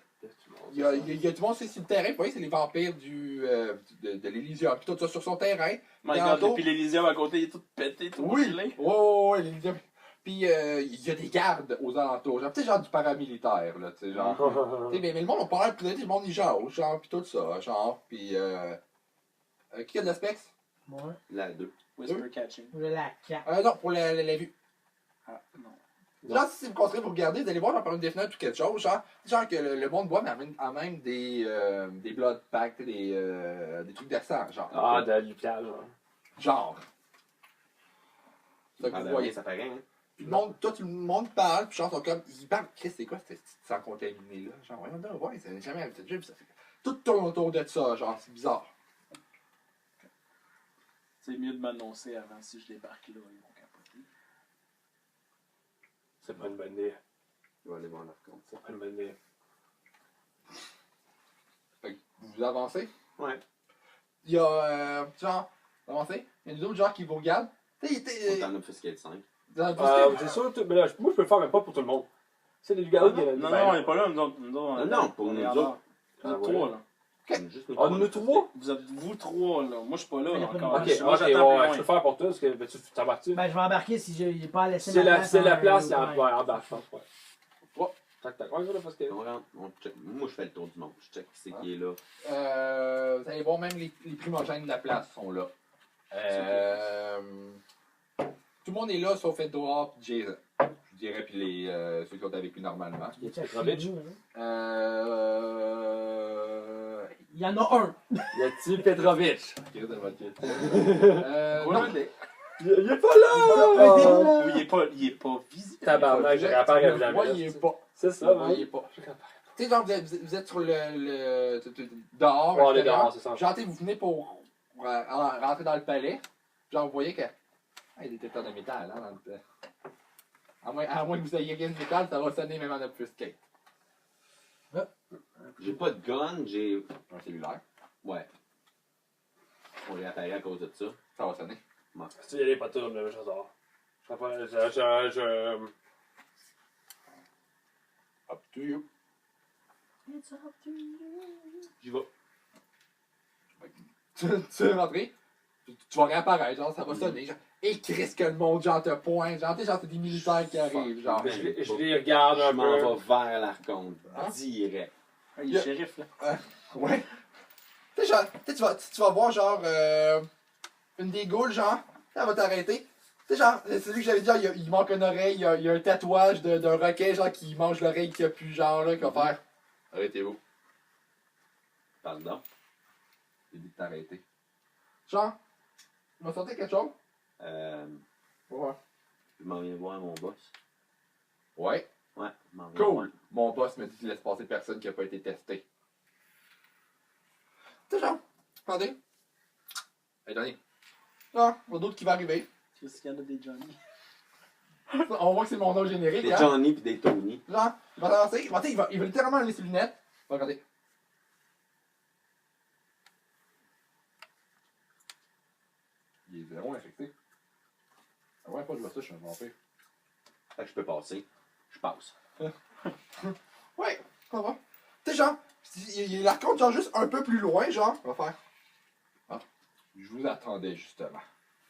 Il y a du monde sur le terrain, vous voyez, c'est les vampires de l'Elysium. Puis tout ça sur son terrain. My Tantôt- god, et puis l'Elysium à côté, il est tout pété, tout Oui! gelé. Ouais, l'Elysium. Puis il y a des gardes aux alentours, genre, tu sais, genre du paramilitaire, là, tu sais, genre. Tu sais, mais le monde, on parle plus le monde, il jase, genre, pis tout ça, genre, pis qui a de l'aspect? Moi, La 2. Whisper catching. je la cape. Non, pour la vue. Ah, non. Genre, si vous continuez vous regardez, vous allez voir, genre, par une des fenêtres ou quelque chose, genre que le monde boit, mais amène des blood packs, des trucs de sang, genre. Ah, de l'hôpital, genre. Genre. C'est ça que Ah, vous ben voyez. oui, ça paraît, hein. Puis le monde, tout le monde parle, puis genre, sont comme, ils parlent, Chris, c'est quoi cette petite sang contaminé là? Genre, voyons donc, ouais, ça n'a jamais arrivé de ça fait. Tout tourne autour de ça, genre, c'est bizarre. C'est mieux de m'annoncer avant si je débarque là, ils vont capoter. C'est pas une bonne idée. Je vais aller voir leur compte. C'est pas une bonne idée. Fait que vous avancez. Ouais. Il y a, genre, vous avancez, il y a d'autres gens qui vous regardent. Tu sais, On t'en a Obfuscate 5. dans le post-it, C'est sûr, mais là, moi je peux le faire, mais pas pour tout le monde. C'est des gars qui. Non, non, on n'est pas là, nous autres. Non, pour nous autres. Nous autres trois, là. Juste Ah, nous trois? Vous êtes vous trois, là. Moi, je suis pas là, Mais là, après, encore. Ok, Moi, ok, j'attends plus ouais, loin. je peux faire pour toi, parce que tu t'embarques-tu? Ben, je vais embarquer si j'ai pas laissé C'est la en- place, il y a ouais. en bas, je pense, ouais. Ouais. Tac, tac, ouais, parce que. On rentre, on check. Moi, je fais le tour du monde. Je check qui c'est qui est là. vous allez voir, même les primogènes de la place sont là. Tout le monde est là, sauf Edouard et Jason. Je dirais, puis ceux qui sont avec lui normalement. Il y a Petrovitch. Il y en a un. Y a-t-il Petrovitch? Qui reste dans votre tête. Ouais, Non. mais- Il est pas là! Oui, il est pas visible. Tabarnak, j'ai rapport Tu à le jamais. voyez pas. C'est Tu ça, le ouais. voyez pas. Tu sais, genre, vous êtes sur dehors, Ouais, on est extérieur. dehors, c'est ça. Genre, tu sais, vous venez pour rentrer dans le palais. Genre, vous voyez que. Ah, il y a des détecteurs de métal, hein, dans le. À moins que vous ayez rien de métal, ça va sonner même en obfuscate. J'ai pas de gun, j'ai. Un cellulaire, Ouais. On réapparaît à cause de ça. ça va sonner. Si il y a pas tout, là, j'adore. Je pas, Up to you. J'y vais. Tu veux rentrer, tu vas réapparaître, genre, ça va sonner. Genre, et Chris, que le monde, genre, te pointe. Genre, tu sais, genre, c'est des militaires qui arrivent, genre. Fuck. je les regarde Je un m'en peu. vais vers l'archonte. Hein? Direct. Ah, il est shérif, là. Ouais. Tu sais, genre, tu vas voir, genre, une des goules, genre, elle va t'arrêter. Tu sais, genre, c'est lui que j'avais dit, genre, il manque une oreille, il y a un tatouage d'un requin, genre, qui mange l'oreille qui a plus, genre, là, qui va faire. Arrêtez-vous. Pardon. J'ai dit de t'arrêter. Genre, tu m'as sorti quelque chose? Ouais. Je m'en viens voir mon boss. Ouais. Ouais, je m'en viens Cool. voir. Mon boss me dit qu'il laisse passer personne qui n'a pas été testé. Tu sais, genre, attendez. Hey, Johnny. Ah, il y a d'autres qui va arriver. Qu'est-ce qu'il y en a des Johnny? On voit que c'est mon nom générique, Des hein. Johnny pis des Tony. Genre, il va avancer, il va littéralement enlever ses lunettes. Il va regarder. Il est zéro infecté. Ah ouais, pas de ça, je suis un vampire. Fait que je peux passer. Je passe. Ouais, ça va. Tu sais, genre, il la raconte genre juste un peu plus loin, genre. On va faire. Ah, je vous attendais justement.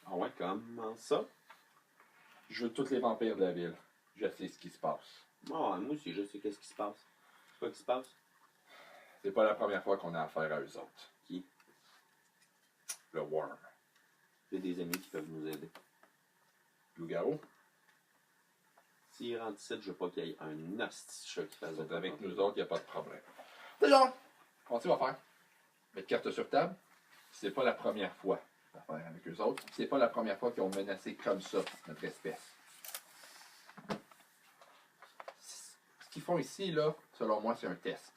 Ah ouais, comment ça? Je veux tous les vampires de la ville. Je sais ce qui se passe. Ah, moi aussi, je sais qu'est-ce qui se passe. C'est quoi qui se passe? C'est pas la première fois qu'on a affaire à eux autres. Qui? Le Worm. J'ai des amis qui peuvent nous aider. Loup-garou. S'ils rentrent ici, je veux pas qu'il y ait un hostie chat qui fasse Vous êtes de avec nous autres, y a pas de problème. C'est genre, comment tu vas faire? Mettre carte sur table. C'est pas la première fois d'affaire avec eux autres. C'est pas la première fois qu'ils ont menacé comme ça notre espèce. Ce qu'ils font ici, là, selon moi, c'est un test.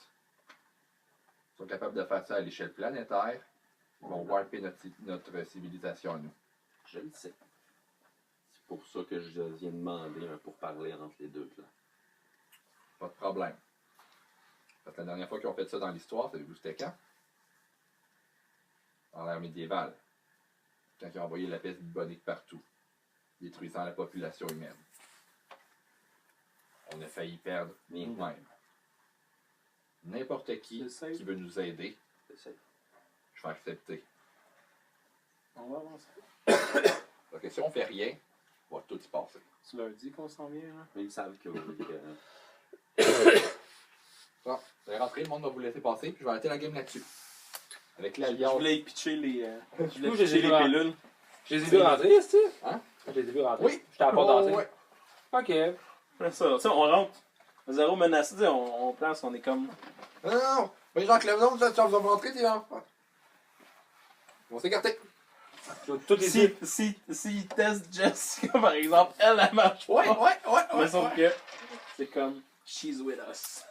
Ils sont capables de faire ça à l'échelle planétaire. Ils vont warper notre civilisation à nous. Je le sais. C'est pour ça que je viens demander un pourparler entre les deux clans. Pas de problème. Parce que la dernière fois qu'ils ont fait ça dans l'histoire, savez-vous c'était quand? Dans l'ère médiévale. Quand ils ont envoyé la peste bubonique partout, détruisant la population humaine. On a failli perdre nous-mêmes. N'importe qui J'essaie. qui veut nous aider, J'essaie. je vais accepter. On va avancer. Parce que si on fait rien, va tout se passer. Tu leur dis qu'on s'en vient, là? Mais ils savent que Bon, vous allez rentrer, le monde va vous laisser passer, puis je vais arrêter la game là-dessus. Avec Je l'alliance. voulais pitcher les, je voulais coup, j'ai pitcher dit les voir. pilules. Je les ai vus rentrer, est-ce que? Hein? Je les ai vus rentrer. Oui! J'étais à la porte Oh, d'entrée. ouais. Ok. C'est ça. Tu sais, on rentre. Zéro menacé, tu sais, on place, on est comme. Non, non, non! Mais genre, que le nom, tu vas rentrer, tu vas. Ils vont s'écarter. Toutes les Si testent Jessica, par exemple, elle marche pas. Ouais. Mais sauf que c'est comme, she's with us.